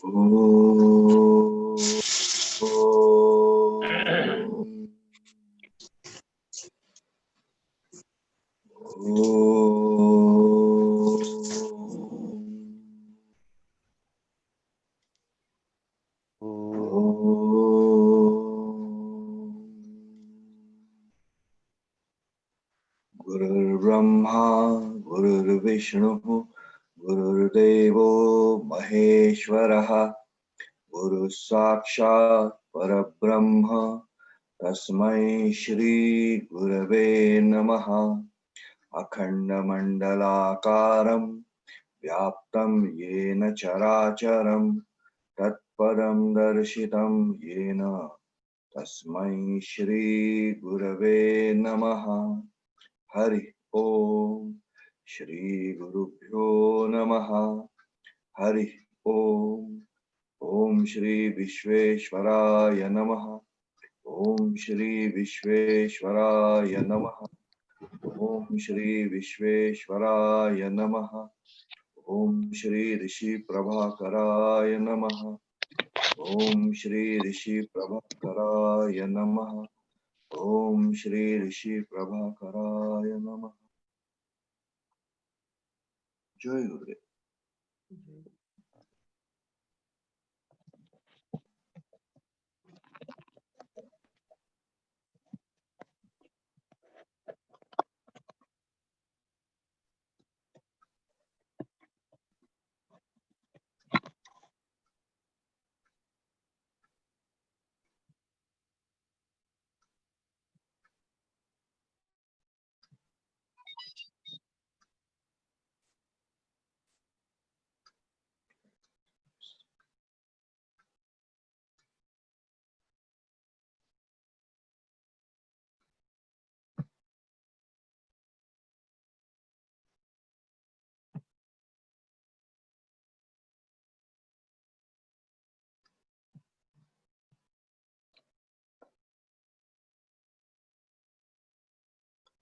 गुरुर्ब्रह्मा गुरुर्विष्णुः गुरुर्देवो महेश्वरः गुरुः साक्षात् परब्रह्म तस्मै श्री गुरवे नमः। अखण्डमण्डलाकारं व्याप्तं येन चराचरं तत्पदं दर्शितं येन तस्मै श्री गुरवे नमः। हरि ओम श्री गुरुभ्यो नमः। हरि ओम ओम श्री विश्वेश्वराय नमः। ओम श्री विश्वेश्वराय नमः। ओम श्री विश्वेश्वराय नमः। ओम श्री ऋषि प्रभाकराय नमः। ओम श्री ऋषि प्रभाकराय नमः। ओम श्री ऋषि प्रभाकराय नमः। जय Gurudev.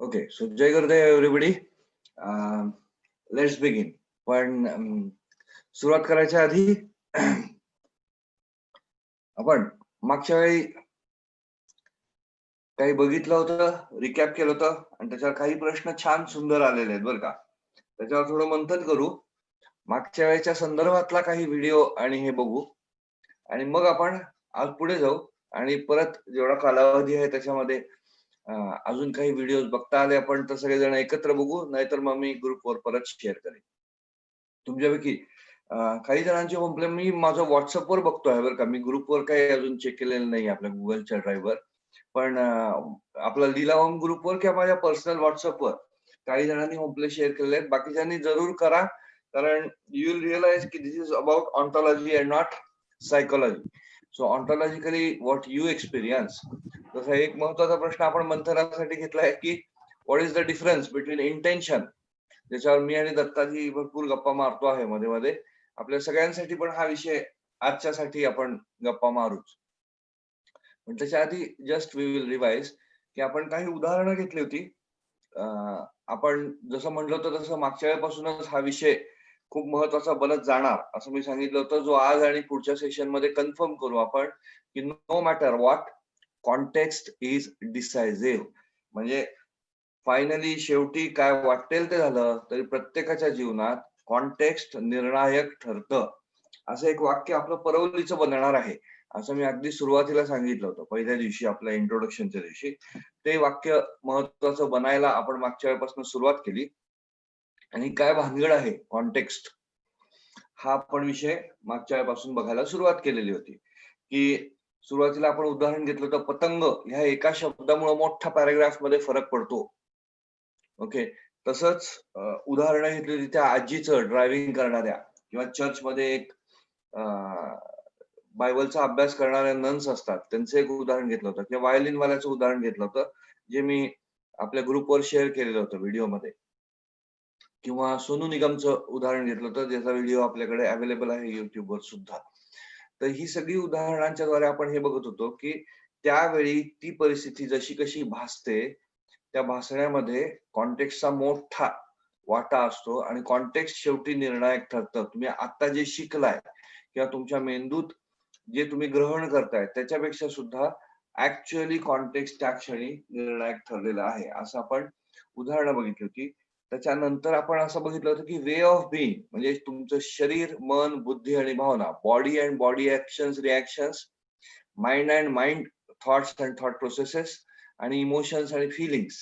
Okay, so Jai Gurudev everybody. Let's begin. पण सुरुवात करायच्या आधी आपण मागच्या वेळी काही बघितलं होतं, रिकॅप केलं होतं आणि त्याच्यावर काही प्रश्न छान सुंदर आलेले आहेत बरं का. त्याच्यावर थोडं मंथन करू, मागच्या वेळेच्या संदर्भातला काही व्हिडिओ आणि हे बघू आणि मग आपण आज पुढे जाऊ आणि परत जेवढा कालावधी आहे त्याच्यामध्ये अजून काही व्हिडिओज बघता आले आपण तर सगळेजण एकत्र बघू, नाहीतर मग मी ग्रुपवर परत शेअर करेन. तुमच्यापैकी काही जणांची कंप्लेंट मी माझं व्हॉट्सअपवर बघतोय बरं का, मी ग्रुपवर काही अजून चेक केलेलं नाही आपल्या गुगलच्या ड्राईव्हवर, पण आपला लीला होम ग्रुपवर किंवा माझ्या पर्सनल व्हॉट्सअपवर काही जणांनी होमप्ले शेअर केलेले आहेत. बाकीच्यांनी जरूर करा, कारण यू विल रिअलाइज की this is about ontology and not psychology. So ontologically what you experience. तसा एक महत्वाचा प्रश्न आपण मंथनासाठी घेतला आहे की what is the difference between intention, ज्याच्यावर मी आणि दत्ताजी भरपूर गप्पा मारतो आहे मध्ये मध्ये. आपल्या सगळ्यांसाठी पण हा विषय आजच्यासाठी आपण गप्पा मारूच. पण त्याच्या आधी जस्ट वी विल रिवाइज की आपण काही उदाहरणं घेतली होती. आपण जसं म्हटलं होतं तसं मागच्या वेळेपासूनच हा विषय खूप महत्वाचा बनत जाणार असं मी सांगितलं होतं, जो आज आणि पुढच्या सेशन मध्ये कन्फर्म करू आपण की no matter what context is decisive. म्हणजे फायनली शेवटी काय वाटेल ते झालं तरी प्रत्येकाच्या जीवनात कॉन्टेक्स्ट निर्णायक ठरतं, असं एक वाक्य आपलं परवलीचं बनणार आहे असं मी अगदी सुरुवातीला सांगितलं होतं पहिल्या दिवशी आपल्या इंट्रोडक्शनच्या दिवशी. ते वाक्य महत्वाचं बनायला आपण मागच्या वेळेपासून सुरुवात केली. आणि काय भानगड आहे कॉन्टेक्स्ट हा पण विषय मागच्या वेळेपासून बघायला सुरुवात केलेली होती. की सुरुवातीला आपण उदाहरण घेतलं होतं पतंग, ह्या एका शब्दामुळे मोठा पॅराग्राफ मध्ये फरक पडतो. ओके, तसंच उदाहरणं घेतली होती त्या आजीचं ड्रायव्हिंग करणाऱ्या, किंवा चर्चमध्ये एक बायबलचा अभ्यास करणाऱ्या नन्स असतात त्यांचं एक उदाहरण घेतलं होतं, किंवा व्हायोलिन वाल्याचं उदाहरण घेतलं होतं जे मी आपल्या ग्रुपवर शेअर केलेलं होतं व्हिडिओमध्ये, किंवा सोनू निगमचं उदाहरण घेतलं होतं ज्याचा व्हिडिओ आपल्याकडे अवेलेबल आहे युट्यूबवर सुद्धा. तर ही सगळी उदाहरणांच्या द्वारे आपण हे बघत होतो की त्यावेळी ती परिस्थिती जशी कशी भासते त्या भासण्यामध्ये कॉन्टेक्स्टचा मोठा वाटा असतो आणि कॉन्टेक्स्ट शेवटी निर्णायक ठरतं. तुम्ही आता जे शिकलाय किंवा तुमच्या मेंदूत जे तुम्ही ग्रहण करताय त्याच्यापेक्षा सुद्धा ऍक्च्युअली कॉन्टेक्स्ट त्या क्षणी निर्णायक ठरलेला आहे. असं आपण उदाहरणं बघितली होती. त्याच्यानंतर आपण असं बघितलं होतं की वे ऑफ बिईंग म्हणजे तुमचं शरीर, मन, बुद्धी आणि भावना, body and body actions, reactions, mind and mind thoughts and thought processes आणि इमोशन्स आणि फिलिंग्स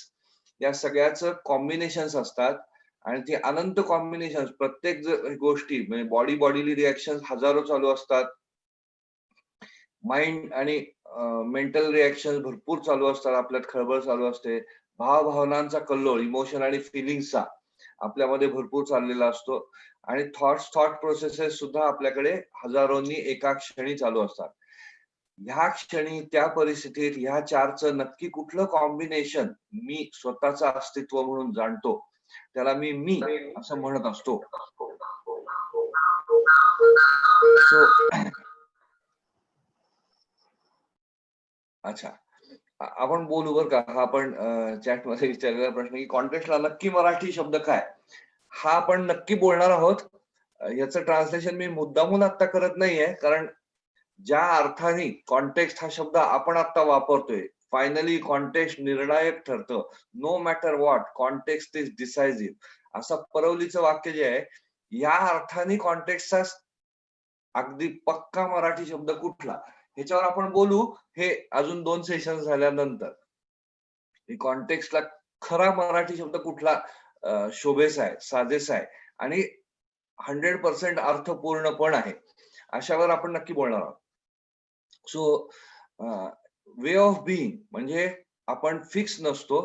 या सगळ्याचं कॉम्बिनेशन्स असतात आणि ते अनंत कॉम्बिनेशन्स प्रत्येक गोष्टी म्हणजे बॉडीली रिॲक्शन्स हजारो चालू असतात. माइंड आणि मेंटल रिॲक्शन भरपूर चालू असतात. आपल्यात खळबळ चालू असते. भावभावनांचा कल्लोळ, इमोशन आणि फिलिंग्सचा आपल्यामध्ये भरपूर चाललेला असतो आणि थॉट प्रोसेसेस सुद्धा आपल्याकडे हजारोंनी एका क्षणी चालू असतात. ह्या क्षणी त्या परिस्थितीत ह्या चारचं नक्की कुठलं कॉम्बिनेशन मी स्वतःचं अस्तित्व म्हणून जाणतो त्याला मी असं म्हणत असतो. सो अच्छा. आपण बोलू बरं का. हा आपण चॅटमध्ये विचारलेला प्रश्न की कॉन्टेक्स्टला नक्की मराठी शब्द काय? हा आपण नक्की बोलणार आहोत. याचं ट्रान्सलेशन मी मुद्दामून आता करत नाहीये, कारण ज्या अर्थाने कॉन्टेक्स्ट हा शब्द आपण आता वापरतोय, फायनली कॉन्टेक्स्ट निर्णायक ठरतं. No matter what, context is decisive. असं परवलीचं वाक्य जे आहे, या अर्थाने कॉन्टेक्स्टचा अगदी पक्का मराठी शब्द कुठला? ह्याच्यावर आपण बोलू हे अजून 2 सेशन झाल्यानंतर. कॉन्टेक्स्टला खरा मराठी शब्द कुठला शोभेसा आहे, साजेसा आहे आणि 100% अर्थपूर्ण पण आहे. अशावर आपण नक्की बोलणार आहोत. सो वे ऑफ बिईंग म्हणजे आपण फिक्स नसतो.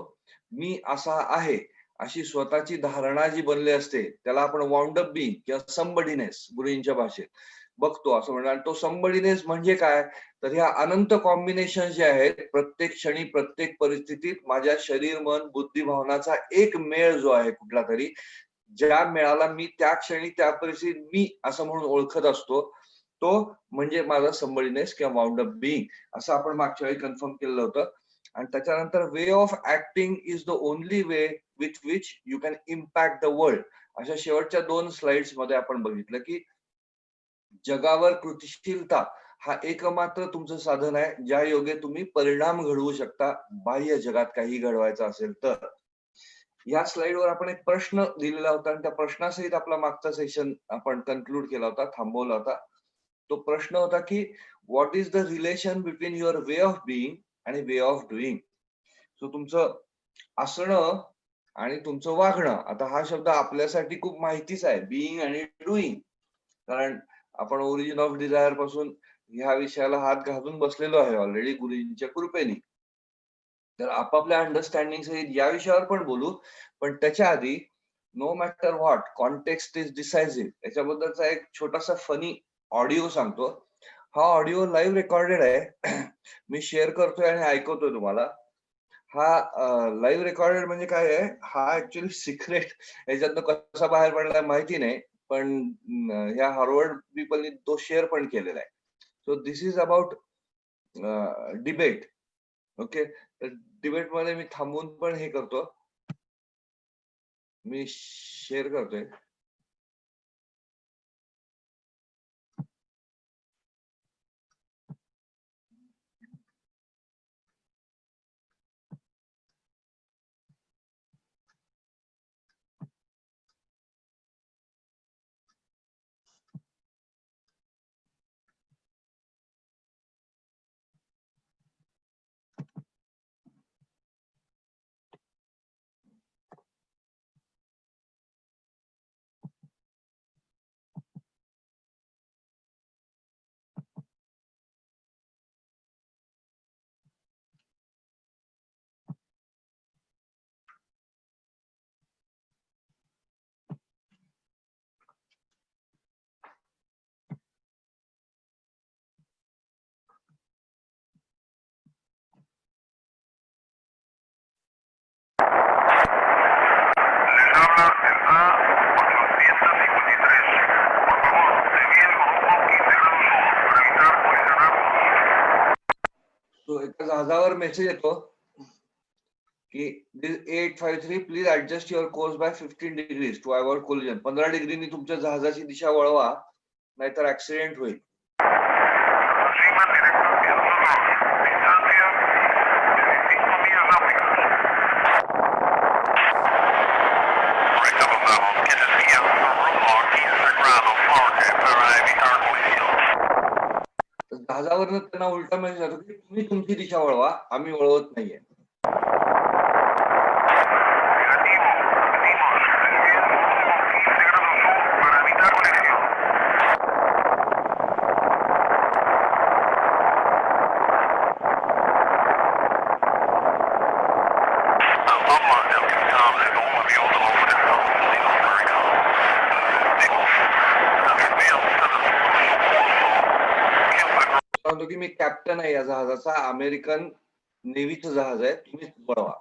मी असा आहे अशी स्वतःची धारणा जी बनली असते त्याला आपण वाउंड अप बिईंग किंवा समबडीनेस गुरुजींच्या भाषेत बघतो असं म्हणणार. तो समबडीनेस म्हणजे काय? तर ह्या अनंत कॉम्बिनेशन जे आहेत प्रत्येक क्षणी प्रत्येक परिस्थितीत माझ्या शरीर, मन, बुद्धी, भावनाचा एक मेळ जो आहे कुठला तरी, ज्या मेळाला मी त्या क्षणी त्या परिस्थितीत मी असं म्हणून ओळखत असतो, तो म्हणजे माझा समबडीनेस किंवा वाउंड अप बिईंग असं आपण मागच्या वेळी कन्फर्म केलेलं होतं. आणि त्याच्यानंतर way of acting is the only way with which you can impact the world. अशा शेवटच्या 2 स्लाइड्स मध्ये आपण बघितलं की जगावर कृतिशीलता हा एकमात्र तुमचं साधन आहे, ज्या योगे तुम्ही परिणाम घडवू शकता बाह्य जगात काही घडवायचं असेल तर. या स्लाइडवर आपण एक प्रश्न दिलेला होता आणि त्या प्रश्नासहित आपला मागचा सेशन आपण कन्क्लूड केला होता, थांबवला होता. तो प्रश्न होता की what is the relation between your way of being आणि वे ऑफ डुईंग. सो तुमचं असणं आणि तुमचं वागणं. आता हा शब्द आपल्यासाठी खूप माहितीच आहे, बिईंग आणि डुईंग. कारण आपण ओरिजिन ऑफ डिझायर पासून ह्या विषयाला हात घालून बसलेलो आहे ऑलरेडी गुरुजींच्या कृपेने. तर आपापल्या अंडरस्टँडिंग सहित या विषयावर पण बोलू, पण त्याच्या आधी no matter what, context is decisive याच्याबद्दलचा एक छोटासा फनी ऑडिओ सांगतो. हा ऑडिओ लाईव्ह रेकॉर्डेड आहे. मी शेअर करतोय आणि ऐकवतोय तुम्हाला. हा लाईव्ह रेकॉर्डेड म्हणजे काय आहे, हा ऍक्च्युअली सिक्रेट याच्यातनं कसा बाहेर पडलाय माहिती नाही, पण ह्या हार्वर्ड पीपलनी तो शेअर पण केलेला आहे. So this is about debate. Okay, तर डिबेट मध्ये मी थांबून पण हे करतो, मी शेअर करतोय. तो एका जहाजावर मेसेज येतो की this 853 please adjust your course by 15 degrees to avoid collision. 15 डिग्रीनी तुमच्या जहाजाची दिशा वळवा, नाहीतर ऍक्सिडेंट होईल. जहाजावरनं त्यांना उलटा मेसेज जातो की तुम्ही तुमची दिशा वळवा, आम्ही वळवत नाहीये. सांगतो की मी कॅप्टन आहे या जहाजाचा, अमेरिकन नेव्हीचं जहाज आहे, तुम्हीच वळवा.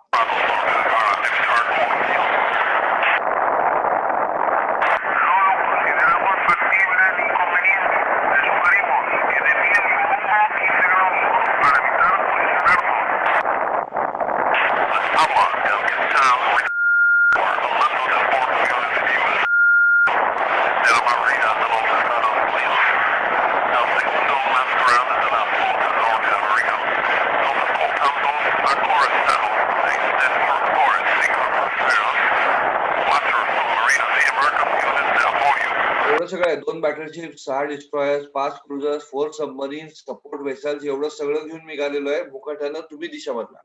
एवढं सगळं आहे. 2 battleship, 6 destroyers, 5 क्रुझर्स, 4 submarine, support vessels, एवढं सगळं घेऊन निघालेलो आहे. मुकाट्यानं तुम्ही दिशा बदला.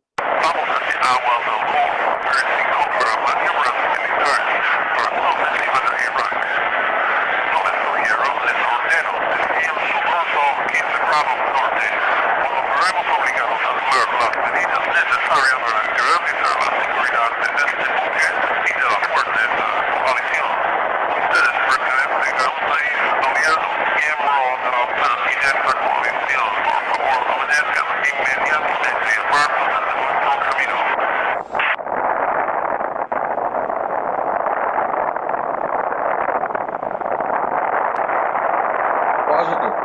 पॉज होतो.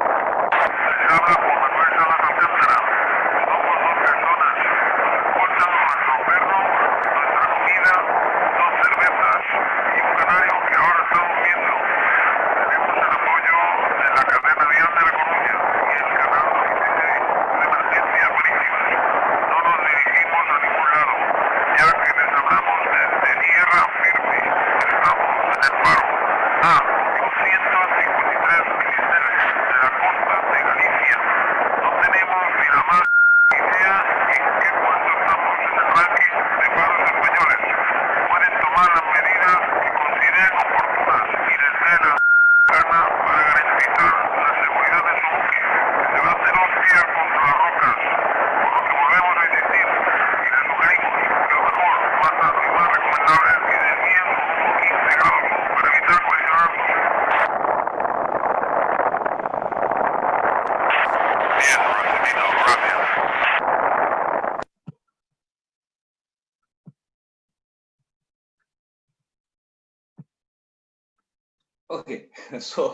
ओके. सो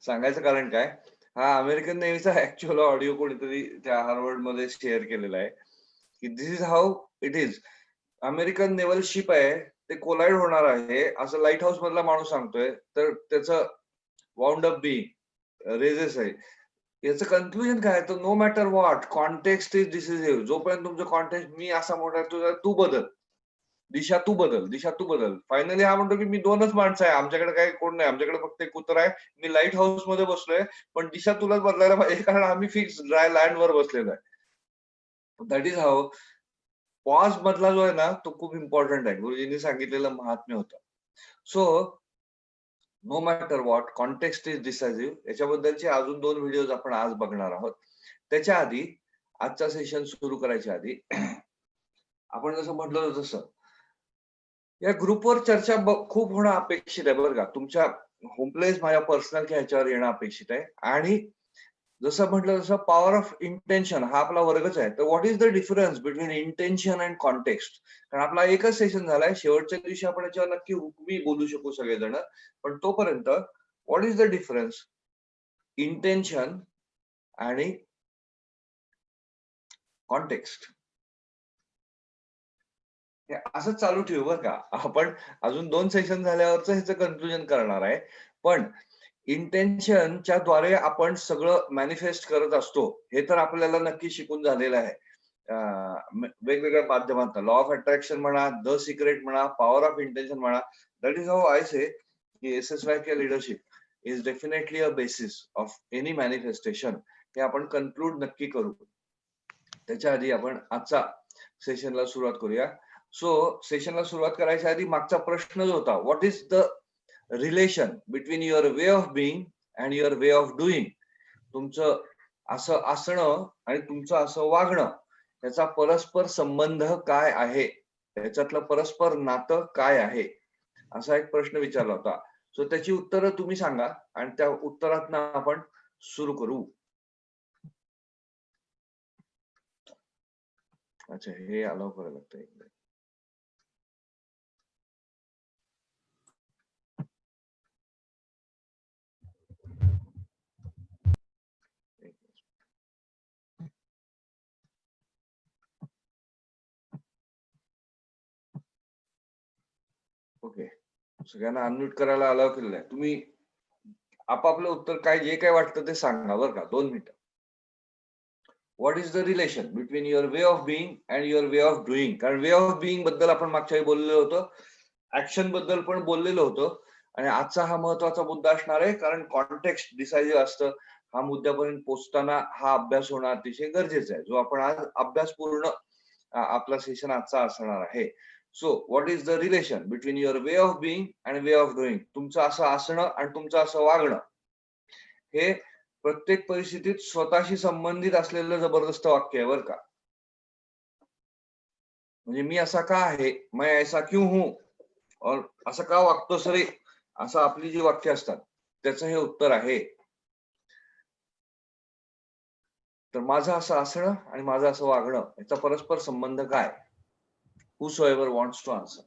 सांगायचं कारण काय, हा अमेरिकन नेव्हीचा ऍक्च्युअल ऑडिओ कोणीतरी त्या हार्वर्ड मध्ये शेअर केलेला आहे की this is how it is. American naval ship आहे, ते कोलाइड होणार आहे असं लाईट हाऊस मधला माणूस सांगतोय, तर त्याचं वाउंड अप बिईंग रेजेस आहे. याचं कन्क्लुजन काय, तर no matter what context is decisive. जोपर्यंत तुमचं कॉन्टेक्स्ट मी असा मोठा तू बदल दिशा, तू बदल दिशा, तू बदल. फायनली हा म्हणतो की मी 2च माणसं आहे, आमच्याकडे काही कोण नाही, आमच्याकडे फक्त एक कुत्रा आहे, मी लाईट हाऊस मध्ये बसलोय, पण दिशा तुलाच बदलायला पाहिजे कारण आम्ही फिक्स ड्राय लँड वर बसलेलो आहे. दॅट इज हाऊ पॉज मधला जो आहे ना, तो खूप इम्पॉर्टंट आहे. गुरुजींनी सांगितलेलं महात्म्य होतं. So no matter what context is decisive. याच्याबद्दलचे अजून 2 व्हिडिओज आपण आज बघणार आहोत. त्याच्या आधी, आजचा सेशन सुरू करायच्या आधी आपण जसं म्हटलं तसं या ग्रुपवर चर्चा खूप होणं अपेक्षित आहे बरं का. तुमच्या होमप्लेस माझ्या पर्सनल ह्याच्यावर येणं अपेक्षित आहे. आणि जसं म्हटलं तसं पॉवर ऑफ इंटेन्शन हा आपला वर्गच आहे. तर what is the difference between intention and context. कारण आपला एकच सेशन झालाय, शेवटच्या दिवशी आपण याच्यावर नक्की हुकमी बोलू शकू सगळेजण. पण तोपर्यंत what is the difference intention आणि कॉन्टेक्स्ट. हे असंच चालू ठेवू बरं का. आपण अजून 2 सेशन झाल्यावरच ह्याचं कन्क्लुजन करणार आहे. पण इंटेन्शनच्या द्वारे आपण सगळं मॅनिफेस्ट करत असतो, हे तर आपल्याला नक्की शिकून झालेलं आहे. वेगवेगळ्या माध्यमातून लॉ ऑफ अट्रॅक्शन म्हणा, द सिक्रेट म्हणा, पॉवर ऑफ इंटेन्शन म्हणा. दॅट इज हाऊ आय से की SSY K leadership is definitely a basis of any manifestation. हे आपण कन्क्लूड नक्की करू. त्याच्या आधी आपण आजचा सेशनला सुरुवात करूया. सो सेशनला सुरुवात करायच्या आधी मागचा प्रश्न जो होता, what is the relation between your way of being and your way of doing. तुमचं असं असणं आणि तुमचं असं वागणं याचा परस्पर संबंध काय आहे, याच्यातलं परस्पर नातं काय आहे, असा एक प्रश्न विचारला होता. सो त्याची उत्तरं तुम्ही सांगा आणि त्या उत्तरातनं आपण सुरू करू. अच्छा, हे अलाव करायला लागतंय. ओके, सगळ्यांना अनम्यूट करायला अलाव केलेलं आहे. तुम्ही आपापलं उत्तर काय जे काय वाटतं ते सांगा बरं का. 2 मिनिटं. What is the relation between your way of being and your way of doing. कारण वे ऑफ बिईंग बद्दल आपण मागच्या वेळी बोललेलो होतो, ऍक्शन बद्दल पण बोललेलो होतो. आणि आजचा हा महत्वाचा मुद्दा असणार आहे, कारण कॉन्टेक्स्ट डिसायझिव्ह असतं. हा मुद्द्यापर्यंत पोहोचताना हा अभ्यास होणं अतिशय गरजेचं आहे, जो आपण आज अभ्यास पूर्ण आपला सेशन आजचा असणार आहे. So what is the relation between your way of being and way of doing. तुमचं असं असणं आणि तुमचं असं वागणं हे प्रत्येक परिस्थितीत स्वतःशी संबंधित असलेलं जबरदस्त वाक्य आहे बरं का. म्हणजे मी असा का आहे, मैं ऐसा क्यों हूं, और असं का वागतो सरे, असं आपली जी वाक्य असतात त्याचं हे उत्तर आहे. तर माझं असं असणं आणि माझं असं वागणं याचा परस्पर संबंध काय. Whosoever wants to answer.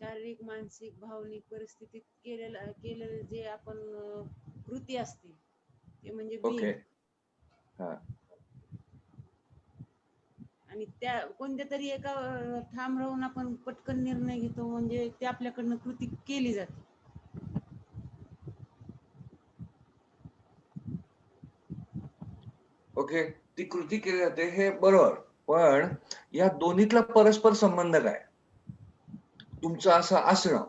शारीरिक, मानसिक, भावनिक परिस्थितीत केलेलं जे आपण कृती असते ते म्हणजे ओके. बिंग. आणि त्या कोणत्या तरी एका ठाम राहून आपण पटकन निर्णय घेतो, म्हणजे ते आपल्याकडनं कृती केली जाते. ओके, ती कृती केली जाते हे बरोबर, पण या दोन्हीतला परस्पर संबंध काय. तुमचं असं असणं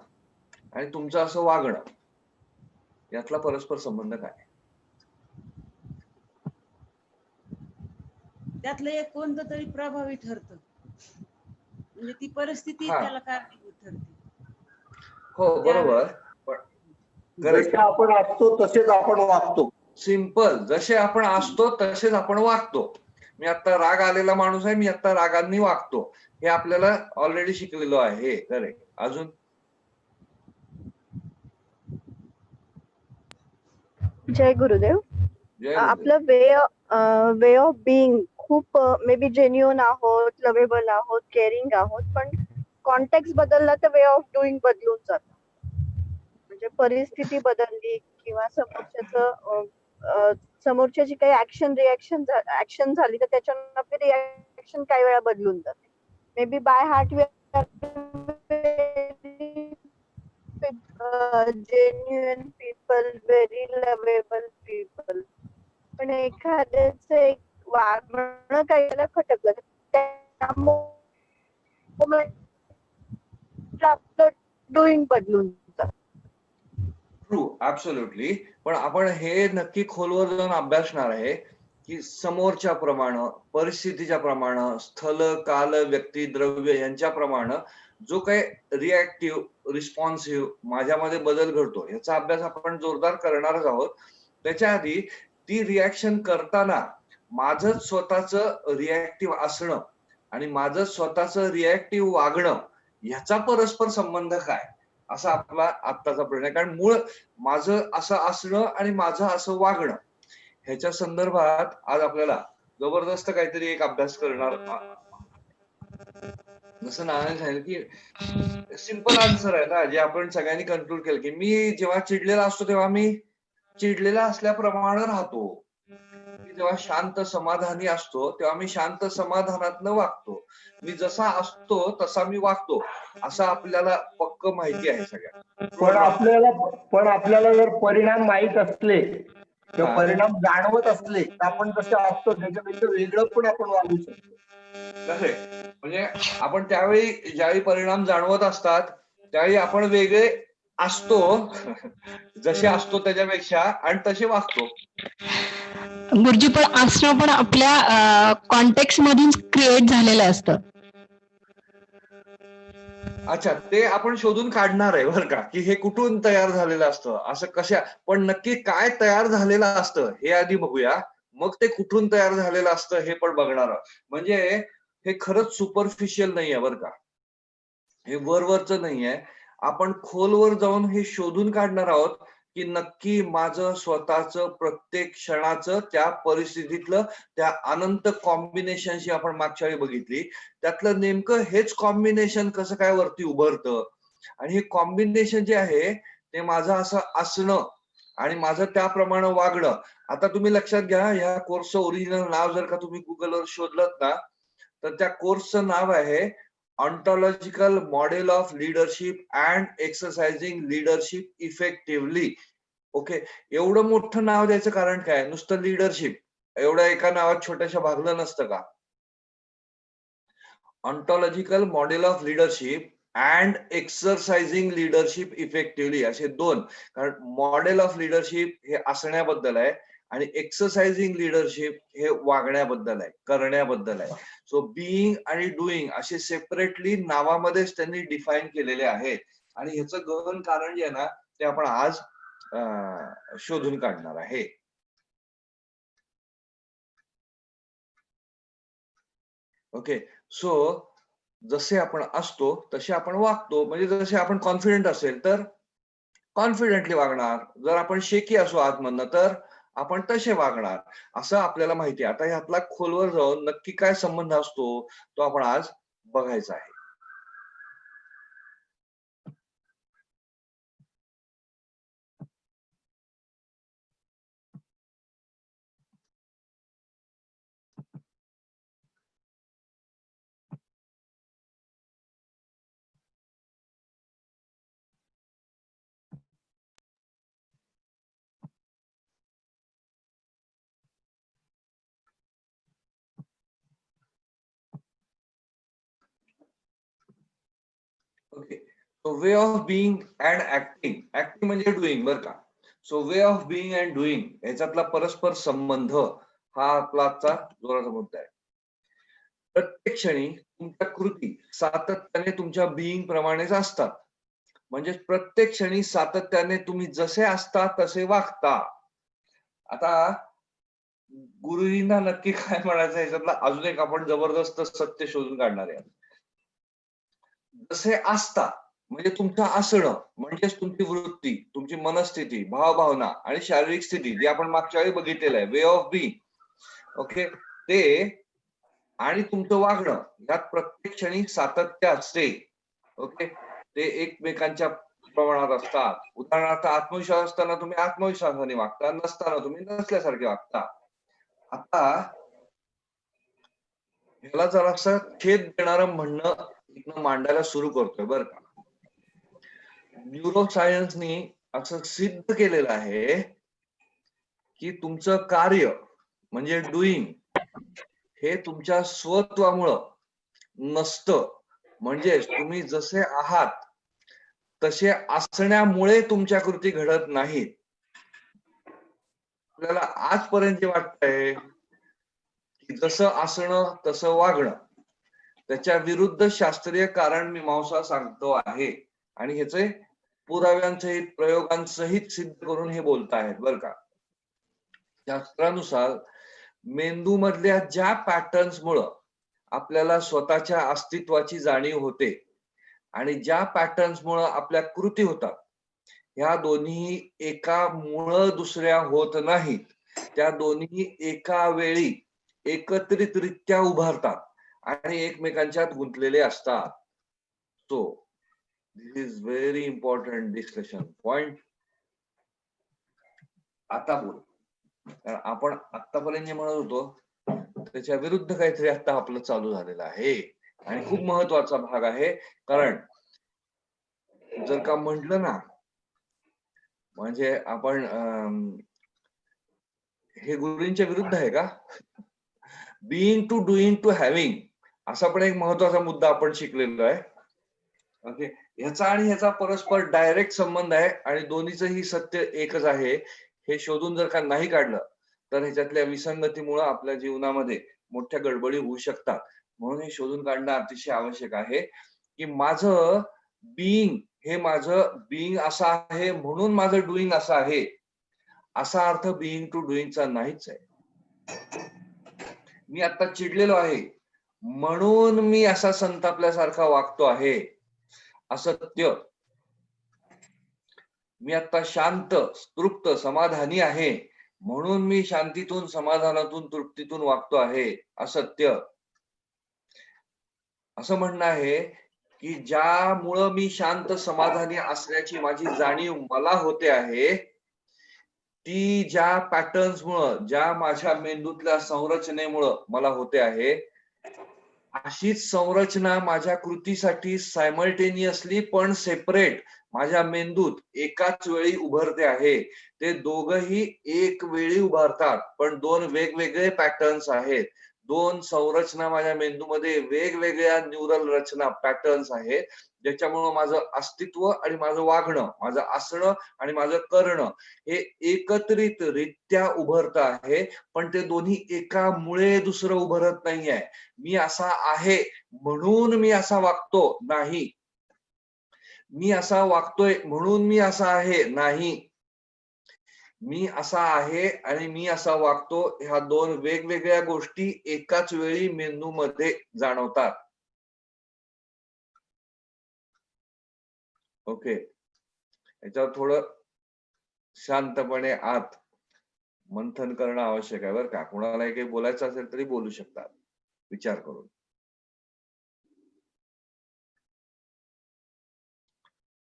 आणि तुमचं असं वागणं यातला परस्पर संबंध काय. त्यातलं एक कोणतं तरी प्रभावी ठरतं, म्हणजे ती परिस्थिती हा, त्याला कारणीभूत ठरते. हो बरोबर. पण जसे आपण असतो तसेच आपण वागतो. सिंपल, जसे आपण असतो तसेच आपण वागतो. मी आता राग आलेला माणूस आहे, मी आता रागांनी वागतो, हे आपल्याला ऑलरेडी शिकलेलो आहे. करेक्ट. अजून जय गुरुदेव. जय आपलं वे ऑफ बिईंग खूप मे बी जेन्युइन आहोत, लवेबल आहोत, केअरिंग आहोत, पण कॉन्टेक्स्ट बदलला तर वे ऑफ डुईंग बदलून जातं. म्हणजे परिस्थिती बदलली किंवा समोरच्याची काही ऍक्शन झाली तर त्याच्यानं आपली रिॲक्शन काही वेळा बदलून जाते. May be by heart genuine people, very lovable people, पण एखाद्याचं एक वागणं काही खटकलं त्यामुळे आपलं डुईंग बदलून जातं. True, absolutely. पण आपण हे नक्की खोलवर जाऊन अभ्यासणार आहे की समोरच्या प्रमाणे, परिस्थितीच्या प्रमाणे, स्थल, काल, व्यक्ती, द्रव्य यांच्या प्रमाणे जो काही रिॲक्टिव्ह, रिस्पॉन्सिव्ह माझ्यामध्ये बदल घडतो याचा अभ्यास आपण जोरदार करणारच आहोत. त्याच्या आधी ती रिॲक्शन करताना माझं स्वतःचं रिॲक्टिव्ह असणं आणि माझं स्वतःचं रिॲक्टिव्ह वागणं ह्याचा परस्पर संबंध काय, असा आपला आत्ताचा प्रश्न आहे. कारण मूळ माझं असं असणं आणि माझं असं वागणं ह्याच्या संदर्भात आज आपल्याला जबरदस्त काहीतरी एक अभ्यास करणार. जसं नानाने सांगितलं की सिंपल आन्सर आहे ना, जे आपण सगळ्यांनी कन्क्लूड केलं की मी जेव्हा चिडलेला असतो तेव्हा मी चिडलेला असल्याप्रमाणे राहतो. मी जेव्हा शांत समाधानी असतो तेव्हा मी शांत समाधानातनं वागतो. मी जसा असतो तसा मी वागतो, असं आपल्याला पक्क माहिती आहे सगळ्यांना. पण आपल्याला जर परिणाम माहित असले किंवा हा. परिणाम जाणवत असले तर आपण जसे असतो त्याच्यापेक्षा वेगळं पण आपण वागू शकतो. म्हणजे आपण त्यावेळी ज्यावेळी परिणाम जाणवत असतात त्यावेळी आपण वेगळे असतो जसे असतो त्याच्यापेक्षा, आणि तसे वागतो. गुरुजी पण असणं पण आपल्या कॉन्टेक्स्ट मधून क्रिएट झालेलं असतं. अच्छा, ते आपण शोधून काढणार आहे बरं का, की हे कुठून तयार झालेलं असतं, असं कशा, पण नक्की काय तयार झालेलं असतं हे आधी बघूया, मग ते कुठून तयार झालेलं असतं हे पण बघणार आहोत. म्हणजे हे खरंच सुपरफिशियल नाहीये बरं का, हे वरवरचं नाहीये. आपण खोलवर जाऊन हे शोधून काढणार आहोत की नक्की माझं स्वतःचं प्रत्येक क्षणाचं त्या परिस्थितीतलं त्या अनंत कॉम्बिनेशनशी आपण मागच्या वेळी बघितली, त्यातलं नेमकं हेच कॉम्बिनेशन कसं काय वरती उभरतं, आणि हे कॉम्बिनेशन जे आहे ते माझं असं असणं आणि माझं त्याप्रमाणे वागणं. आता तुम्ही लक्षात घ्या, ह्या कोर्सचं ओरिजिनल नाव जर का तुम्ही गुगलवर शोधलं ना, तर त्या कोर्सचं नाव आहे ontological model of leadership and exercising leadership effectively. Okay, एवढं मोठं नाव द्यायचं कारण काय? नुसतं लीडरशिप एवढं एका नावात छोट्याशा भागलं नसतं का? Ontological model of leadership and exercising leadership effectively असे दोन. कारण मॉडेल ऑफ लीडरशिप हे असण्याबद्दल आहे आणि एक्सरसाइजिंग लीडरशिप हे वागण्याबद्दल आहे, करण्याबद्दल आहे. सो बिईंग आणि डुईंग असे सेपरेटली नावामध्येच त्यांनी डिफाईन केलेले आहेत, आणि ह्याचं गहन कारण जे आहे ना ते आपण आज शोधून काढणार आहे. ओके, सो जसे आपण असतो तसे आपण वागतो. म्हणजे जसे आपण कॉन्फिडेंट असेल तर कॉन्फिडेंटली वागणार, जर आपण शेकी असू आतमधनं तर आपण तसे वागणार, असं आपल्याला माहिती आहे. आता ह्यातला खोलवर जाऊन नक्की काय संबंध असतो तो आपण आज बघायचा आहे. Okay, so way of being and acting. Acting म्हणजे डुईंग बरं का. So way of being and doing याच्यातला परस्पर संबंध हा आपला आजचा जोराचा मुद्दा आहे. प्रत्येक क्षणी तुमच्या कृती सातत्याने तुमच्या बिईंग प्रमाणेच असतात. म्हणजे प्रत्येक क्षणी सातत्याने तुम्ही जसे असता तसे वागता. आता गुरुजींना नक्की काय म्हणायचं याच्यातला अजून एक आपण जबरदस्त सत्य शोधून काढणार आहे. जसे असता म्हणजे तुमचं असणं, म्हणजेच तुमची वृत्ती, तुमची मनस्थिती, भावभावना आणि शारीरिक स्थिती जी आपण मागच्या वेळी बघितलेलं आहे, वे ऑफ बी. ओके, ते आणि तुमचं वागणं यात प्रत्येक क्षणी सातत्य असते. ओके, ते एकमेकांच्या प्रमाणात असतात. उदाहरणार्थ आत्मविश्वास असताना तुम्ही आत्मविश्वासाने वागता, नसताना तुम्ही नसल्यासारखे वागता. आता ह्याला जरासं छेद देणारं म्हणणं मांडायला सुरू करतोय बरं का. न्यूरोसायन्सनी असं सिद्ध केलेलं आहे की तुमचं कार्य म्हणजे डुईंग हे तुमच्या स्वत्वामुळं नसतं. म्हणजेच तुम्ही जसे आहात तसे असण्यामुळे तुमच्या कृती घडत नाहीत. आपल्याला आजपर्यंत जे वाटतंय की जसं असणं तसं वागणं, त्याच्या विरुद्ध शास्त्रीय कारण मीमांसा सांगतो आहे, आणि ह्याचे पुराव्यांसहित प्रयोगांसहित सिद्ध करून हे बोलत आहेत बरं का. शास्त्रानुसार मेंदू मधल्या ज्या पॅटर्न्समुळं आपल्याला स्वतःच्या अस्तित्वाची जाणीव होते आणि ज्या पॅटर्न्समुळं आपल्या कृती होतात, ह्या दोन्ही एका मुळे दुसऱ्या होत नाहीत. त्या दोन्ही एका वेळी एकत्रितरित्या उभारतात आणि एकमेकांच्यात गुंतलेले असतात. So this is very important discussion point. आता बोल. कारण आपण आतापर्यंत जे म्हणत होतो त्याच्या विरुद्ध काहीतरी आता आपलं चालू झालेलं आहे आणि खूप महत्वाचा भाग आहे. कारण जर का म्हटलं ना म्हणजे आपण हे गुरूंच्या विरुद्ध आहे का? Being to doing to having असा पण एक महत्वाचा मुद्दा आपण शिकलेलो आहे. ओके, ह्याचा आणि ह्याचा परस्पर डायरेक्ट संबंध आहे आणि दोन्हीचंही सत्य एकच आहे हे शोधून जर का नाही काढलं तर ह्याच्यातल्या विसंगतीमुळे आपल्या जीवनामध्ये मोठ्या गडबडी होऊ शकतात. म्हणून हे शोधून काढणं अतिशय आवश्यक आहे की माझं बीइंग हे माझं बीइंग असं आहे म्हणून माझं डुईंग असं आहे असा अर्थ बीइंग टू डुईंगचा नाहीच आहे. मी आता चिडलेलो आहे म्हणून मी असा संतापल्यासारखा वागतो आहे असत्य. मी आता शांत तृप्त समाधानी आहे म्हणून मी शांतीतून समाधानातून तृप्तीतून वागतो आहे असत्य. असं म्हणणं आहे की ज्यामुळं मी शांत समाधानी असल्याची माझी जाणीव मला होते आहे ती ज्या पॅटर्न्स मुळे ज्या माझ्या मेंदूतल्या संरचनेमुळं मला होते आहे अशीच संरचना माझ्या कृतीसाठी सायमल्टेनियसली पण सेपरेट माझ्या मेंदूत एकाच वेळी उभारते आहे. ते दोघही एक वेळी उभारतात पण दोन वेगवेगळे पॅटर्न्स आहेत. दोन संरचना माझ्या मेंदूमध्ये वेगवेगळ्या न्यूरल रचना पॅटर्न्स आहेत ज्याच्यामुळं माझं अस्तित्व आणि माझं वागणं माझं असणं आणि माझं करणं हे एकत्रितरित्या उभरत आहे. पण ते दोन्ही एकामुळे दुसरं उभरत नाहीये. मी असा आहे म्हणून मी असा वागतो नाही. मी असा वागतोय म्हणून मी असा आहे नाही. मी असा आहे आणि मी असा वागतो ह्या दोन वेगवेगळ्या गोष्टी एकाच वेळी मेंदूमध्ये जाणवतात. ओके, याच्यावर थोडं शांतपणे आत मंथन करणं आवश्यक आहे बरं का. कोणाला काही बोलायचं असेल तरी बोलू शकतात विचार करून.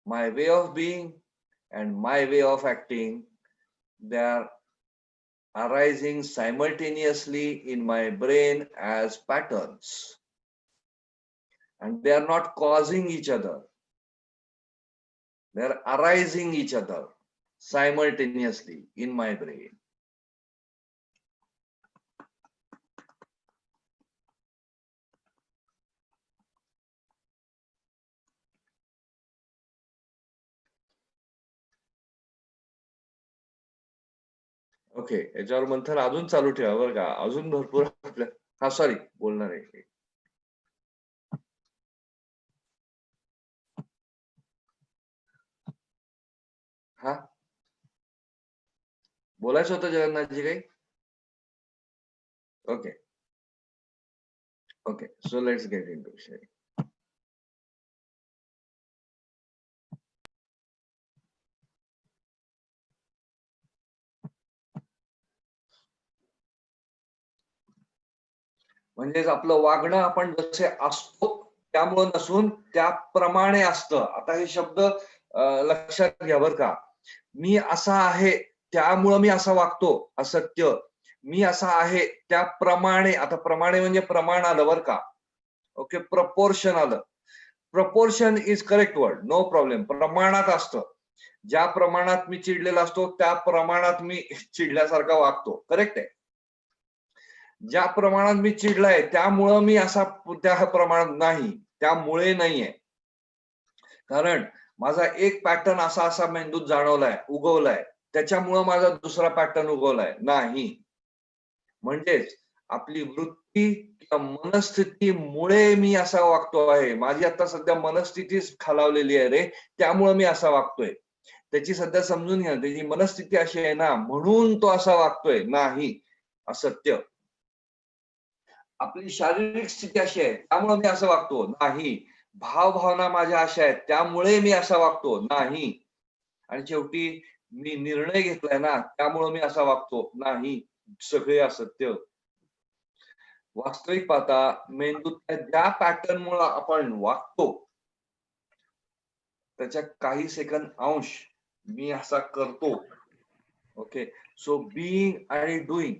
My way of being and my way of acting, they are arising simultaneously in my brain as patterns and they are not causing each other. They are arising each other simultaneously in my brain. Okay, याच्यावर मंथन अजून चालू ठेवा बरं का. अजून भरपूर आपल्या हा सॉरी बोलणार आहे. हा बोलायचं होतं जगन्नाथजी काही. Okay okay, so let's get into sharing. म्हणजेच आपलं वागणं आपण जसे असतो त्यामुळे नसून त्याप्रमाणे असतं. आता हे शब्द लक्षात घ्या बरं का. मी असा आहे त्यामुळं मी असा वागतो असत्य. मी असा आहे त्याप्रमाणे, आता प्रमाणे म्हणजे प्रमाण आलं बरं का. ओके, प्रपोर्शन आलं. Proportion is correct word, no problem. प्रमाणात असतं. ज्या प्रमाणात मी चिडलेला असतो त्या प्रमाणात मी चिडल्यासारखा वागतो. करेक्ट आहे. ज्या प्रमाणात मी चिडलाय त्यामुळं मी असा त्या प्रमाणात नाही, त्यामुळे नाहीये. कारण माझा एक पॅटर्न असा असा मेंदूत जाणवलाय उगवलाय त्याच्यामुळं माझा दुसरा पॅटर्न उगवलाय नाही. म्हणजेच आपली वृत्ती किंवा मनस्थितीमुळे मी असा वागतो आहे. माझी आता सध्या मनस्थितीच खालावलेली आहे रे त्यामुळं मी असा वागतोय. त्याची सध्या समजून घ्या, त्याची मनस्थिती अशी आहे ना म्हणून तो असा वागतोय नाही असत्य. आपली शारीरिक स्थिती अशी आहे त्यामुळे मी असं वागतो नाही. भावभावना माझ्या अशा आहेत त्यामुळे मी असा वागतो नाही. आणि शेवटी मी निर्णय घेतलाय ना त्यामुळे मी असा वागतो नाही. सगळे असत्य. वास्तविक पाहता मेंदूत ज्या पॅटर्न मुळे आपण वागतो त्याच्या काही सेकंद अंश मी असा करतो. ओके, सो बिईंग आणि डुईंग,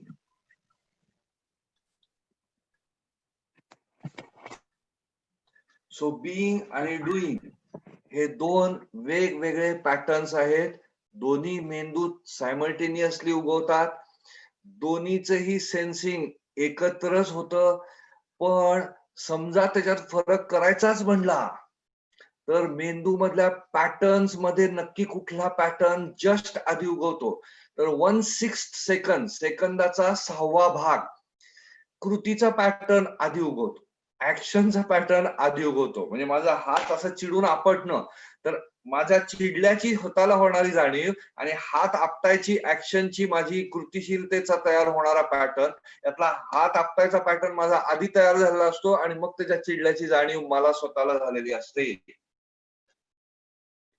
सो बिईंग आणि डुईंग हे दोन वेगवेगळे पॅटर्न्स आहेत. दोन्ही मेंदूत सायमल्टेनियसली उगवतात. दोन्हीचंही सेन्सिंग एकत्रच होतं. पण समजा त्याच्यात फरक करायचाच म्हणला तर मेंदू मधल्या पॅटर्न्स मध्ये नक्की कुठला पॅटर्न जस्ट आधी उगवतो, तर 1/6 सेकंदाचा 6वा भाग कृतीचा पॅटर्न आधी उगवतो, ऍक्शनचा पॅटर्न आधी उगवतो. म्हणजे माझा हात असं चिडून आपटणं, तर माझ्या चिडल्याची हाताला होणारी जाणीव आणि हात आपटायची ऍक्शनची माझी कृतिशीलतेचा तयार होणारा पॅटर्न, यातला हात आपटायचा पॅटर्न माझा आधी तयार झालेला असतो आणि मग त्याच्या चिडल्याची जाणीव मला स्वतःला झालेली असते.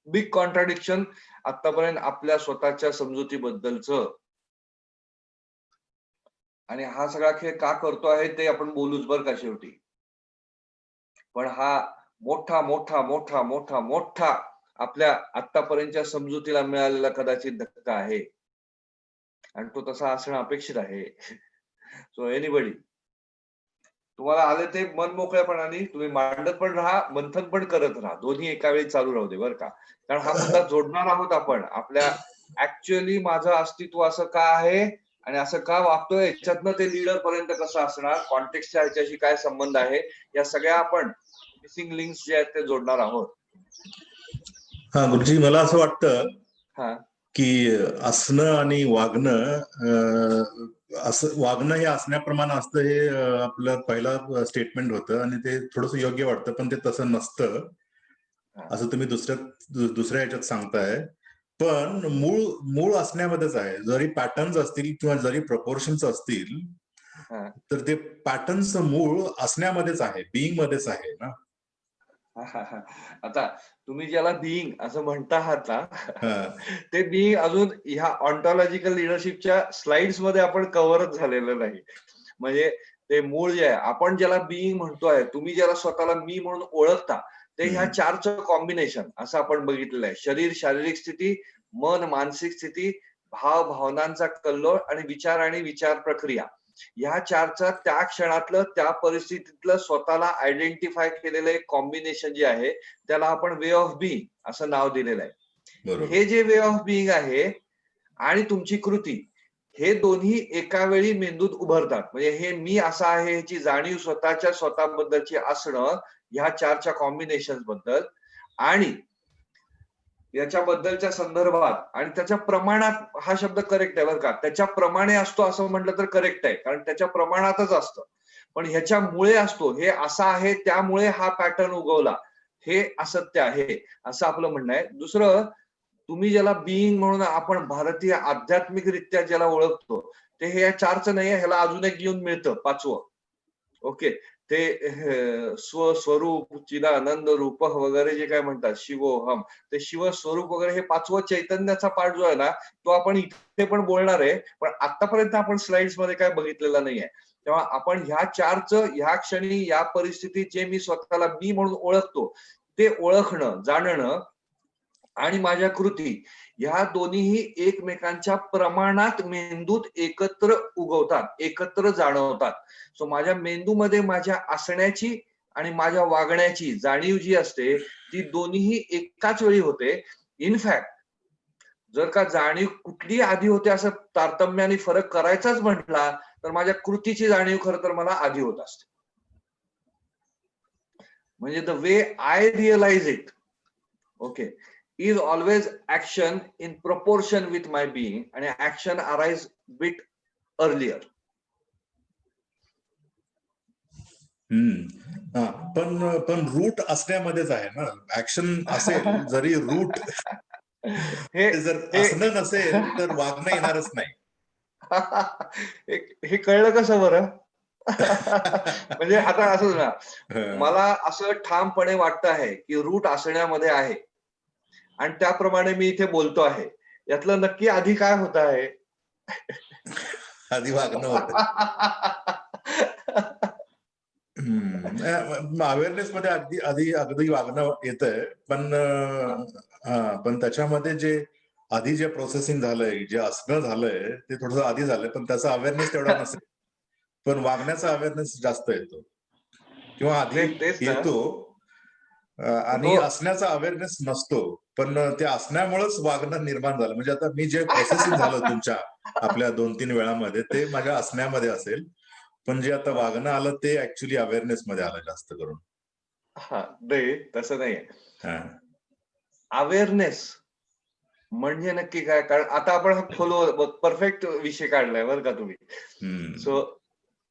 बिग कॉन्ट्राडिक्शन आतापर्यंत आपल्या स्वतःच्या समजुतीबद्दलचं. आणि हा सगळा खेळ का करतो आहे ते आपण बोलूच बरं का शेवटी. पण हा मोठा मोठा मोठा मोठा मोठा आपल्या आतापर्यंतच्या समजुतीला मिळालेला कदाचित धक्का आहे आणि तो तसा असणं अपेक्षित आहे. सो एनीबडी, तुम्हाला आले ते मन मोकळेपणाने तुम्ही मांडत पण राहा, मंथन पण करत राहा, दोन्ही एका वेळी चालू राहू दे बरं का. कारण हा मुद्दा जोडणार आहोत आपण आपल्या ऍक्च्युअली माझं अस्तित्व असं का आहे आणि असं का वागतोय, याच्यातनं ते लीडर पर्यंत कसं असणार, कॉन्टेक्स्टच्या ह्याच्याशी काय संबंध आहे, या सगळ्या आपण मिसिंग लिंक्स जे आहेत ते जोडणार आहोत. हा गुरुजी, मला असं वाटतं हा की असणं आणि वागणं, असं वागणं हे असण्याप्रमाणे असतं, हे आपलं पहिलं स्टेटमेंट होतं आणि ते थोडंसं योग्य वाटतं, पण ते तसं नसतं असं तुम्ही दुसऱ्या ह्याच्यात सांगताय. पण मूळ असण्यामध्येच आहे. जरी पॅटर्न्स असतील किंवा जरी प्रपोर्शन्स असतील, तर ते पॅटर्न्स मूळ असण्यामध्येच आहे, बिईंग मध्येच आहे ना. आता तुम्ही ज्याला बिईंग असं म्हणता आहात ना, ते बिईंग अजून ह्या ऑन्टॉलॉजिकल लिडरशिपच्या स्लाइड्स मध्ये आपण कव्हरच झालेलं नाही. म्हणजे ते मूळ जे आहे, आपण ज्याला बिईंग म्हणतोय, तुम्ही ज्याला स्वतःला मी म्हणून ओळखता, ते ह्या चारचं कॉम्बिनेशन असं आपण बघितलेलं आहे. शरीर, शारीरिक स्थिती, मन, मानसिक स्थिती, भाव, भावनांचा कल्लोळ आणि विचार प्रक्रिया, ह्या चारचं त्या क्षणातलं त्या परिस्थितीतलं स्वतःला आयडेंटिफाय केलेलं एक कॉम्बिनेशन जे आहे त्याला आपण वे ऑफ बिईंग असं नाव दिलेलं आहे. हे जे वे ऑफ बिईंग आहे आणि तुमची कृती, हे दोन्ही एका वेळी मेंदूत उभरतात. म्हणजे हे मी असा आहे ह्याची जाणीव स्वतःबद्दलची असणं, ह्या चारच्या कॉम्बिनेशन बद्दल आणि याच्याबद्दलच्या संदर्भात आणि त्याच्या प्रमाणात, हा शब्द करेक्ट आहे बरं का, त्याच्या प्रमाणे असतो असं म्हटलं तर करेक्ट आहे, कारण त्याच्या प्रमाणातच असतं. पण ह्याच्यामुळे असतो, हे असं आहे त्यामुळे हा पॅटर्न उगवला, हे असत्य आहे असं आपलं म्हणणं आहे. दुसरं, तुम्ही ज्याला बिईंग म्हणून आपण भारतीय आध्यात्मिकरित्या ज्याला ओळखतो, ते हे या चारचं नाही, ह्याला अजून एक घेऊन मिळतं, 5वं. ओके, ते स्वस्वरूप, चिदानंद रूप वगैरे जे काय म्हणतात, शिवोहम, ते शिवस्वरूप वगैरे, हे 5वं चैतन्याचा पाठ जो आहे ना, तो आपण इथे पण बोलणार आहे, पण आतापर्यंत आपण स्लाइड्स मध्ये काय बघितलेला नाहीये. तेव्हा आपण ह्या चारचं ह्या क्षणी या परिस्थितीत जे मी स्वतःला मी म्हणून ओळखतो, ते ओळखणं, जाणणं आणि माझ्या कृती, ह्या दोन्हीही एकमेकांच्या प्रमाणात मेंदूत एकत्र उगवतात, एकत्र जाणवतात. सो माझ्या मेंदूमध्ये माझ्या असण्याची आणि माझ्या वागण्याची जाणीव जी असते, ती दोन्हीही एकाच वेळी होते. इनफॅक्ट जर का जाणीव कुठली आधी होते असं तारतम्याने फरक करायचाच म्हटला, तर माझ्या कृतीची जाणीव खरं तर मला आधी होत असते. म्हणजे the way I realise it, okay, is always action in proportion with my being, and action arise bit earlier. पण रूट असण्यामध्येच आहे ना, ऍक्शन असेल जरी रूट जर असणं नसेल तर वागणं येणारच नाही. हे कळलं कसं बरं? म्हणजे आता असं ना, मला असं ठामपणे वाटतं आहे की रूट असण्यामध्ये आहे आणि त्याप्रमाणे मी इथे बोलतो आहे, यातलं नक्की आधी काय होत आहे? आधी वागणं होत. अवेअरनेस मध्ये अगदी वागणं येतंय, पण त्याच्यामध्ये जे आधी जे प्रोसेसिंग झालंय, जे असणं झालंय ते थोडंसं आधी झालंय, पण त्याचा अवेअरनेस तेवढा नसेल. पण वागण्याचा अवेअरनेस जास्त येतो किंवा आधी तेच ना. येतो आणि तो असण्याचा अवेअरनेस नसतो. पण ते असण्यामुळेच वागणं निर्माण झालं. म्हणजे आता मी जे प्रोसेसिंग झालं तुमच्या आपल्या 2-3 वेळामध्ये ते माझ्या असण्यामध्ये असेल. पण जे आता वागणं आलं ते ऍक्च्युली अवेअरनेस मध्ये आलं जास्त करून. हा, नाही तसं नाहीये. हा. अवेअरनेस म्हणजे नक्की काय? कारण आता आपण हा खोल परफेक्ट विषय काढलाय बरं का तुम्ही. हम्म. सो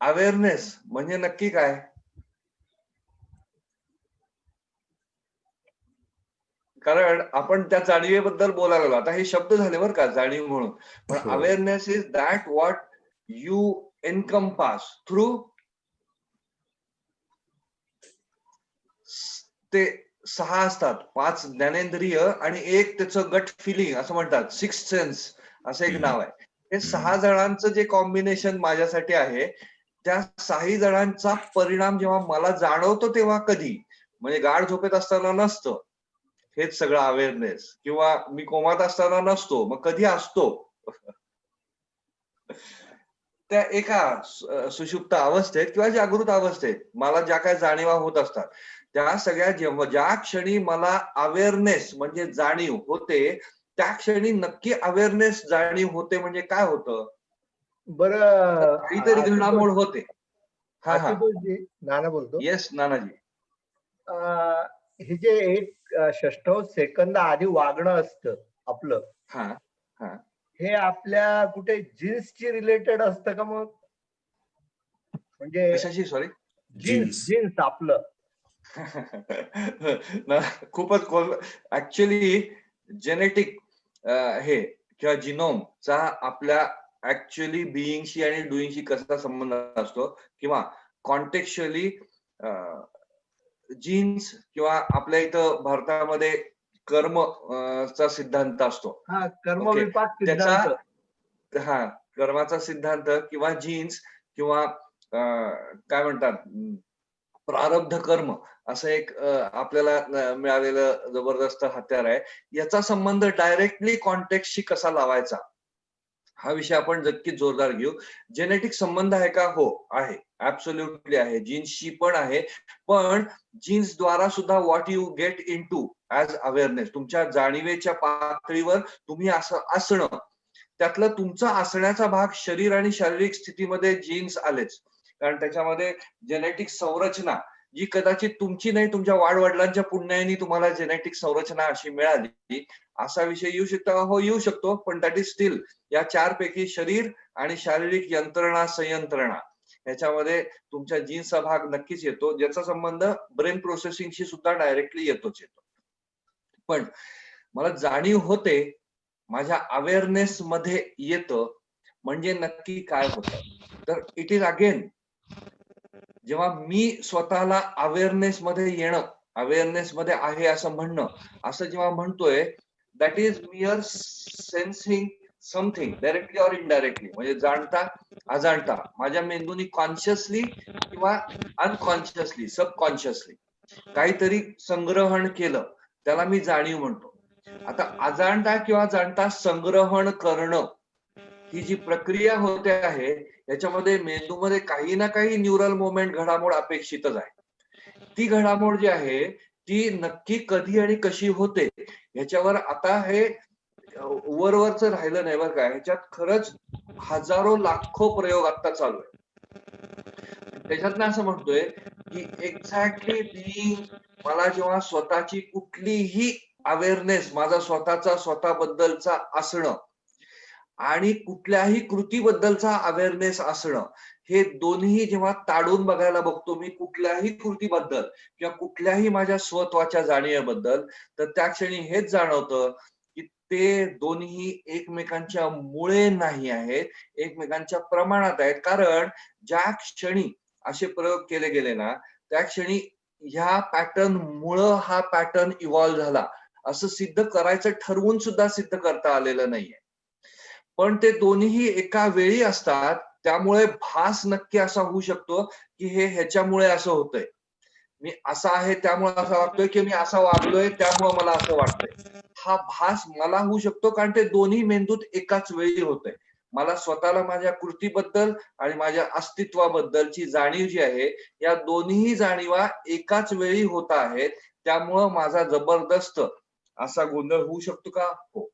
अवेअरनेस म्हणजे नक्की काय? कारण आपण त्या जाणीवेबद्दल बोलायला लागलो. आता हे शब्द झाले बरं का, जाणीव म्हणून. पण हो. Awareness is that what you encompass through ते 6 असतात. 5 ज्ञानेंद्रिय आणि एक त्याचं गट फिलिंग असं म्हणतात. 6th सेन्स असं एक नाव आहे. हे 6 जणांचं जे कॉम्बिनेशन माझ्यासाठी आहे, त्या 6ही जणांचा परिणाम जेव्हा मला जाणवतो तेव्हा कधी? म्हणजे गाढ झोपेत असताना नसतं. हेच सगळं अवेअरनेस किंवा मी कोमात असताना नसतो. मग कधी असतो? त्या एका सुषुप्त अवस्थेत किंवा जागृत अवस्थेत मला ज्या काही जाणीवा होत असतात, त्या सगळ्या जेव्हा ज्या क्षणी मला अवेअरनेस म्हणजे जाणीव होते, त्या क्षणी नक्की अवेअरनेस जाणीव होते म्हणजे काय होतं? बरं काहीतरी घडामोड होते. हा. आशुतोषजी, नाना बोलतो. येस नानाजी. हे जे एक षष्ठांश सेकंद आधी वागणं असतं आपलं, हा. हे आपल्या कुठे जीन्सची रिलेटेड असतं का मग? म्हणजे कशाशी? सॉरी. जीन्स जीन्स आपलं ना, खूपच ऍक्च्युली जेनेटिक हे किंवा जिनोमचा आपल्या ऍक्च्युअली बिईंगशी आणि डुईंगशी कसा संबंध असतो किंवा कॉन्टेक्च्युअली जीन्स किंवा आपल्या इथं भारतामध्ये कर्म चा सिद्धांत असतो. हा, ओके. कर्मविपाक त्याचा सिद्धांत. हा कर्माचा सिद्धांत किंवा जीन्स किंवा काय म्हणतात प्रारब्ध कर्म असं एक आपल्याला मिळालेलं जबरदस्त हत्यार आहे. याचा संबंध डायरेक्टली कॉन्टेक्स्टशी कसा लावायचा हा विषय आपण नक्कीच जोरदार घेऊ. जेनेटिक संबंध आहे का? हो आहे, ऍब्सोल्युटली आहे. जीन्सशी पण आहे. पण जीन्स द्वारा सुद्धा what you get into as awareness, तुमच्या जाणीवेच्या पातळीवर तुम्ही असं असणं, त्यातलं तुमचा असण्याचा भाग शरीर आणि शारीरिक स्थितीमध्ये जीन्स आलेच. कारण त्याच्यामध्ये जेनेटिक संरचना जी कदाचित तुमची नाही, तुमच्या वाडवडिलांच्या पुण्याने तुम्हाला जेनेटिक संरचना अशी मिळाली, असा विषय येऊ शकतो. हो येऊ शकतो, पण दॅट इज स्टील या 4 पैकी शरीर आणि शारीरिक यंत्रणा संयंत्रणा याच्यामध्ये तुमच्या जीन्सचा भाग नक्कीच येतो, ज्याचा संबंध ब्रेन प्रोसेसिंगशी सुद्धा डायरेक्टली येतोच येतो. पण मला जाणीव होते, माझ्या अवेअरनेस मध्ये येतं म्हणजे नक्की काय होतं? तर इट इज अगेन जेव्हा मी स्वतःला अवेअरनेस मध्ये येणं, अवेअरनेस मध्ये आहे असं म्हणणं, असं जेव्हा म्हणतोय, that is मिअर sensing something directly or indirectly. म्हणजे जाणता अजाणता माझ्या मेंदूनी कॉन्शियसली किंवा अनकॉन्शियसली सबकॉन्शियसली काहीतरी संग्रहण केलं, त्याला मी जाणीव म्हणतो. आता अजाणता किंवा जाणता संग्रहण करणं ही जी प्रक्रिया होते आहे, याच्यामध्ये मेंदूमध्ये काही ना काही न्यूरल मोमेंट घडामोड अपेक्षितच आहे. ती घडामोड जी आहे ती नक्की कधी आणि कशी होते ह्याच्यावर आता हे वरवरच राहिलं नाही बरं का, ह्याच्यात खरंच हजारो लाखो प्रयोग आता चालू आहे. त्याच्यातनं असं म्हणतोय की एक्झॅक्टली बिईंग, मला जेव्हा स्वतःची कुठलीही अवेअरनेस, माझा स्वतःचा स्वतःबद्दलचा असणं आणि कुठल्याही कृतीबद्दलचा अवेअरनेस असणं, हे दोन्ही जेव्हा ताडून बघायला बघतो मी कुठल्याही कृतीबद्दल किंवा कुठल्याही माझ्या स्वत्वाच्या जाणीवेबद्दल, तर त्या क्षणी हेच जाणवतं की ते दोन्ही एकमेकांच्या मुळे नाही आहेत, एकमेकांच्या प्रमाणात आहेत. कारण ज्या क्षणी असे प्रयोग केले गेले ना, त्या क्षणी ह्या पॅटर्न मुळे हा पॅटर्न इव्हॉल्व्ह झाला असं सिद्ध करायचं ठरवून सुद्धा सिद्ध करता आलेलं नाहीये. पण ते दोन्ही एका वेळी असतात, त्यामुळे भास नक्की असा होऊ शकतो की हे ह्याच्यामुळे असं होतंय. मी असा आहे त्यामुळे असं वागतोय की मी असा वागलोय त्यामुळे मला असं वाटतंय. हा भास मला होऊ शकतो, कारण ते दोन्ही मेंदूत एकाच वेळी होतंय. मला स्वतःला माझ्या कृतीबद्दल आणि माझ्या अस्तित्वाबद्दलची जाणीव जी आहे, या दोन्ही जाणीवा एकाच वेळी होत आहेत. त्यामुळं माझा जबरदस्त असा गोंधळ होऊ शकतो का? हो.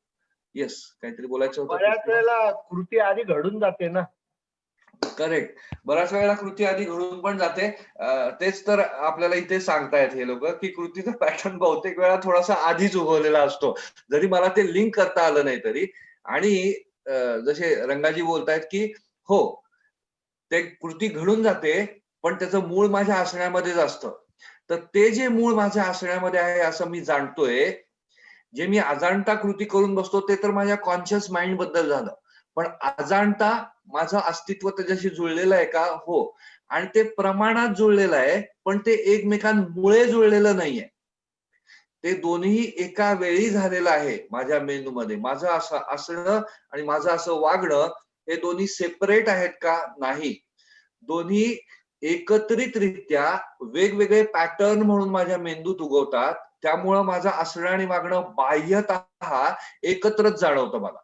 येस, काहीतरी बोलायचं होतं बऱ्याच कृष्णा? वेळेला कृती आधी घडून जाते ना. करेक्ट. बऱ्याच वेळेला कृती आधी घडून पण जाते. तेच तर आपल्याला इथे सांगतायत हे लोक, की कृतीचा पॅटर्न बहुतेक वेळा थोडासा आधीच उगवलेला असतो. जरी मला ते लिंक करता आलं नाही तरी. आणि जसे रंगाजी बोलतायत, की हो, ते कृती घडून जाते, पण त्याचं मूळ माझ्या असण्यामध्येच असतं. तर ते जे मूळ माझ्या असण्यामध्ये आहे असं मी जाणतोय, जे मी अजाणता कृती करून बसतो ते तर माझ्या कॉन्शियस माइंड बद्दल झालं. पण अजाणता माझं अस्तित्व त्याच्याशी जुळलेलं आहे का? हो. आणि ते प्रमाणात जुळलेलं आहे, पण ते एकमेकांमुळे जुळलेलं नाहीये. ते दोन्ही एका वेळी झालेलं आहे माझ्या मेंदूमध्ये. माझं असं असणं आणि माझं असं वागणं हे दोन्ही सेपरेट आहेत का? नाही. दोन्ही एकत्रितरित्या वेगवेगळे पॅटर्न म्हणून माझ्या मेंदूत उगवतात. त्यामुळं माझं असणं आणि वागणं बाह्यतः एकत्रच जाणवतं मला.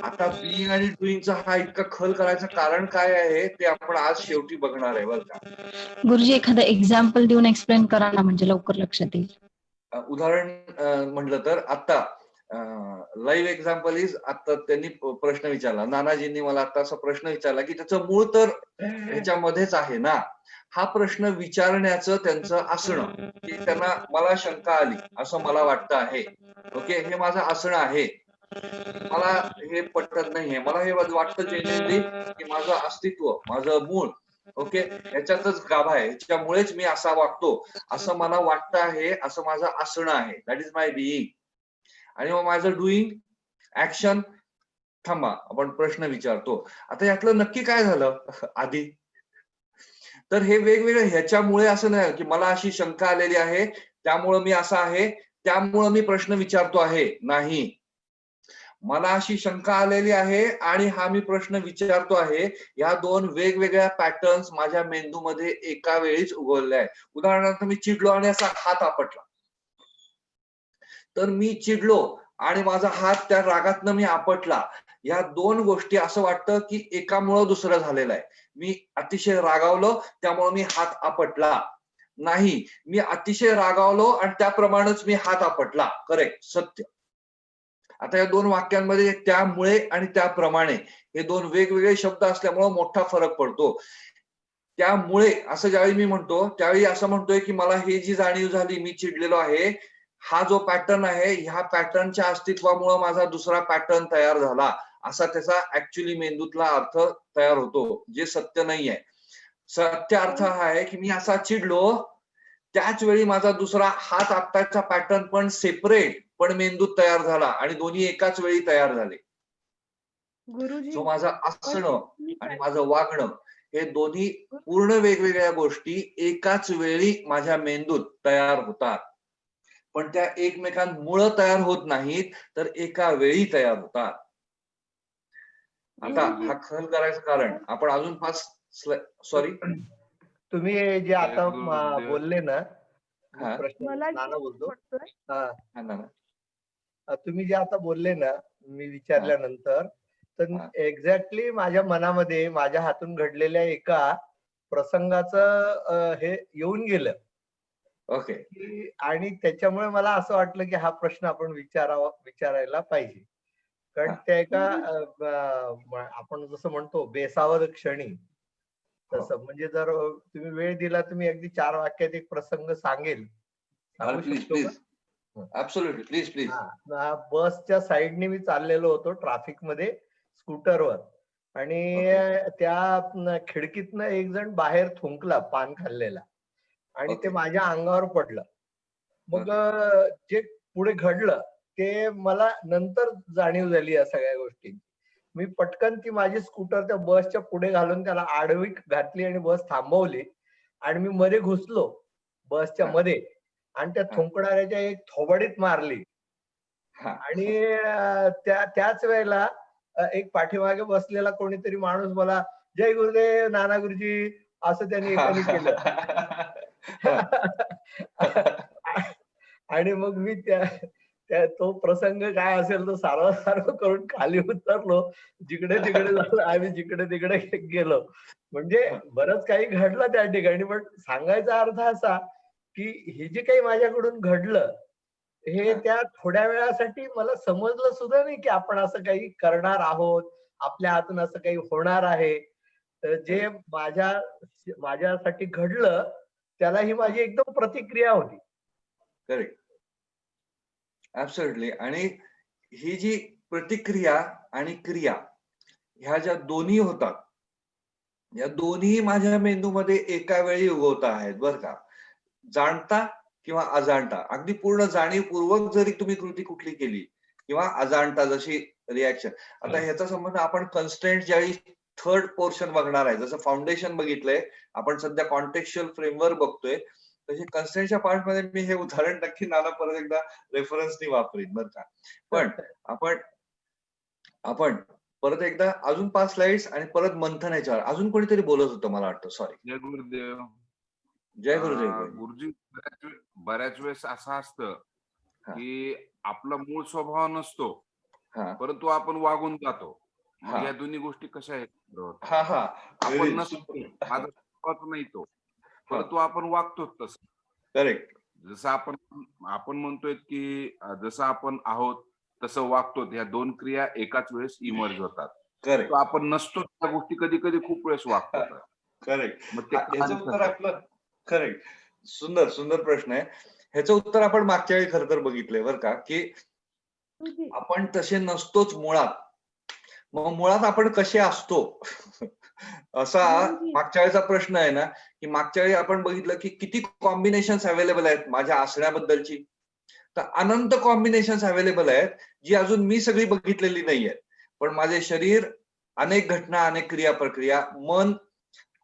आता बिईंग आणि डुईंगचा हा इतका खल करायचं कारण काय आहे, ते आपण आज शेवटी बघणार आहे, बरं का. गुरुजी एखादं एक्झाम्पल देऊन एक्सप्लेन करा ना, म्हणजे लवकर लक्षात येईल. उदाहरण म्हटलं तर आता लाईव्ह एक्झाम्पल इज, आता त्यांनी प्रश्न विचारला, नानाजींनी मला आता असा प्रश्न विचारला, की त्याचं मूळ तर ह्याच्यामध्येच आहे ना. हा प्रश्न विचारण्याचं त्यांचं असणं, की त्यांना मला शंका आली असं मला वाटतं आहे. ओके, हे माझं असणं आहे. मला हे पटत नाहीये. मला हे वाटतं जेन्युइनली, की माझं अस्तित्व, माझं मूळ, ओके, ह्याच्यातच गाभा आहे. ह्याच्यामुळेच मी असा वागतो, असं मला वाटतं आहे, असं माझं असणं आहे. That is my being. आणि मग माझं डुईंग, ऍक्शन. थांबा, आपण प्रश्न विचारतो. आता यातलं नक्की काय झालं आधी? तर हे वेगवेगळे ह्याच्यामुळे असं नाही, की मला अशी शंका आलेली आहे, त्यामुळं मी असा आहे, त्यामुळं मी प्रश्न विचारतो आहे. नाही. मला अशी शंका आलेली आहे आणि हा मी प्रश्न विचारतो आहे. या दोन वेगवेगळ्या पॅटर्न्स माझ्या मेंदूमध्ये एका वेळीच उगवले आहेत. उदाहरणार्थ मी चिडलो आणि असा हात आपटला. तर मी चिडलो आणि माझा हात त्या रागातनं मी आपटला. या दोन गोष्टी असं वाटतं, की एकामुळं दुसरं झालेलं आहे. मी अतिशय रागावलो, त्यामुळे मी हात आपटला. नाही, मी अतिशय रागावलो आणि त्याप्रमाणेच मी हात आपटला. करेक्ट, सत्य. आता या दोन वाक्यांमध्ये त्यामुळे आणि त्याप्रमाणे हे दोन वेगवेगळे शब्द असल्यामुळे मोठा फरक पडतो. त्यामुळे असं ज्यावेळी मी म्हणतो, त्यावेळी असं म्हणतोय, की मला ही जी जाणीव झाली, मी चिडलेलो आहे, हा जो पॅटर्न आहे, ह्या पॅटर्नच्या अस्तित्वामुळे माझा दुसरा पॅटर्न तयार झाला, असा त्याचा ऍक्च्युअली मेंदूतला अर्थ तयार होतो, जे सत्य नाहीये. सत्य अर्थ हा आहे, की मी असा चिडलो, त्याच वेळी माझा दुसरा हात आपटायचा पॅटर्न पण सेपरेट पण मेंदूत तयार झाला आणि दोन्ही एकाच वेळी तयार झाले. गुरुजी सो माझं पण असणं मी आणि काय- माझं वागणं हे दोन्ही पूर्ण वेगवेगळ्या गोष्टी एकाच वेळी माझ्या मेंदूत तयार होतात. पण त्या एकमेकांमुळे तयार होत नाहीत, तर एका वेळी तयार होतात. आता गुरुजी हा खल करायचं कारण आपण अजून 5 सॉरी. तुम्ही जे आता बोलले ना, मी हा, प्रश्न मला नाना बोलतो. पडतोय. हा, हा ना. तुम्ही जे आता बोलले ना, मी विचारल्यानंतर, तर हा. एक्झॅक्टली माझ्या मनामध्ये माझ्या हातून घडलेल्या एका प्रसंगाचं हे येऊन गेलं, ओके. की आणि त्याच्यामुळे मला असं वाटलं, की हा प्रश्न आपण विचारायला पाहिजे. कारण हा. त्या एका आपण जसं म्हणतो बेसावध क्षणी, हो. तसं म्हणजे जर तुम्ही वेळ दिला तर मी अगदी 4 वाक्यात एक प्रसंग सांगू प्लीज शकतो का? प्लीज. Absolutely, please please. बसच्या साईडने मी चाललेलो होतो ट्रॅफिक मध्ये स्कूटरवर, आणि ओके. त्या खिडकीतनं एक जण बाहेर थुंकला पान खाल्लेला, आणि ते ओके. माझ्या अंगावर पडलं. मग ओके. जे पुढे घडलं ते मला नंतर जाणीव झाली या सगळ्या गोष्टी. मी पटकन ती माझी स्कूटर त्या बसच्या पुढे घालून त्याला आडवी घातली आणि बस थांबवली, आणि मी मध्ये घुसलो बसच्या हा. मध्ये, आणि त्या हा. थुंकणाऱ्याच्या एक थोबाडीत मारली. हा. आणि त्याच वेळेला एक पाठीमागे बसलेला कोणीतरी माणूस मला जय गुरुदेव नाना गुरुजी असं त्यांनी एकाने केलं. आणि मग मी त्या तो प्रसंग काय असेल तो सारवं करून खाली उतरलो. जिकडे तिकडे झालं आम्ही जिकडे तिकडे गेलो. म्हणजे बरंच काही घडलं त्या ठिकाणी. पण सांगायचा अर्थ असा की हे जे काही माझ्याकडून घडलं हे त्या थोड्या वेळासाठी मला समजलं सुद्धा नाही की आपण असं काही करणार आहोत, आपल्या हातून असं काही होणार आहे. जे माझ्यासाठी घडलं त्याला ही माझी एकदम प्रतिक्रिया होती. करेक्ट. ऍब्सोल्युटली. आणि ही जी प्रतिक्रिया आणि क्रिया ह्या ज्या दोन्ही होतात, या दोन्ही माझ्या मेंदूमध्ये एका वेळी उगवत आहेत बरं का. जाणता किंवा अजाणता, अगदी पूर्ण जाणीवपूर्वक जरी तुम्ही कृती कुठली केली किंवा अजाणता जशी रिॲक्शन. आता ह्याचा संबंध आपण कन्स्ट्रेंट ज्यावेळी थर्ड पोर्शन बघणार आहे, जसं फाउंडेशन बघितलंय, आपण सध्या कॉन्टेक्स्चुअल फ्रेमवर्क बघतोय, तशी कन्स्ट्रेंटच्या पार्ट मध्ये मी हे उदाहरण नक्की नाना परत एकदा रेफरन्सनी वापरीन बरं का. पण आपण परत एकदा अजून 5 स्लाइड्स आणि परत मंथन याच्यावर. अजून कोणीतरी बोलत होतं मला वाटतं. सॉरी. जय गुरुदेव. जय गुरुदेव. गुरुजी, बऱ्याच वेळेस असं असतं हा. की आपला मूळ स्वभाव नसतो, हा परंतु आपण वागून जातो. हा. मग या दोन्ही गोष्टी कशा आहेत? हा हा आपण नसतो, माझा स्वभावच नाही तो, परंतु आपण वागतोच तसं. करेक्ट. जसं आपण म्हणतोय की जसं आपण आहोत तसं वागतो. ह्या दोन क्रिया एकाच वेळेस इमर्ज होतात. करेक्ट. तो आपण नसतो त्या गोष्टी कधी कधी खूप वेळेस वागतो. करेक्ट. मग ते ह्याचं उत्तर आपलं करेक्ट. सुंदर सुंदर प्रश्न आहे. ह्याचं उत्तर आपण मागच्या वेळी खरं तर बघितलंय बरं का, की आपण तसे नसतोच मुळात. मग मुळात आपण कसे असतो असा मागच्या वेळेचा प्रश्न आहे ना, की मागच्या वेळी आपण बघितलं की किती कॉम्बिनेशन्स अवेलेबल आहेत माझ्या असण्याबद्दलची. तर अनंत कॉम्बिनेशन्स अवेलेबल आहेत जी अजून मी सगळी बघितलेली नाहीये. पण माझे शरीर अनेक घटना, अनेक क्रिया प्रक्रिया, मन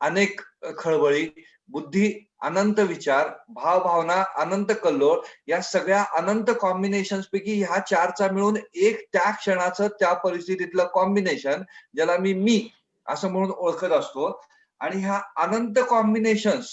अनेक खळबळी, बुद्धी अनंत विचार, भावभावना अनंत कल्लोळ, या सगळ्या अनंत कॉम्बिनेशन्स पैकी ह्या चारचा मिळून एक त्या क्षणाचं त्या परिस्थितीतलं कॉम्बिनेशन ज्याला मी असं म्हणून ओळखत असतो. आणि ह्या अनंत कॉम्बिनेशन्स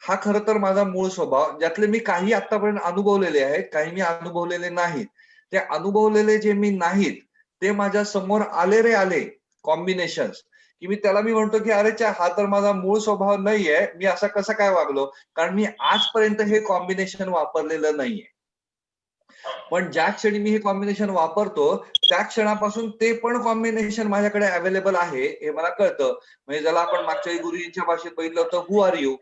हा खरं तर माझा मूळ स्वभाव, ज्यातले मी काही आतापर्यंत अनुभवलेले आहेत, काही मी अनुभवलेले नाहीत. ते अनुभवलेले जे मी नाहीत ते माझ्या समोर आले कॉम्बिनेशन्स, की मी म्हणतो की अरे हा तर माझा मूळ स्वभाव नाहीये, मी असा कसा काय वागलो, कारण मी आजपर्यंत हे कॉम्बिनेशन वापरलेलं नाहीये. पण ज्या क्षणी मी हे कॉम्बिनेशन वापरतो त्या क्षणापासून ते पण कॉम्बिनेशन माझ्याकडे अवेलेबल आहे हे मला कळतं. म्हणजे ज्याला आपण मागच्या गुरुजींच्या भाषेत बघितलं होतं, हु आर यू.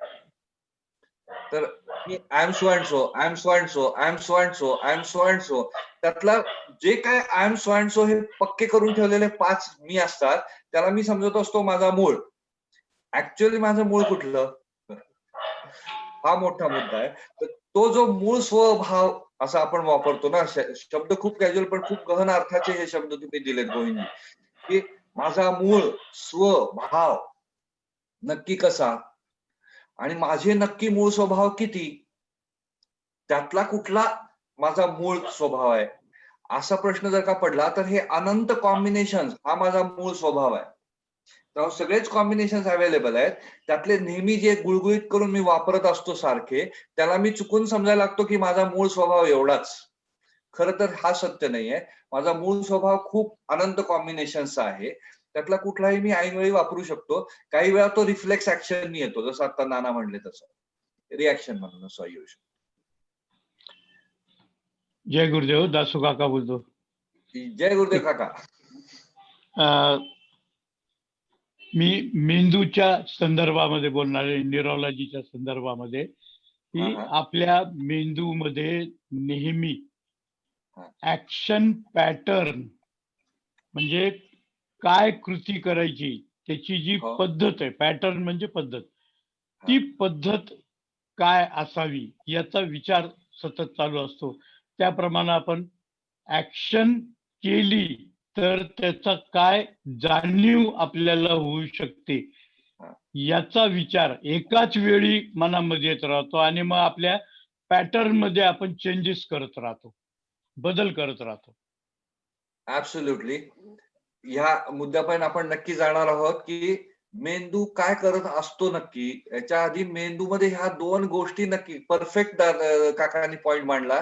तर मी I am so and so, I am so and so, I am so and so, I am so and so, त्यातला जे काय I am so and so हे पक्के करून ठेवलेले 5 मी असतात, त्याला मी समजत असतो माझा मूळ. ऍक्च्युअली माझं मूळ कुठलं, हा मोठा मुद्दा आहे. तर तो जो मूळ स्वभाव असा आपण वापरतो ना, शब्द खूप कॅज्युअल पण खूप गहन अर्थाचे हे शब्द तुम्ही दिलेत गोविंदजी, की माझा मूळ स्वभाव नक्की कसा आणि माझे नक्की मूळ स्वभाव किती, त्यातला कुठला माझा मूळ स्वभाव आहे, असा प्रश्न जर का पडला तर हे अनंत कॉम्बिनेशन हा माझा मूळ स्वभाव आहे. तर सगळेच कॉम्बिनेशन अवेलेबल आहेत. त्यातले नेहमी जे गुळगुळीत करून मी वापरत असतो सारखे, त्याला मी चुकून समजायला लागतो की माझा मूळ स्वभाव एवढाच. खरं तर हा सत्य नाहीये. माझा मूळ स्वभाव खूप अनंत कॉम्बिनेशनचा आहे. त्यातला कुठलाही मी ऐनवेळी वापरू शकतो. काही वेळा तो रिफ्लेक्स ऍक्शन येतो, जसं आता नाना म्हणले तसं रिॲक्शन म्हणून असं येऊ शकतो. जय गुरुदेव. दासू काका बोलतो. जय गुरुदेव काका. मी मेंदूच्या संदर्भामध्ये बोलणार आहे, न्यूरोलॉजीच्या संदर्भामध्ये, की आपल्या मेंदूमध्ये नेहमी ऍक्शन पॅटर्न म्हणजे काय कृती करायची त्याची जी पद्धत आहे, पॅटर्न म्हणजे पद्धत, ती पद्धत काय असावी याचा विचार सतत चालू असतो. त्याप्रमाणे आपण ऍक्शन केली तर त्याचा काय जाणीव आपल्याला होऊ शकते याचा विचार एकाच वेळी मनामध्ये येत राहतो आणि मग आपल्या पॅटर्न मध्ये आपण चेंजेस करत राहतो, बदल करत राहतो. ऍब्सोल्युटली. ह्या मुद्द्यापर्यंत आपण नक्की जाणार आहोत की मेंदू काय करत असतो नक्की. याच्या आधी मेंदूमध्ये ह्या 2 गोष्टी नक्की परफेक्ट काकांनी पॉइंट मांडला.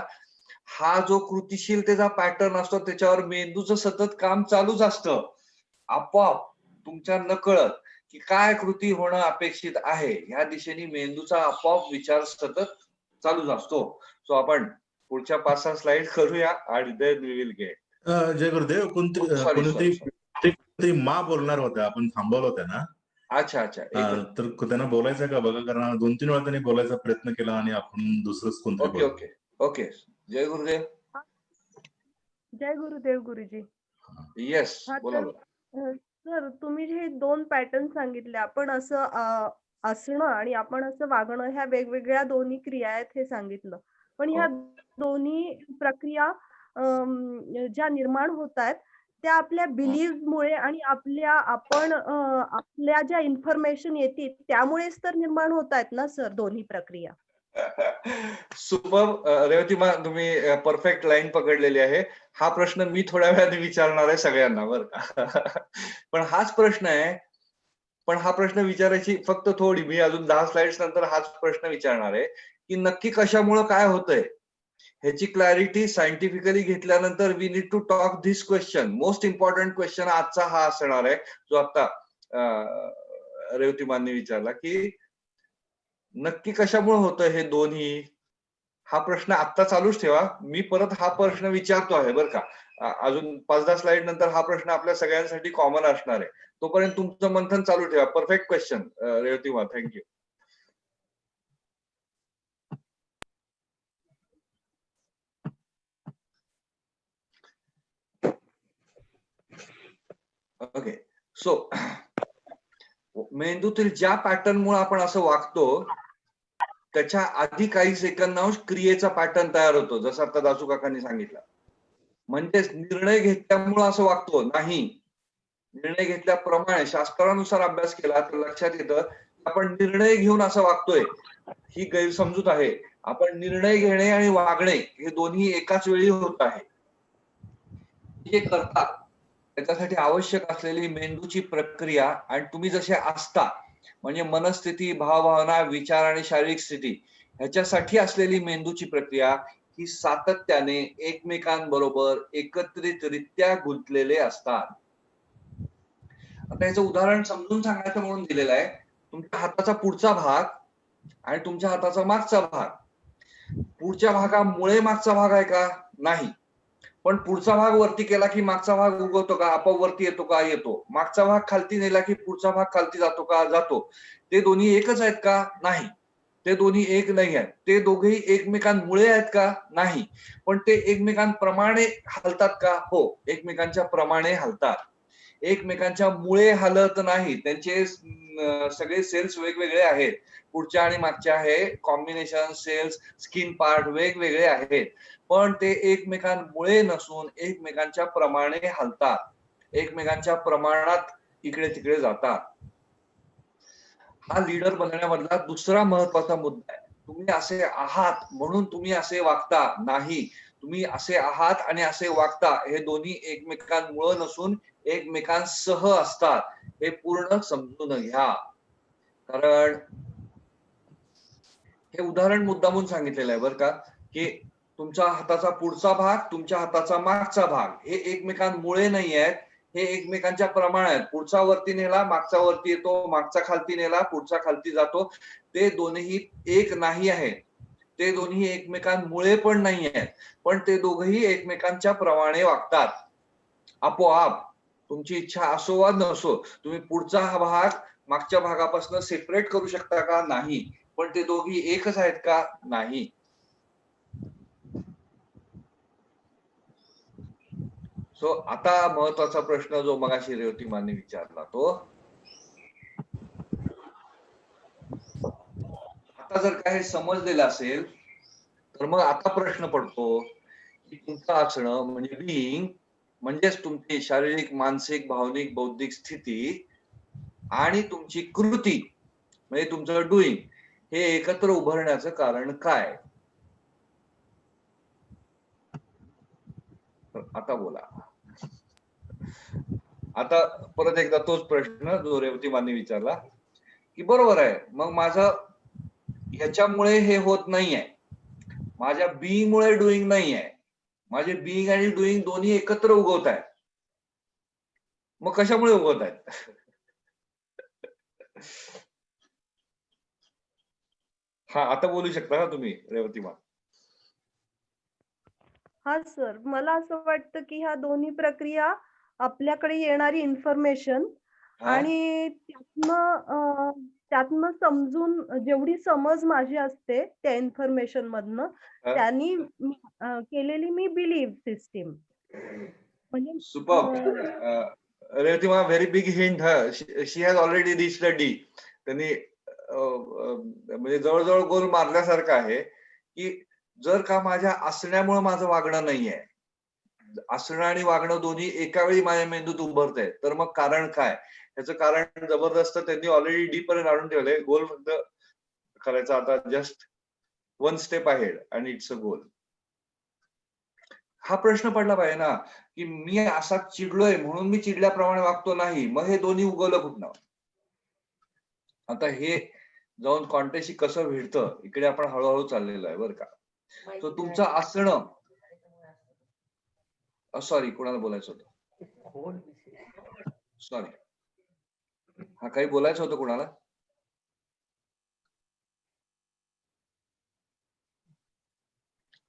हा जो कृतिशीलतेचा पॅटर्न असतो त्याच्यावर मेंदूचं सतत काम चालूच असतं. आपोआप तुमच्या नकळत की काय कृती होणं अपेक्षित आहे ह्या दिशेने मेंदूचा आपोआप विचार सतत चालूच असतो. सो आपण पुढच्या 5-6 स्लाइड करूया आणि देन वी विल गेट. जय गुरुदेव. Sorry sorry sorry. कोणतरी मा बोलणार होत्या, आपण थांबवलं होत्या ना. अच्छा अच्छा एक मिनिट. तर त्यांना बोलायचं का बघा, कारण 2-3 वेळा त्यांनी बोलायचा प्रयत्न केला आणि आपण दुसरंच कोणतरी ओके ओके ओके. जय गुरुदेव. जय गुरुदेव गुरुजी. येस बोला तर बोला. सर तुम्ही जे 2 पॅटर्न सांगितले, आपण असं असणं आणि आपण असं वागणं ह्या वेगवेगळ्या दोन्ही क्रिया आहेत हे सांगितलं. पण ह्या दोन्ही प्रक्रिया ज्या निर्माण होत आहेत त्या आपल्या बिलीव्हमुळे आणि आपल्या ज्या इन्फॉर्मेशन येते त्यामुळेच तर निर्माण होत आहेत ना सर दोन्ही प्रक्रिया. सुपर रेवती मा, तुम्ही परफेक्ट लाईन पकडलेली आहे. हा प्रश्न मी थोड्या वेळाने विचारणार आहे सगळ्यांना बरं का. पण हाच प्रश्न आहे. पण हा प्रश्न विचारायची फक्त थोडी, मी अजून 10 स्लाइड्स नंतर हाच प्रश्न विचारणार आहे की नक्की कशामुळे काय होतंय ह्याची क्लॅरिटी सायंटिफिकली घेतल्यानंतर we need to talk this question. Most important question आजचा हा असणार आहे जो आता रेवतीमांनी विचारला की नक्की कशामुळे होतं हे दोन्ही. हा प्रश्न आत्ता चालूच ठेवा, मी परत हा प्रश्न विचारतो आहे बरं का. अजून 5-10 स्लाइड नंतर हा प्रश्न आपल्या सगळ्यांसाठी कॉमन असणार आहे. तोपर्यंत तुमचं मंथन चालू ठेवा. परफेक्ट क्वेश्चन रेवतीमा, थँक्यू. ओके. सो मेंदूतील ज्या पॅटर्नमुळे आपण असं वागतो त्याच्या आधी काही सेकंदांश क्रियेचा पॅटर्न तयार होतो, जसं आता दासू काकांनी सांगितलं. म्हणजेच निर्णय घेतल्यामुळे असं वागतो नाही, निर्णय घेतल्याप्रमाणे शास्त्रानुसार अभ्यास केला तर लक्षात येतं आपण निर्णय घेऊन असं वागतोय ही गैरसमजूत आहे. आपण निर्णय घेणे आणि वागणे हे दोन्ही एकाच वेळी होत आहे. जे करतात त्याच्यासाठी आवश्यक असलेली मेंदूची प्रक्रिया आणि तुम्ही जसे असता म्हणजे मनस्थिती, भावभावना, विचार आणि शारीरिक स्थिती ह्याच्यासाठी असलेली मेंदूची प्रक्रिया ही सातत्याने एकमेकांबरोबर एकत्रितरित्या गुंतलेले असतात. आता याचं उदाहरण समजून सांगायचं म्हणून दिलेलं आहे. तुमच्या हाताचा पुढचा भाग आणि तुमच्या हाताचा मागचा भाग. पुढच्या भागामुळे मागचा भाग आहे का? नाही. पण पुढचा भाग वरती केला की मागचा भाग उगवतो का? आपोआप वरती येतो का? येतो. मागचा भाग खालती नेला की पुढचा भाग खालती जातो का? जातो. ते दोन्ही एकच आहेत का? नाही. ते दोन्ही एक नाही आहेत. ते दोघेही एकमेकांमुळे आहेत का? नाही. पण ते एकमेकांप्रमाणे हलतात का? हो, एकमेकांच्या प्रमाणे हलतात. एकमेकांच्या मुळे हलत नाही. त्यांचे सगळे सेल्स वेगवेगळे आहेत. पुढच्या आणि मागच्या हे कॉम्बिनेशन सेल्स, स्किन पार्ट वेगवेगळे आहेत. पण ते एकमेकांमुळे नसून एकमेकांच्या प्रमाणे हलतात, एकमेकांच्या प्रमाणात इकडे तिकडे जातात. हा लीडर बनण्यामधला दुसरा महत्वाचा मुद्दा आहे. तुम्ही असे आहात म्हणून तुम्ही असे वागता नाही. तुम्ही असे आहात आणि असे वागता हे दोन्ही एकमेकांमुळे नसून एकमेकांसह असतात. हे पूर्ण समजून घ्या. कारण हे उदाहरण मुद्दामून सांगितलेलं आहे बरं का, की तुमच्या हाताचा पुढचा भाग, तुमच्या हाताचा मागचा भाग हे एकमेकांमुळे नाही आहेत, हे एकमेकांच्या प्रमाणात. पुढचा वरती नेला, मागचा वरती येतो, मागचा खालती नेला, पुढचा खालती जातो. ते दोन्ही एक नाही आहेत. ते दोन्ही एकमेकांमुळे पण नाही आहेत, पण ते दोघही एकमेकांच्या प्रमाणे वागतात. आपोआप तुमची इच्छा असो वा नसो, तुम्ही पुढचा हा भाग मागच्या भागापासून सेपरेट करू शकता का? नाही. पण ते दोघी एकच आहेत का? नाही. सो आता महत्वाचा प्रश्न जो मगाशी रेवतीमांनी विचारला तो, आता जर काही समजलेलं असेल तर मग आता प्रश्न पडतो की तुमचं असणं म्हणजे बिईंग म्हणजेच तुमची शारीरिक, मानसिक, भावनिक, बौद्धिक स्थिती आणि तुमची कृती म्हणजे तुमचं डुईंग हे एकत्र उभारण्याचं कारण काय? आता बोला. आता परत एकदा तोच प्रश्न जो रेवतीमांनी विचारला की बरोबर आहे, मग माझं ह्याच्यामुळे हे होत नाहीये, माझ्या बी मुळे डुईंग नाहीये, माझे बिईंग आणि डुईंग दोन्ही एकत्र उगवत आहेत. मग कशामुळे उगवत आहेत? हा, आता बोलू शकता का तुम्ही रेवती मा? हा सर, मला असं वाटतं की ह्या दोन्ही प्रक्रिया आपल्याकडे येणारी इन्फॉर्मेशन हा आणि त्यातनं समजून जेवढी समज माझी असते त्या इन्फॉर्मेशन मधनं हा. त्यांनी केलेली मी बिलीव्ह सिस्टीम म्हणजे सुपर. रेवती मा, very big hint. She has already reached a D. त्यांनी म्हणजे जवळजवळ गोल मारल्यासारखं आहे की जर का माझ्या असण्यामुळे माझं वागणं नाहीये, असणं आणि वागणं दोन्ही एका वेळी माझ्या मेंदूत उभरतंय, तर मग कारण काय? त्याचं कारण जबरदस्त त्यांनी ऑलरेडी डी पर्यंत आणून ठेवलंय. गोल फक्त करायचा आता, जस्ट वन स्टेप अहेड आणि इट्स अ गोल. हा प्रश्न पडला पाहिजे ना की मी असा चिडलोय म्हणून मी चिडल्याप्रमाणे वागतो नाही, मग हे दोन्ही उगवलं कुठनं? आता हे जाऊन कॉन्टेक्सशी कसं भिडतं इकडे आपण हळूहळू चाललेलो आहे बरं का. तो तुमचं असणं, सॉरी कोणाला बोलायचं होतं? सॉरी, हा काही बोलायचं होतं कोणाला?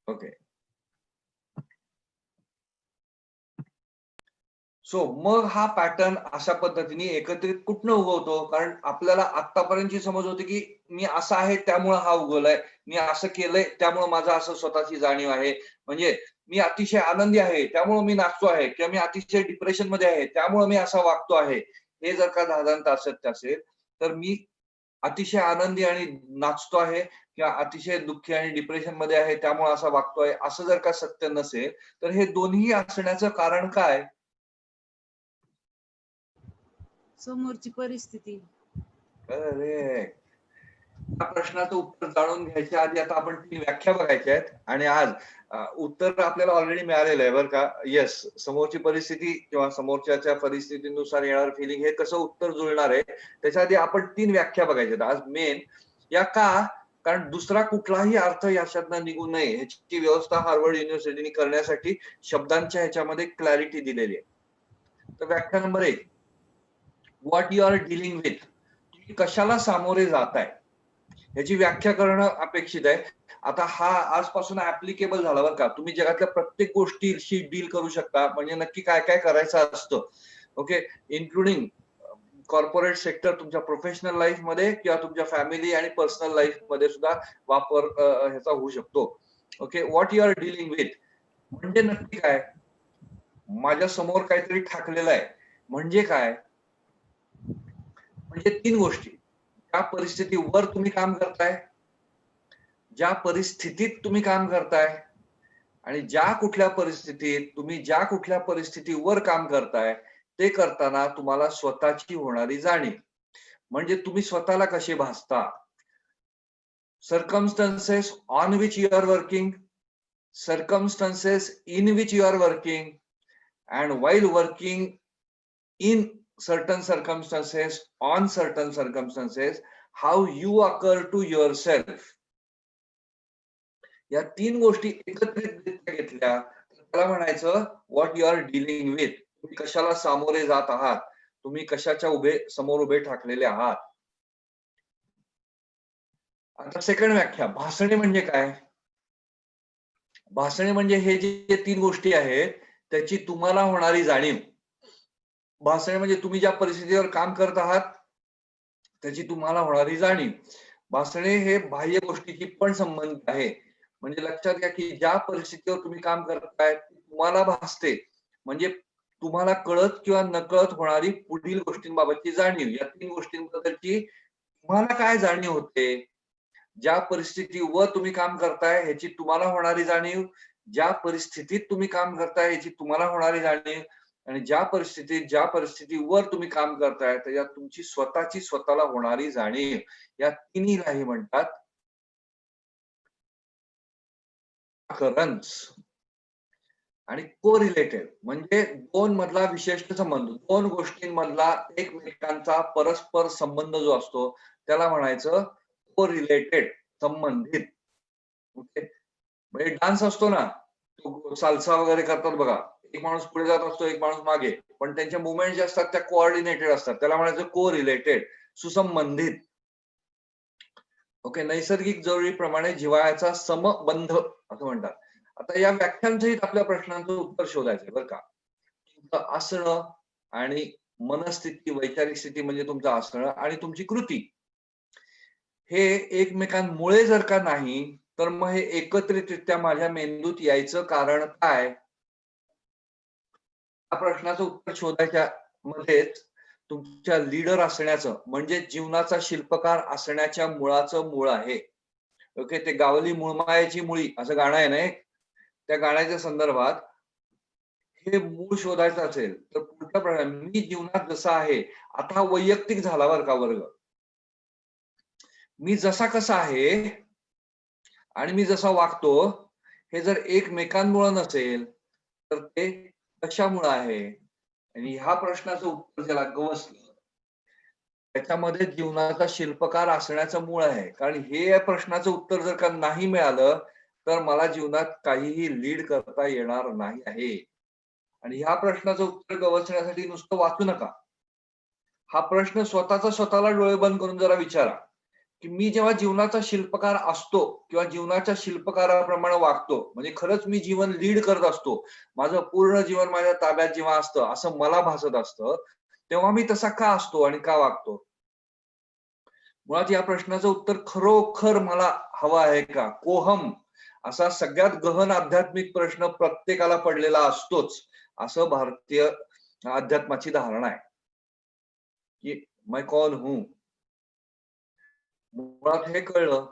ओके. सो मग हा पॅटर्न अशा पद्धतीने एकत्रित कुठनं उगवतो? कारण आपल्याला आतापर्यंतची समज होती की मी असा आहे त्यामुळे हा उगवलाय, मी असं केलंय त्यामुळे माझं असं स्वतःची जाणीव आहे. म्हणजे मी अतिशय आनंदी आहे त्यामुळे मी नाचतो आहे, किंवा मी अतिशय डिप्रेशन मध्ये आहे त्यामुळे मी असा वागतो आहे. हे जर का धादांत सत्य असेल तर मी अतिशय आनंदी आणि नाचतो आहे किंवा अतिशय दुःखी आणि डिप्रेशन मध्ये आहे त्यामुळे असा वागतोय, असं जर का सत्य नसेल तर हे दोन्ही असण्याचं कारण काय? समोरची परिस्थिती. अरे, या प्रश्नाचं उत्तर जाणून घ्यायच्या आधी आता आपण 3 व्याख्या बघायच्या आहेत. आणि आज उत्तर आपल्याला ऑलरेडी मिळालेलं आहे बरं का. येस, समोरची परिस्थिती किंवा समोरच्याच्या परिस्थितीनुसार येणार फिलिंग हे कसं उत्तर जुळणार आहे त्याच्या आधी आपण 3 व्याख्या बघायच्या आहेत आज मेन. या का? कारण दुसरा कुठलाही अर्थ याच्यातनं निघू नये ह्याची व्यवस्था हार्वर्ड युनिव्हर्सिटीने करण्यासाठी शब्दांच्या ह्याच्यामध्ये क्लॅरिटी दिलेली आहे. तर व्याख्या number 1, what you are dealing with. तुम्ही कशाला सामोरे जाताय ह्याची व्याख्या करणं अपेक्षित आहे. आता हा आजपासून ऍप्लिकेबल झाला बरं का. तुम्ही जगातल्या प्रत्येक गोष्टीशी डील करू शकता. म्हणजे नक्की काय काय करायचं असतं, ओके, इन्क्लुडिंग कॉर्पोरेट सेक्टर, तुमच्या प्रोफेशनल लाईफ मध्ये किंवा तुमच्या फॅमिली आणि पर्सनल लाईफ मध्ये सुद्धा वापर ह्याचा होऊ शकतो. Okay, what you are dealing with म्हणजे नक्की काय? माझ्या समोर काहीतरी ठाकलेलं आहे म्हणजे काय? म्हणजे 3 गोष्टी. ज्या परिस्थितीवर तुम्ही काम करताय, ज्या परिस्थितीत तुम्ही काम करताय आणि ज्या कुठल्या परिस्थितीत तुम्ही ज्या कुठल्या परिस्थितीवर काम करताय ते करताना तुम्हाला स्वतःची होणारी जाणीव. म्हणजे तुम्ही स्वतःला कसे भासता. Circumstances on which you are working, circumstances in which you are working, and while working in certain circumstances, on certain circumstances, how you occur to yourself. या 3 गोष्टी एकत्रित घेतल्या त्याला म्हणायचं what you are dealing with. तुम्ही कशाला सामोरे जात आहात, तुम्ही कशाच्या समोर उभे ठाकलेले आहात. आता सेकंड व्याख्या, भासणे म्हणजे काय? भासणे म्हणजे हे जे 3 गोष्टी आहेत त्याची तुम्हाला होणारी जाणीव. भासणे म्हणजे तुम्ही ज्या परिस्थितीवर काम करत आहात त्याची तुम्हाला होणारी जाणीव. भासणे हे बाह्य गोष्टीची पण संबंधित आहे. म्हणजे लक्षात घ्या की ज्या परिस्थितीवर तुम्ही काम करताय तुम्हाला भासते, म्हणजे तुम्हाला कळत किंवा नकळत होणारी पुढील गोष्टींबाबतची जाणीव. या 3 गोष्टींबद्दलची तुम्हाला काय जाणीव होते? ज्या परिस्थितीवर तुम्ही काम करताय ह्याची तुम्हाला होणारी जाणीव, ज्या परिस्थितीत तुम्ही काम करताय ह्याची तुम्हाला होणारी जाणीव, आणि ज्या परिस्थितीवर तुम्ही काम करताय त्याच्यात तुमची स्वतःची स्वतःला होणारी जाणीव. या तिन्हीलाही म्हणतात अकरन्स. आणि कोरिलेटेड म्हणजे 2 मधला विशिष्ट संबंध, 2 गोष्टींमधला एकमेकांचा परस्पर संबंध जो असतो त्याला म्हणायचं कोरिलेटेड, संबंधित. ओके, म्हणजे डान्स असतो ना, तो साल्सा वगैरे करतात बघा, एक माणूस पुढे जात असतो, एक माणूस मागे, पण त्यांच्या मुवमेंट ज्या असतात त्या कोऑर्डिनेटेड असतात, त्याला म्हणायचं को रिलेटेड, सुसंबंधित. ओके, नैसर्गिक जवळीप्रमाणे जिव्हाळ्याचा समबंध असं म्हणतात. आता या व्याख्यांसहित आपल्या प्रश्नांचं उत्तर शोधायचंय बरं का. तुमचं असणं आणि मनस्थिती, वैचारिक स्थिती म्हणजे तुमचं असणं आणि तुमची कृती हे एकमेकांमुळे जर का नाही, तर मग हे एकत्रितरित्या माझ्या मेंदूत यायचं कारण काय? या प्रश्नाचं उत्तर शोधायच्या मध्येच तुमच्या लीडर असण्याचं म्हणजे जीवनाचा शिल्पकार असण्याच्या मुळाचं मूळ आहे. ओके, ते गावली मुळमायाची मुळी असं गाणं आहे ना एक, त्या गाण्याच्या संदर्भात हे मूळ शोधायचं असेल तर पुढचा प्रश्न, मी जीवनात जसा आहे, आता हा वैयक्तिक झाला बरं का वर्ग, मी जसा कसा आहे आणि मी जसा वागतो हे जर एकमेकांमुळे नसेल तर ते कशामुळे आहे? आणि ह्या प्रश्नाचं उत्तर ज्याला गवसलं त्याच्यामध्ये जीवनाचा शिल्पकार असण्याचं मूळ आहे. कारण हे या प्रश्नाचं उत्तर जर का नाही मिळालं तर मला जीवनात काहीही लीड करता येणार नाही आहे. आणि ह्या प्रश्नाचं उत्तर गवसण्यासाठी नुसतं वाचू नका. हा प्रश्न स्वतःला डोळे बंद करून जरा विचारा की मी जेव्हा जीवनाचा शिल्पकार असतो किंवा जीवनाच्या शिल्पकाराप्रमाणे वागतो, म्हणजे खरंच मी जीवन लीड करत असतो, माझं पूर्ण जीवन माझ्या ताब्यात जेव्हा असतं असं मला भासत असतं, तेव्हा मी तसा का असतो आणि का वागतो? मुळात या प्रश्नाचं उत्तर खरोखर मला हवं आहे का? कोहम असा सगळ्यात गहन आध्यात्मिक प्रश्न प्रत्येकाला पडलेला असतोच, असं भारतीय अध्यात्माची धारणा आहे की मैं कौन हूं. मुळात हे कळलं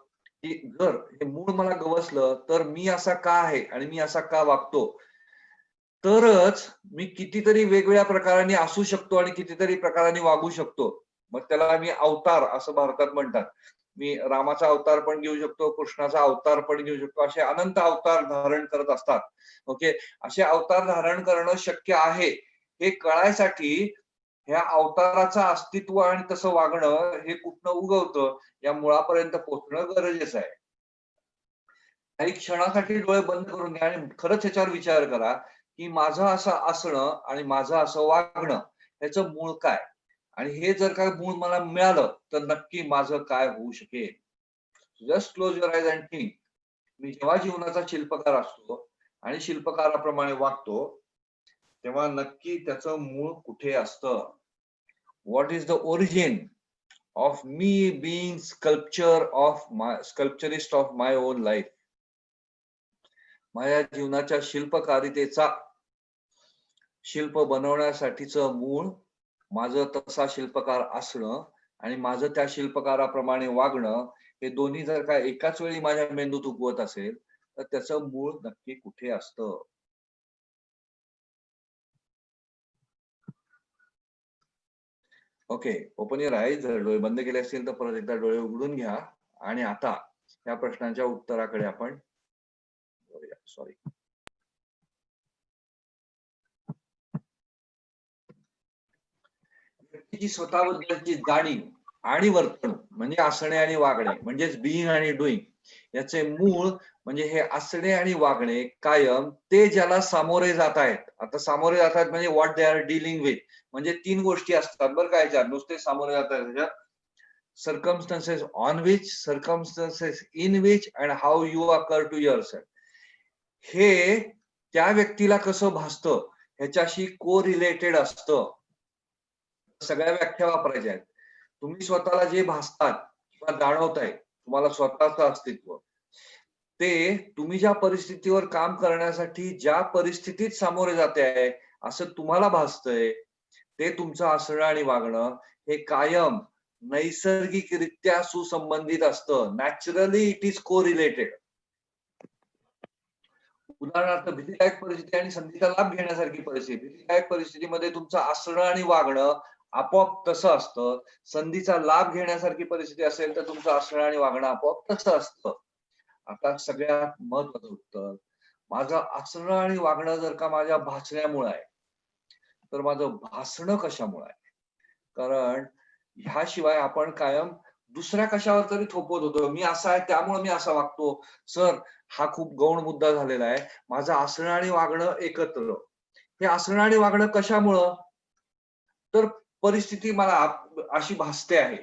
की जर हे मूळ मला गवसलं तर मी असा का आहे आणि मी असा का वागतो, तरच मी कितीतरी वेगवेगळ्या प्रकारांनी असू शकतो आणि कितीतरी प्रकारांनी वागू शकतो. मग त्याला मी अवतार असं भारतात म्हणतात. मी रामाचा अवतार पण घेऊ शकतो, कृष्णाचा अवतार पण घेऊ शकतो, असे अनंत अवतार धारण करत असतात. ओके, असे अवतार धारण करणं शक्य आहे हे कळायसाठी ह्या अवताराचं अस्तित्व आणि तसं वागणं हे कुठनं उगवतं या मुळापर्यंत पोहोचणं गरजेचं आहे. काही क्षणासाठी डोळे बंद करून घ्या आणि खरंच ह्याच्यावर विचार करा की माझं असं असणं आणि माझं असं वागणं ह्याचं मूळ काय, आणि हे जर का मूळ मला मिळालं तर नक्की माझं काय होऊ शकेल. Just close your eyes and think. मी जेव्हा जीवनाचा शिल्पकार असतो आणि शिल्पकाराप्रमाणे वागतो तेव्हा नक्की त्याचं मूळ कुठे असतं? What is the origin of me being sculpturist of my own life? माझ्या जीवनाच्या शिल्पकारितेचा शिल्प बनवण्यासाठीचं मूळ माझं तसा शिल्पकार असणं आणि माझं त्या शिल्पकाराप्रमाणे वागणं हे दोन्ही जर का एकाच वेळी माझ्या मेंदूत उगवत असेल तर त्याचं मूळ नक्की कुठे असतं? Okay, open your eyes. जर डोळे बंद केले असतील तर परत एकदा डोळे उघडून घ्या आणि आता या प्रश्नांच्या उत्तराकडे आपण सॉरी व्यक्तीची स्वतःबद्दलची जाणीव आणि वर्तणूक म्हणजे असणे आणि वागणे म्हणजेच बिईंग आणि डुईंग याचे मूळ म्हणजे हे असणे आणि वागणे कायम ते ज्याला सामोरे जात आहेत. आता सामोरे जात आहेत म्हणजे what they are dealing with, म्हणजे तीन गोष्टी असतात बरं का याच्यात, नुसते सामोरे जात आहेत त्याच्यात. circumstances on which, circumstances in which and how you occur to yourself. हे त्या व्यक्तीला कसं भासतं ह्याच्याशी को रिलेटेड असतं. सगळ्या व्याख्या वापरायच्या आहेत. तुम्ही स्वतःला जे भासतात किंवा जाणवताय तुम्हाला स्वतःचं अस्तित्व, ते तुम्ही ज्या परिस्थितीवर काम करण्यासाठी ज्या परिस्थितीत सामोरे जाते आहे असं तुम्हाला भासतंय, ते तुमचं असणं आणि वागणं हे कायम नैसर्गिकरित्या सुसंबंधित असतं. नॅचरली इट इज को रिलेटेड. उदाहरणार्थ भीतीदायक परिस्थिती आणि संधीचा लाभ घेण्यासारखी परिस्थिती. भीतीदायक परिस्थितीमध्ये तुमचं असणं आणि वागणं आपोआप तसं असतं. संधीचा लाभ घेण्यासारखी परिस्थिती असेल तर तुमचं असणं आणि वागणं आपोआप तसं असतं. आता सगळ्यात महत्वाचं उत्तर, माझं असणं आणि वागणं जर का माझ्या भासण्यामुळे आहे तर माझं भासणं कशामुळे आहे? कारण ह्याशिवाय आपण कायम दुसऱ्या कशावर तरी थोपवत होतो. मी असा आहे त्यामुळे मी असा वागतो. सर, हा खूप गौण मुद्दा झालेला आहे. माझं असणं आणि वागणं एकत्र. हे असणं आणि वागणं कशामुळं? तर परिस्थिती मला अशी भासते आहे.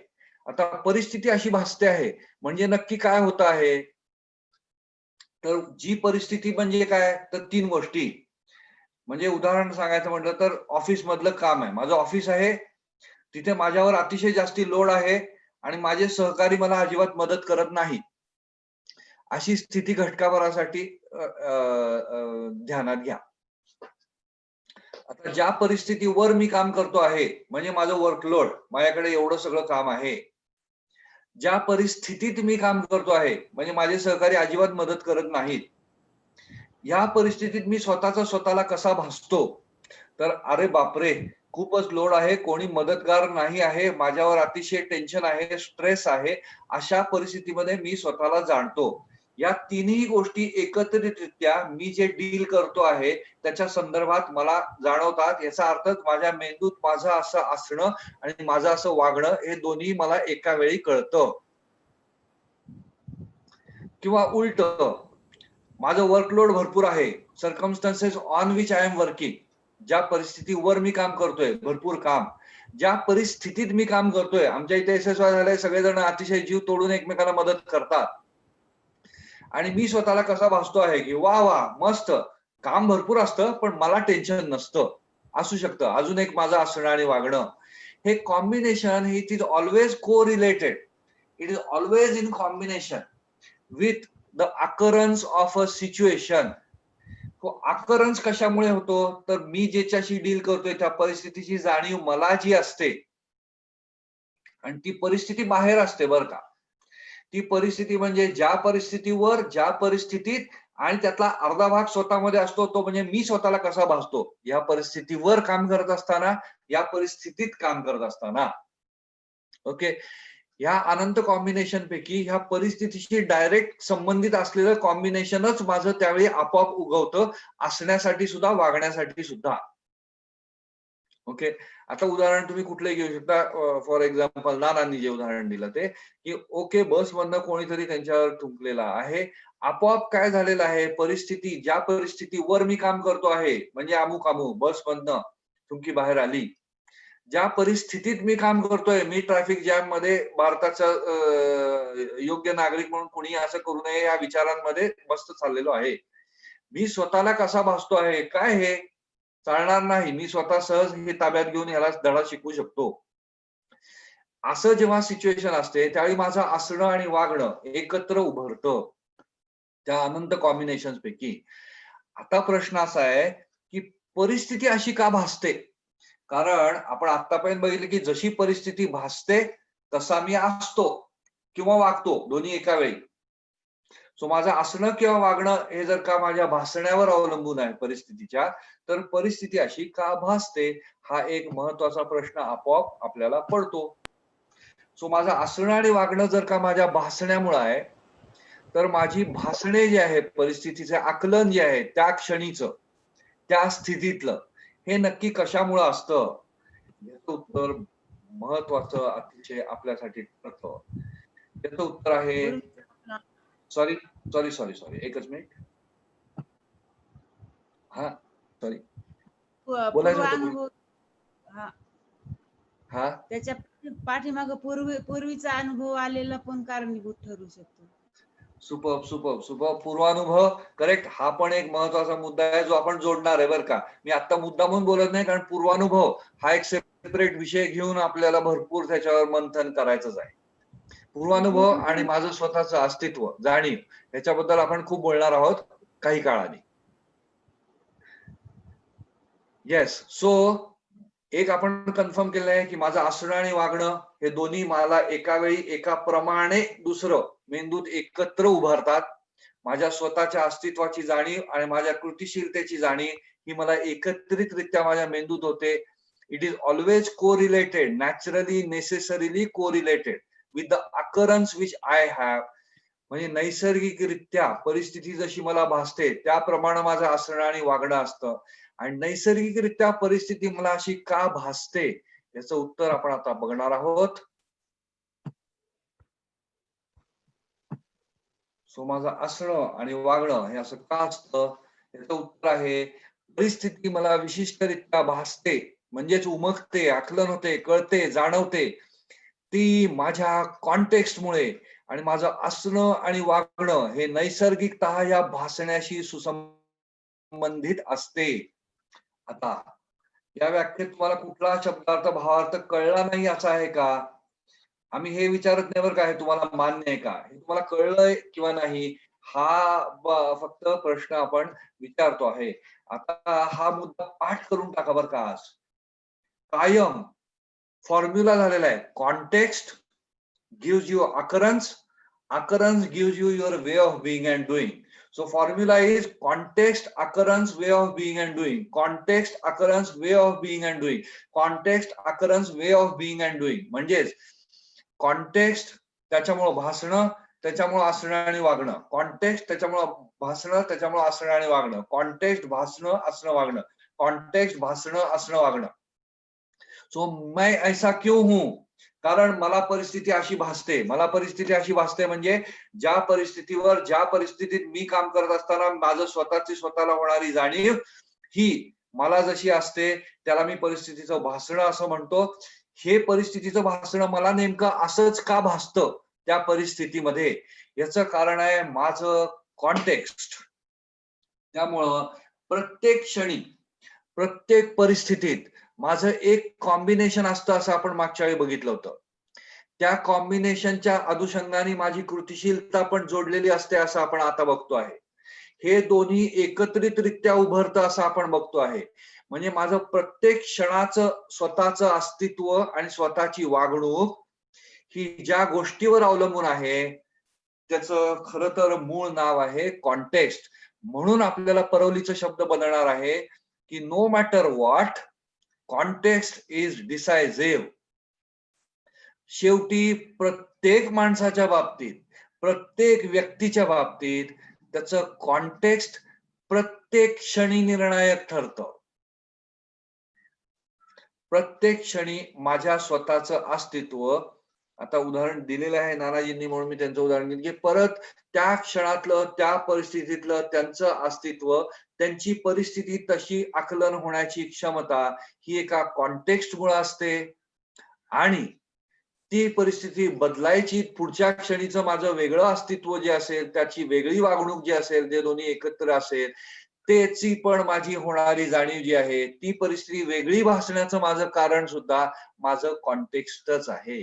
आता परिस्थिती अशी भासते आहे म्हणजे नक्की काय होत आहे? तर जी परिस्थिती म्हणजे काय? तर 3 गोष्टी. म्हणजे उदाहरण सांगायचं म्हटलं तर ऑफिस मधलं काम आहे. माझं ऑफिस आहे. तिथे माझ्यावर अतिशय जास्ती लोड आहे आणि माझे सहकारी मला अजिबात मदत करत नाही. अशी स्थिती घटकाभरासाठी ध्यानात घ्या. आता ज्या परिस्थितीवर मी काम करतो आहे म्हणजे माझं वर्कलोड, माझ्याकडे एवढं सगळं काम आहे. ज्या परिस्थितीत मी काम करतो आहे म्हणजे माझे सहकारी अजिबात मदत करत नाहीत. या परिस्थितीत मी स्वतःला कसा भासतो? तर अरे बापरे, खूपच लोड आहे, कोणी मदतगार नाही आहे, माझ्यावर अतिशय टेन्शन आहे, स्ट्रेस आहे. अशा परिस्थितीमध्ये मी स्वतःला जाणतो. या तिन्ही गोष्टी एकत्रितरित्या मी जे डील करतो आहे त्याच्या संदर्भात मला जाणवतात. याचा अर्थ माझ्या मेंदूत माझं असं असणं आणि माझं असं वागणं हे दोन्ही मला एका वेळी कळतं. किंवा उलट, माझं वर्कलोड भरपूर आहे, circumstances on which I am working, ज्या परिस्थितीवर मी काम करतोय, भरपूर काम, ज्या परिस्थितीत मी काम करतोय, आमच्या इथे SSY झालंय, सगळेजण अतिशय जीव तोडून एकमेकांना मदत करतात. आणि मी स्वतःला कसा भासतो आहे की वा वा मस्त, काम भरपूर असतं पण मला टेन्शन नसतं. असू शकतं. अजून एक माझं असणं आणि वागणं, हे combination it is always correlated. It is always in combination with the occurrence of a situation. Occurrence कशामुळे होतो? तर मी ज्याच्याशी डील करतोय त्या परिस्थितीची जाणीव मला जी असते, आणि ती परिस्थिती बाहेर असते बरं का. ती परिस्थिती म्हणजे ज्या परिस्थितीवर, ज्या परिस्थितीत, आणि त्यातला अर्धा भाग स्वतःमध्ये असतो तो म्हणजे मी स्वतःला कसा भासतो या परिस्थितीवर काम करत असताना, या परिस्थितीत काम करत असताना. ओके, ह्या अनंत कॉम्बिनेशन पैकी ह्या परिस्थितीशी डायरेक्ट संबंधित असलेलं कॉम्बिनेशनच माझं त्यावेळी आपोआप उगवतं, असण्यासाठी सुद्धा, वागण्यासाठी सुद्धा. ओके, आता उदाहरण तुम्ही कुठलंही घेऊ शकता. फॉर एक्झाम्पल नानांनी जे उदाहरण दिलं ते की ओके, बस मधनं कोणीतरी त्यांच्यावर थुंकलेला आहे. आपोआप काय झालेलं आहे, परिस्थिती, ज्या परिस्थितीवर मी काम करतो आहे म्हणजे अमुक अमुक बस मधनं थुंकी बाहेर आली. ज्या परिस्थितीत मी काम करतोय, मी ट्रॅफिक जॅम मध्ये भारताचा योग्य नागरिक म्हणून कोणी असं करू नये या विचारांमध्ये मस्त चाललेलो आहे. मी स्वतःला कसा भासतो आहे, काय हे चालणार नाही. मी स्वतः सहज हे ताब्यात घेऊन याला धडा शिकवू शकतो. असं जेव्हा सिच्युएशन असते त्यावेळी माझं असणं आणि वागणं एकत्र उभरतं त्या अनंत कॉम्बिनेशन पैकी. आता प्रश्न असा आहे की परिस्थिती अशी का भासते? कारण आपण आतापर्यंत बघितलं की जशी परिस्थिती भासते तसा मी असतो किंवा वागतो, दोन्ही एका वेळी. सो माझं असणं किंवा वागणं हे जर का माझ्या भासण्यावर अवलंबून आहे परिस्थितीच्या, तर परिस्थिती अशी का भासते हा एक महत्वाचा प्रश्न आपोआप आपल्याला पडतो. सो माझं असणं आणि वागणं जर का माझ्या भासण्यामुळे आहे, तर माझी भासणे जे आहे, परिस्थितीचे आकलन जे आहे त्या क्षणीचं, त्या स्थितीतलं, हे नक्की कशामुळं असतं? याचं उत्तर महत्वाचं अतिशय आपल्यासाठी ठरतं. याचं उत्तर आहे, सॉरी, एकच मिनिट. हा, सॉरी, बोलायचं होतं. हा, त्याच्या पाठीमाग पूर्वीचा अनुभव आलेला पण कारणीभूत ठरू शकतो. सुपर पूर्वानुभव, करेक्ट. हा पण एक महत्वाचा मुद्दा आहे जो आपण जोडणार आहे बरं का. मी आता मुद्दा म्हणून बोलत नाही, कारण पूर्वानुभव हा एक सेपरेट विषय घेऊन आपल्याला भरपूर त्याच्यावर मंथन करायचंच आहे. पूर्वानुभव आणि माझं स्वतःचं अस्तित्व, जाणीव, याच्याबद्दल आपण खूप बोलणार आहोत काही काळाने. येस, सो एक आपण कन्फर्म केलं आहे की माझं असणं आणि वागणं हे दोन्ही मला एका वेळी, एका प्रमाणे दुसरं मेंदूत एकत्र उभारतात. माझ्या स्वतःच्या अस्तित्वाची जाणीव आणि माझ्या कृतिशीलतेची जाणीव ही मला एकत्रितरित्या माझ्या मेंदूत होते. It is always correlated, naturally, necessarily correlated with the occurrence which I have. म्हणजे नैसर्गिकरित्या परिस्थिती जशी मला भासते त्याप्रमाणे माझं असणं आणि वागणं असतं. आणि नैसर्गिकरित्या परिस्थिती मला अशी का भासते याचं उत्तर आपण आता बघणार आहोत. सो माझं असणं आणि वागणं हे असं का असतं, याचं उत्तर आहे परिस्थिती मला विशिष्टरित्या भासते, म्हणजेच उमगते, आकलन होते, कळते, जाणवते, ती माझ्या कॉन्टेक्स्टमुळे, आणि माझं असणं आणि वागणं हे नैसर्गिकतः या भासण्याशी सुसंबंधित असते. आता या व्याख्येत तुम्हाला कुठला शब्दार्थ भावार्थ कळला नाही असं आहे का? आम्ही हे विचारत नाही बरं का, हे तुम्हाला मान्य आहे का, हे तुम्हाला कळलंय किंवा नाही, हा फक्त प्रश्न आपण विचारतो आहे. आता हा मुद्दा पाठ करून टाका बरं का. आज कायम फॉर्म्युला झालेला आहे. Context gives you occurrence, occurrence gives you your way of being and doing. So formula is context, occurrence, way of being and doing. Context, occurrence, way of being and doing. Context, occurrence, way of being and doing. म्हणजेच context त्याच्यामुळे भासणं, त्याच्यामुळे असणं आणि वागणं. Context त्याच्यामुळे भासणं, त्याच्यामुळे असणं आणि वागणं. कॉन्टेक्स्ट, भासणं, असणं, वागणं. कॉन्टेक्स्ट, भासणं, असणं, वागणं. सो मैं ऐसा क्यों हूं? कारण मला परिस्थिती अशी भासते. मला परिस्थिती अशी भासते म्हणजे ज्या परिस्थितीवर, ज्या परिस्थितीत मी काम करत असताना माझं स्वतःला होणारी जाणीव ही मला जशी असते त्याला मी परिस्थितीचं भासणं असं म्हणतो. हे परिस्थितीचं भासणं मला नेमकं असंच का भासतं त्या परिस्थितीमध्ये, याचं कारण आहे माझं कॉन्टेक्स्ट. त्यामुळं प्रत्येक क्षणी, प्रत्येक परिस्थितीत माझं एक कॉम्बिनेशन असतं असं आपण मागच्या वेळी बघितलं होतं. त्या कॉम्बिनेशनच्या अनुषंगाने माझी कृतिशीलता पण जोडलेली असते असं आपण आता बघतो आहे. हे दोन्ही एकत्रितरित्या उभरतं असं आपण बघतो आहे. म्हणजे माझं प्रत्येक क्षणाचं स्वतःचं अस्तित्व आणि स्वतःची वागणूक ही ज्या गोष्टीवर अवलंबून आहे त्याचं खरं तर मूळ नाव आहे कॉन्टेक्स्ट. म्हणून आपल्याला परवलीचा शब्द बदलणार आहे की no matter what, context is decisive. शेवटी प्रत्येक माणसाच्या बाबतीत, प्रत्येक व्यक्तीच्या बाबतीत त्याचं कॉन्टेक्स्ट प्रत्येक क्षणी निर्णायक ठरतं. प्रत्येक क्षणी माझ्या स्वतःचं अस्तित्व, आता उदाहरण दिलेलं आहे नानाजींनी म्हणून मी त्यांचं उदाहरण घेतलं की परत त्या क्षणातलं, त्या परिस्थितीतलं त्यांचं अस्तित्व, त्यांची परिस्थिती तशी आकलन होण्याची क्षमता ही एका कॉन्टेक्स्टमुळे असते. आणि ती परिस्थिती बदलायची, पुढच्या क्षणीचं माझं वेगळं अस्तित्व जे असेल, त्याची वेगळी वागणूक जी असेल, जे दोन्ही एकत्र असेल, त्याची पण माझी होणारी जाणीव जी आहे, ती परिस्थिती वेगळी भासण्याचं माझं कारण सुद्धा माझं कॉन्टेक्स्टच आहे.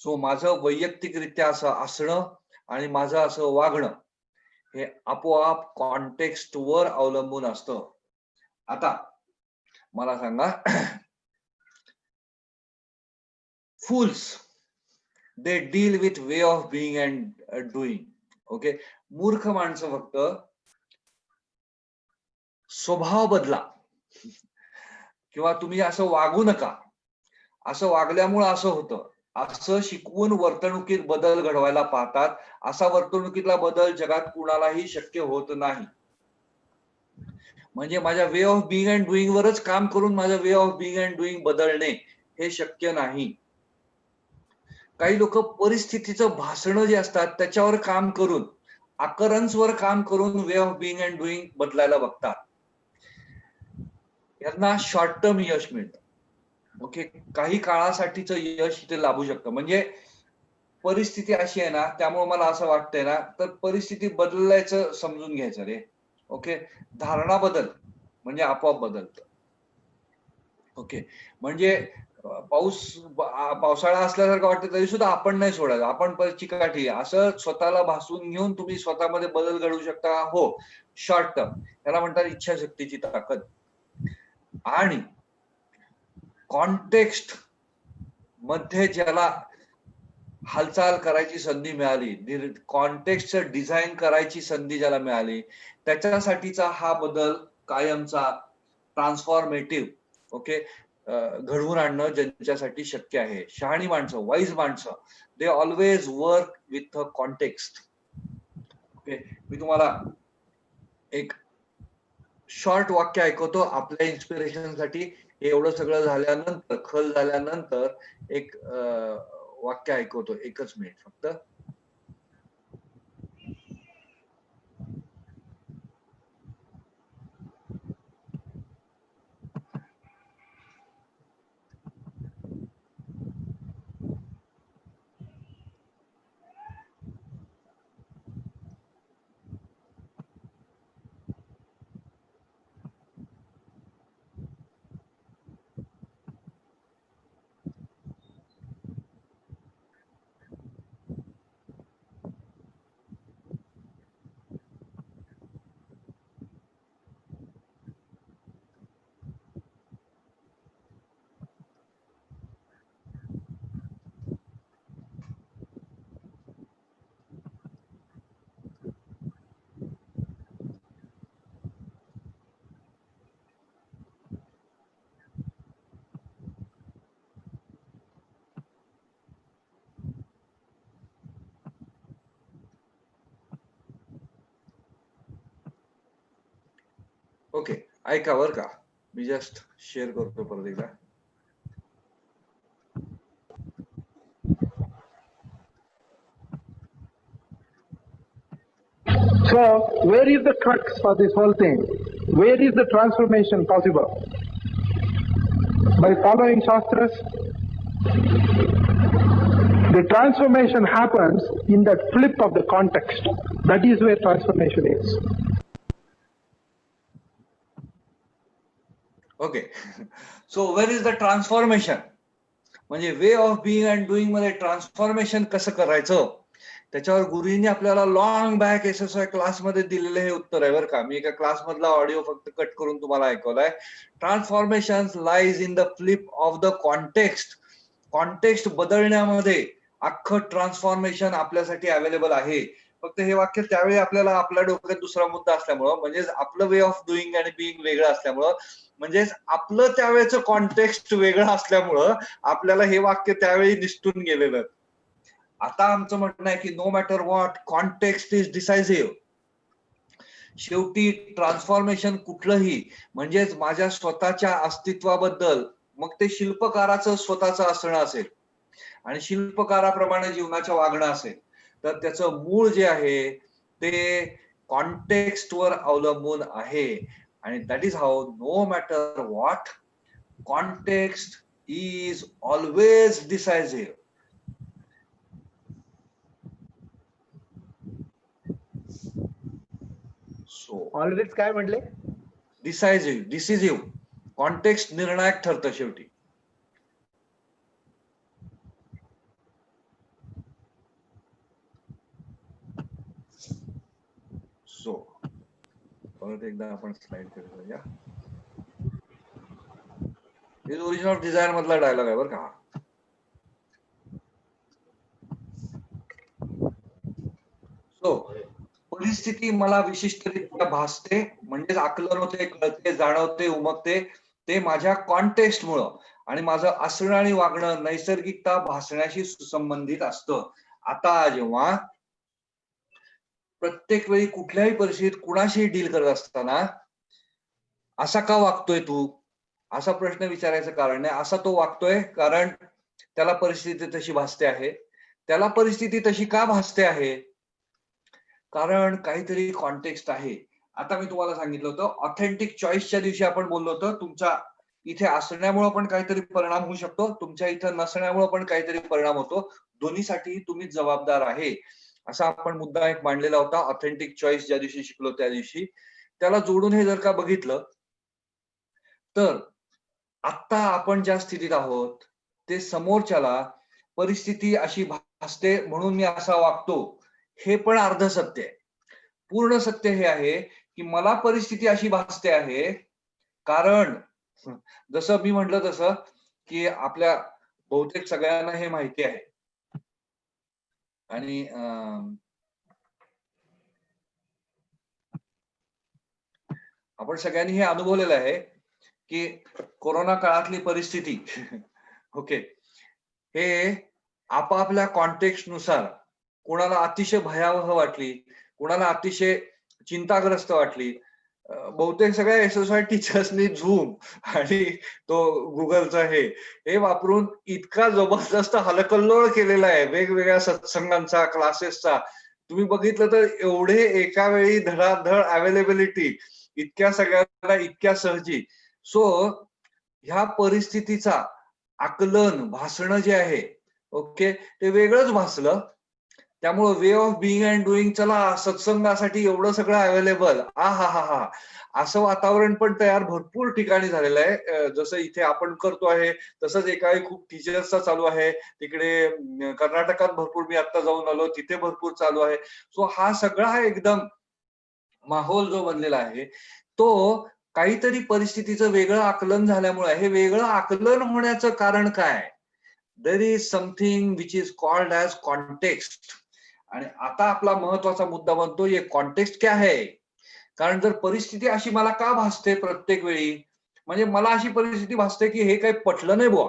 सो माझं वैयक्तिकरित्या असं असणं आणि माझं असं वागणं हे आपोआप कॉन्टेक्स्टवर अवलंबून असतं. आता मला सांगा, fools they deal with way of being and doing. Okay, मूर्ख माणसं फक्त स्वभाव बदला किंवा तुम्ही असं वागू नका, असं वागल्यामुळे असं होतं, असं शिकवून वर्तणुकीत बदल घडवायला पाहतात. असा वर्तणुकीतला बदल जगात कुणालाही शक्य होत नाही. म्हणजे माझ्या वे ऑफ बिईंग अँड डुईंग वरच काम करून माझं वे ऑफ बिईंग अँड डुईंग बदलणे हे शक्य नाही. काही लोक परिस्थितीचं भासणं जे असतात त्याच्यावर काम करून, अकरन्सवर काम करून वे ऑफ बिईंग अँड डुईंग बदलायला बघतात. यांना शॉर्ट टर्म यश मिळतं. ओके, काही काळासाठीचं यश इथे लाभू शकतं. म्हणजे परिस्थिती अशी आहे ना, त्यामुळे मला असं वाटतंय ना, तर परिस्थिती बदलायचं समजून घ्यायचं रे. ओके, धारणा बदल म्हणजे आपोआप बदलतं. ओके, म्हणजे पावसाळा असल्यासारखं वाटतं तरी सुद्धा आपण नाही सोडायचं, आपण चिकाटी असं स्वतःला भासून घेऊन तुम्ही स्वतःमध्ये बदल घडवू शकता. हो, शॉर्ट टर्म, त्याला म्हणतात इच्छाशक्तीची ताकद. आणि कॉन्टेक्स्ट मध्ये ज्याला हालचाल करायची संधी मिळाली, कॉन्टेक्स्टचं डिझाईन करायची संधी ज्याला मिळाली, त्याच्यासाठीचा हा बदल कायमचा ट्रान्सफॉर्मेटिव्ह, ओके, घडवून आणणं ज्यांच्यासाठी शक्य आहे. शहाणी माणसं, वाईज माणसं, they always work with a context. Okay, मी तुम्हाला एक शॉर्ट वाक्य ऐकवतो आपल्या इन्स्पिरेशनसाठी. हे एवढं सगळं झाल्यानंतर, खल झाल्यानंतर एक वाक्य ऐकवतो. एकच मिनिट फक्त. ओके, ऐका बर का, मी जस्ट शेअर करतो परत एकदा. So, where is the crux for this whole thing? Where is the transformation possible? By following Shastras? The transformation happens in that flip of the context. That is where transformation is. Okay, so where is the transformation, म्हणजे way of being and doing मध्ये transformation कसं करायचं, त्याच्यावर गुरुजींनी आपल्याला long back SSY क्लासमध्ये दिलेलं हे उत्तर आहे बरं का. मी एका क्लास मधला ऑडिओ फक्त कट करून तुम्हाला ऐकवलाय. Transformation lies in the flip of the context. Context बदलण्यामध्ये अख्खं ट्रान्सफॉर्मेशन आपल्यासाठी अवेलेबल आहे. फक्त हे वाक्य त्यावेळी आपल्याला आपल्या डोक्यात दुसरा मुद्दा असल्यामुळं, म्हणजेच आपलं वे ऑफ डुईंग आणि बिईंग वेगळं असल्यामुळं, म्हणजेच आपलं त्यावेळेचं कॉन्टेक्स्ट वेगळं असल्यामुळं आपल्याला हे वाक्य त्यावेळी निसटून गेलेलं. आता आमचं म्हणणं आहे की no matter what, context is decisive. शेवटी ट्रान्सफॉर्मेशन कुठलंही, म्हणजेच माझ्या स्वतःच्या अस्तित्वाबद्दल, मग ते शिल्पकाराचं स्वतःचं असणं असेल आणि शिल्पकाराप्रमाणे जीवनाचं वागणं असेल, तर त्याचं मूळ जे आहे ते कॉन्टेक्स्टवर अवलंबून आहे. आणि that is how no matter what, context is always decisive. Always काय म्हटले? डिसिझिव्ह. कॉन्टेक्स्ट निर्णायक ठरतं शेवटी. सो परत एकदा आपण स्लाइड करूया. हे ओरिजिन ऑफ डिझायर मधला डायलॉग आहे बरं का. सो परिस्थिती मला विशिष्टरित्या भासते, म्हणजेच आकलन होते, कळते, जाणवते, उमगते, ते माझ्या कॉन्टेक्स्टमुळं आणि माझं असणं आणि वागणं नैसर्गिकता भासण्याशी सुसंबंधित असतं. आता जेव्हा प्रत्येक वेळी कुठल्याही परिस्थितीत कुणाशी डील करत असताना असा का वागतोय तू, असा प्रश्न विचारायचं कारण नाही. असा तो वागतोय कारण त्याला परिस्थिती तशी भासते आहे. त्याला परिस्थिती तशी का भासते आहे? कारण काहीतरी कॉन्टेक्स्ट आहे. आता मी तुम्हाला सांगितलं होतं ऑथेंटिक चॉईसच्या दिवशी आपण बोललो होतो, तुमच्या इथे असण्यामुळे पण काहीतरी परिणाम होऊ शकतो, तुमच्या इथं नसण्यामुळे पण काहीतरी परिणाम होतो. दोन्हीसाठी तुम्ही जबाबदार आहे, असा आपण मुद्दा एक मांडलेला होता ऑथेंटिक चॉईस ज्या दिवशी शिकलो त्या दिवशी. त्याला जोडून हे जर का बघितलं तर आता आपण ज्या स्थितीत आहोत ते समोरच्याला परिस्थिती अशी भासते म्हणून मी असा वागतो, हे पण अर्ध सत्य आहे. पूर्ण सत्य हे आहे की मला परिस्थिती अशी भासते आहे कारण जसं मी म्हटलं तसं की आपल्या बहुतेक सगळ्यांना हे माहिती आहे आणि आपण सगळ्यांनी हे अनुभवलेलं आहे की कोरोना काळातली परिस्थिती ओके, हे आपापल्या कॉन्टेक्स्ट नुसार कोणाला अतिशय भयावह वाटली, कोणाला अतिशय चिंताग्रस्त वाटली. बहुतेक सगळ्या SSY टीचर्सनी झूम आणि तो गुगलचा हे वापरून इतका जबरदस्त हलकल्लोळ केलेला आहे वेगवेगळ्या सत्संगांचा, क्लासेसचा. तुम्ही बघितलं तर एवढे एका वेळी धडाधड अवेलेबिलिटी, इतक्या सगळ्यांना इतक्या सहजी. सो ह्या परिस्थितीचा आकलन, भासणं जे आहे ओके, ते वेगळंच भासलं. त्यामुळं वे ऑफ बिईंग अँड डुईंग, चला सत्संगासाठी एवढं सगळं अवेलेबल, हा असं वातावरण पण तयार भरपूर ठिकाणी झालेलं आहे. जसं इथे आपण करतो आहे तसंच एकाही खूप टीचर्सचा चालू आहे. तिकडे कर्नाटकात भरपूर, मी आता जाऊन आलो, तिथे भरपूर चालू आहे. सो हा सगळा एकदम माहोल जो बनलेला आहे तो काहीतरी परिस्थितीचं वेगळं आकलन झाल्यामुळे. हे वेगळं आकलन होण्याचं कारण काय? There is something which is called as context. आणि आता आपला महत्वाचा मुद्दा बनतो, ये कॉन्टेक्स्ट क्या है. कारण जर परिस्थिती अशी मला का भासते प्रत्येक वेळी, म्हणजे मला अशी परिस्थिती भासते की हे काही पटलं नाही बुवा,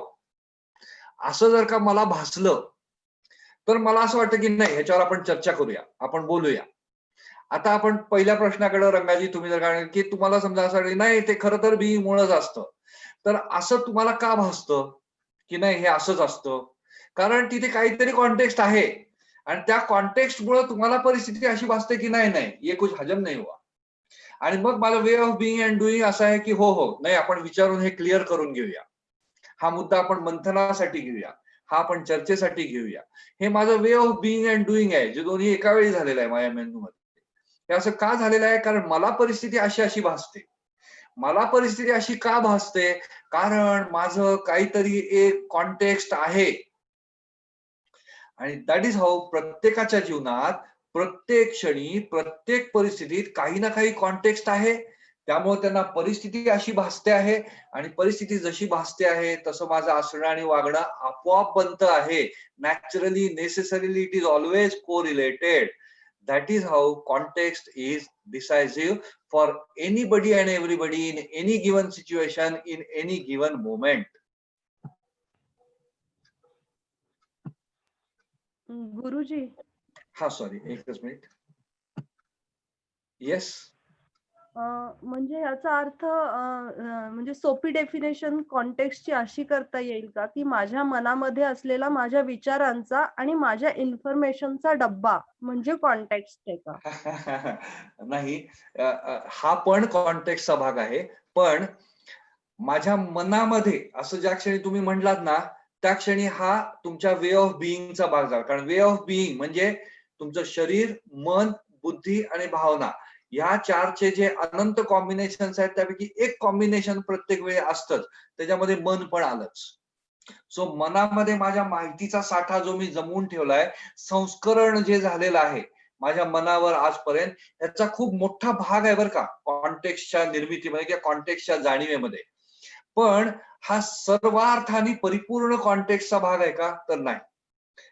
असं जर का मला भासलं तर मला असं वाटतं की नाही, ह्याच्यावर आपण चर्चा करूया, आपण बोलूया. आता आपण पहिल्या प्रश्नाकडे रंगाजी तुम्ही जर कारण की तुम्हाला समजा असं वाटलं, नाही ते खरं तर बिईंग मुळेच असतं, तर असं तुम्हाला का भासतं की नाही हे असंच असतं? कारण तिथे काहीतरी कॉन्टेक्स्ट आहे आणि त्या कॉन्टेक्स्ट मुळे तुम्हाला परिस्थिती अशी भासते की नाही नाही ये कुछ हजम नाही हुआ. आणि मग माझा वे ऑफ बिईंग अँड डुईंग असा आहे की हो हो नाही आपण विचारून हे क्लिअर करून घेऊया, हा मुद्दा आपण मंथनासाठी घेऊया, हा आपण चर्चेसाठी घेऊया. हे माझं वे ऑफ बिईंग अँड डुईंग आहे, जे दोन्ही एका वेळी झालेलं आहे माझ्या मेंदूमध्ये. हे असं का झालेलं आहे? कारण मला परिस्थिती अशी अशी भासते. मला परिस्थिती अशी का भासते? कारण माझं काहीतरी एक कॉन्टेक्स्ट आहे. आणि दॅट इज हाऊ प्रत्येकाच्या जीवनात प्रत्येक क्षणी प्रत्येक परिस्थितीत काही ना काही कॉन्टेक्स्ट आहे. त्यामुळे त्यांना परिस्थिती अशी भासते आहे आणि परिस्थिती जशी भासते आहे तसं माझं असणं आणि वागणं आपोआप बनतं आहे. Naturally, necessarily it is always correlated. That is how context is decisive for anybody and everybody in any given situation, in any given moment. गुरुजी, हा सॉरी एकच मिनिट. येस, म्हणजे याचा अर्थ म्हणजे सोपी डेफिनेशन कॉन्टेक्स्टची अशी करता येईल का, की माझ्या मनामध्ये असलेला माझ्या विचारांचा आणि माझ्या इन्फॉर्मेशनचा डब्बा म्हणजे कॉन्टेक्स्ट आहे का? नाही, हा पण कॉन्टेक्स्टचा भाग आहे. पण माझ्या मनामध्ये असं ज्या क्षणी तुम्ही म्हटलात ना त्या क्षणी हा तुमच्या वे ऑफ बिईंगचा भाग झाला. कारण वे ऑफ बिईंग म्हणजे तुमचं शरीर, मन, बुद्धी आणि भावना या चारचे जे अनंत कॉम्बिनेशन्स आहेत त्यापैकी एक कॉम्बिनेशन प्रत्येक वेळी असतंच, त्याच्यामध्ये मन पण आलंच. सो मनामध्ये माझ्या माहितीचा साठा जो मी जमवून ठेवलाय, संस्करण जे झालेलं आहे माझ्या मनावर आजपर्यंत, याचा खूप मोठा भाग आहे बरं का कॉन्टेक्स्टच्या निर्मितीमध्ये किंवा कॉन्टेक्स्टच्या जाणीवेमध्ये. पण हा सर्वार्थाने परिपूर्ण कॉन्टेक्स्टचा भाग आहे का? तर नाही.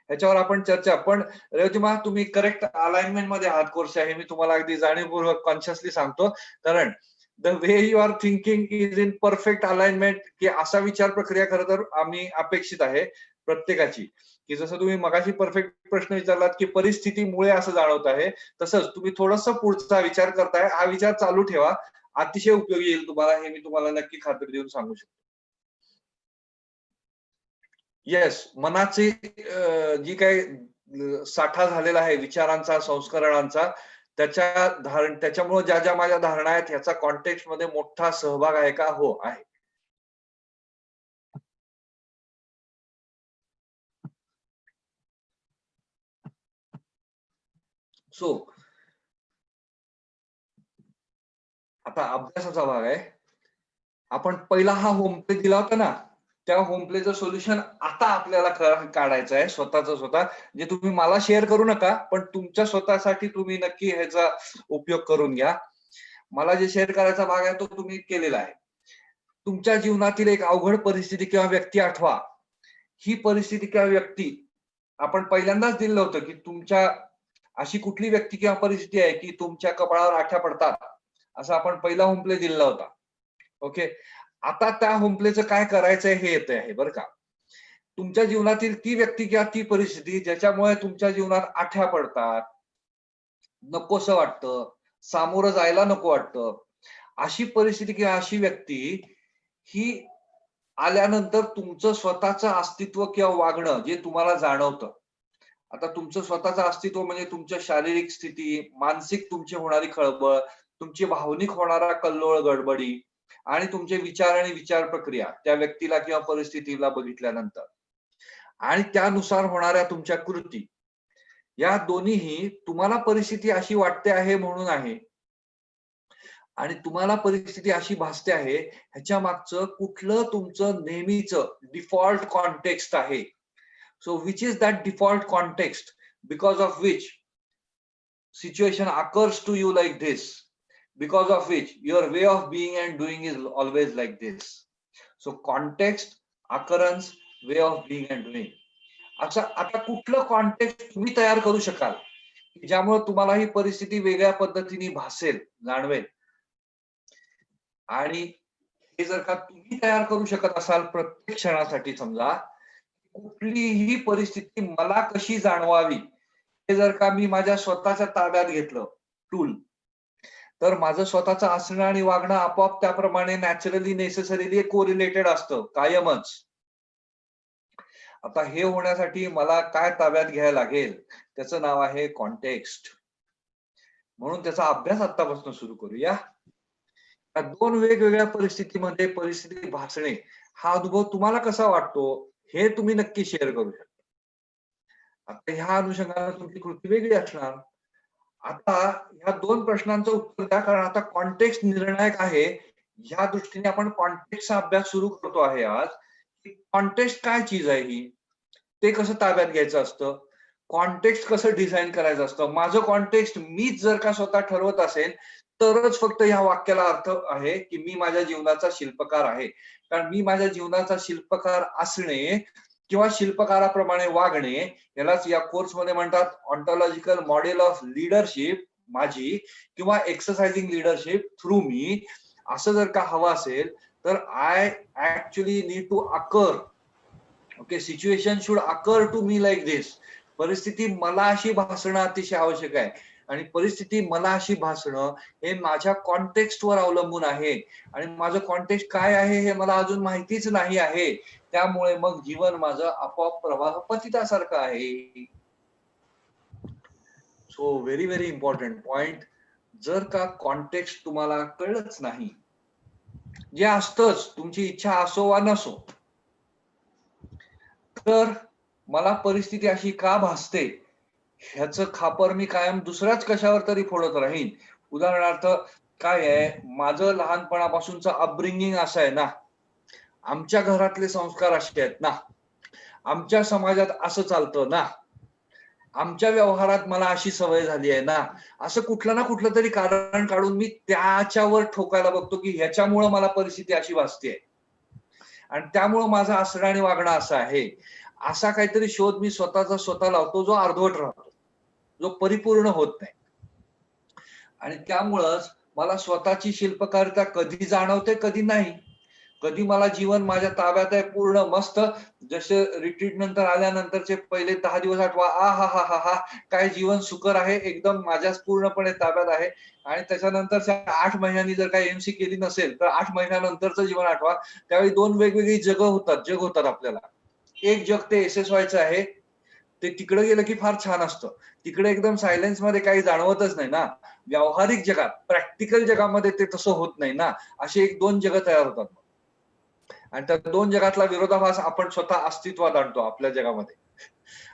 ह्याच्यावर आपण चर्चा. पण रेवतीमा तुम्ही करेक्ट अलाइनमेंट मध्ये आहात कोर्स आहे, मी तुम्हाला अगदी जाणीवपूर्वक कॉन्शियसली सांगतो. कारण the way you are thinking is in perfect alignment, की असा विचार प्रक्रिया खरं तर आम्ही अपेक्षित आहे प्रत्येकाची. की जसं तुम्ही मगाशी परफेक्ट प्रश्न विचारलात की परिस्थितीमुळे असं जाणवत आहे, तसंच तुम्ही थोडस पुढचा विचार करताय, हा विचार चालू ठेवा, अतिशय उपयोगी येईल तुम्हाला, हे मी तुम्हाला नक्की खात्री देऊन सांगू शकतो. येस, मनाची जी काही साठा झालेला आहे विचारांचा, संस्करणांचा, त्याच्यामुळे ज्या ज्या माझ्या धारणा आहेत ह्याचा कॉन्टेक्स्ट मध्ये मोठा सहभाग आहे का? हो आहे. सो आता अभ्यासाचा भाग आहे. आपण पहिला हा होम पेज दिला होता ना, त्या होम प्लेचं सोल्युशन आता आपल्याला काढायचं आहे स्वतः. जे तुम्ही मला शेअर करू नका, पण तुमच्या स्वतःसाठी तुम्ही नक्की ह्याचा उपयोग करून घ्या. मला जे शेअर करायचा भाग आहे तो तुम्ही केलेला आहे. तुमच्या जीवनातील एक अवघड परिस्थिती किंवा व्यक्ती आठवा. ही परिस्थिती किंवा व्यक्ती आपण पहिल्यांदाच दिलं होतं की तुमच्या अशी कुठली व्यक्ती किंवा परिस्थिती आहे की तुमच्या कपाळावर आठ्या पडतात, असं आपण पहिला होम प्ले दिलेला होता. ओके, आता त्या होम प्लेचं काय करायचंय हे येत आहे बरं का. तुमच्या जीवनातील ती व्यक्ती किंवा ती परिस्थिती ज्याच्यामुळे तुमच्या जीवनात आठ्या पडतात, नकोसं वाटतं, सामोरं जायला नको वाटतं, अशी परिस्थिती किंवा अशी व्यक्ती ही आल्यानंतर तुमचं स्वतःचं अस्तित्व किंवा वागणं जे तुम्हाला जाणवतं. आता तुमचं स्वतःचं अस्तित्व म्हणजे तुमच्या शारीरिक स्थिती, मानसिक तुमची होणारी खळबळ, तुमची भावनिक होणारा कल्लोळ गडबडी आणि तुमचे विचार आणि विचार प्रक्रिया त्या व्यक्तीला किंवा परिस्थितीला बघितल्यानंतर आणि त्यानुसार होणाऱ्या तुमच्या कृती, या दोन्हीही तुम्हाला परिस्थिती अशी वाटते आहे म्हणून आहे आणि तुम्हाला परिस्थिती अशी भासते आहे ह्याच्या मागचं कुठलं तुमचं नेहमीचं डिफॉल्ट कॉन्टेक्स्ट आहे. So which is that default context because of which situation occurs to you like this, because of which your way of being and doing is always like this. So context, occurrence, way of being and doing. आता कुठलं context तुम्ही तयार करू शकाल ज्यामुळे तुम्हाला ही परिस्थिती वेगळ्या पद्धतीने भासेल, जाणवेल. आणि हे जर का तुम्ही तयार करू शकत असाल प्रत्येक क्षणासाठी, समजा कुठलीही परिस्थिती मला कशी जाणवावी हे जर का मी माझ्या स्वतःच्या ताब्यात घेतलं टूल. तर माझं स्वतःचं असणं आणि वागणं आपोआप त्याप्रमाणे नॅचरली नेसेसरीली कोरिलेटेड असतं कायमच. आता हे होण्यासाठी मला काय ताब्यात घ्यायला लागेल, त्याचं नाव आहे कॉन्टेक्स्ट. म्हणून त्याचा अभ्यास आतापासून सुरू करूया. या दोन वेगवेगळ्या परिस्थितीमध्ये परिस्थिती भासणे हा अनुभव तुम्हाला कसा वाटतो हे तुम्ही नक्की शेअर करू शकता. आता ह्या अनुषंगाने तुमची कृती वेगळी असणार. आता ह्या दोन प्रश्नांचं उत्तर द्या, कारण आता कॉन्टेक्स्ट निर्णायक आहे. ह्या दृष्टीने आपण कॉन्टेक्स्टचा अभ्यास सुरू करतो आहे आज. कॉन्टेक्स्ट काय चीज आहे ही, ते कसं ताब्यात घ्यायचं असतं, कॉन्टेक्स्ट कसं डिझाईन करायचं असतं. माझं कॉन्टेक्स्ट मीच जर का स्वतः ठरवत असेल तरच फक्त ह्या वाक्याला अर्थ आहे की मी माझ्या जीवनाचा शिल्पकार आहे. कारण मी माझ्या जीवनाचा शिल्पकार असणे किंवा शिल्पकाराप्रमाणे वागणे यालाच या कोर्समध्ये म्हणतात ऑन्टॉलॉजिकल मॉडेल ऑफ लीडरशिप माझी, किंवा एक्सरसाइजिंग लीडरशिप थ्रू मी. असं जर का हवं असेल तर I actually need to occur. Okay, situation should occur to me like this. परिस्थिती मला अशी भासणं अतिशय आवश्यक आहे, आणि परिस्थिती मला अशी भासणं हे माझ्या कॉन्टेक्स्टवर अवलंबून आहे, आणि माझं कॉन्टेक्स्ट काय आहे हे मला अजून माहितीच नाही आहे. त्यामुळे मग जीवन माझं आपोआप प्रवाह पतितासारखं आहे. So very very important point. जर का कॉन्टेक्स्ट तुम्हाला कळलंच नाही, जे असतंच तुमची इच्छा असो वा नसो, तर मला परिस्थिती अशी का भासते ह्याचं खापर मी कायम दुसऱ्याच कशावर तरी फोडत राहीन. उदाहरणार्थ काय आहे, माझं लहानपणापासूनचं अपब्रिंगिंग असं आहे ना, आमच्या घरातले संस्कार असे आहेत ना, आमच्या समाजात असं चालतं ना, आमच्या व्यवहारात मला अशी सवय झाली आहे ना, असं कुठलं ना कुठलं तरी कारण काढून मी त्याच्यावर ठोकायला बघतो की ह्याच्यामुळं मला परिस्थिती अशी भासते आणि त्यामुळं माझं असणं आणि वागणं असं आहे. असा काहीतरी शोध मी स्वतः लावतो जो अर्धवट राहतो, जो परिपूर्ण होत नाही. आणि त्यामुळंच मला स्वतःची शिल्पकारिता कधी जाणवते कधी नाही. कधी मला जीवन माझ्या ताब्यात आहे पूर्ण मस्त, जसे रिट्रीट नंतर आल्यानंतरचे पहिले 10 दिवस आठवा, आ हा हा हा हा काय जीवन सुकर आहे, एकदम माझ्याच पूर्णपणे ताब्यात आहे. आणि त्याच्यानंतरच्या 8 महिन्यांनी जर काही एमसी केली नसेल तर 8 महिन्यानंतरचं जीवन आठवा. त्यावेळी दोन वेगवेगळी जग होतात आपल्याला. एक जग ते SSYचं आहे, ते तिकडे गेलं की फार छान असतं. तिकडे एकदम सायलेन्स मध्ये काही जाणवतच नाही ना. व्यावहारिक जगात, प्रॅक्टिकल जगामध्ये ते तसं होत नाही ना. असे एक दोन जग तयार होतात, आणि त्या दोन जगातला विरोधाभास आपण स्वतः अस्तित्वात आणतो आपल्या जगामध्ये,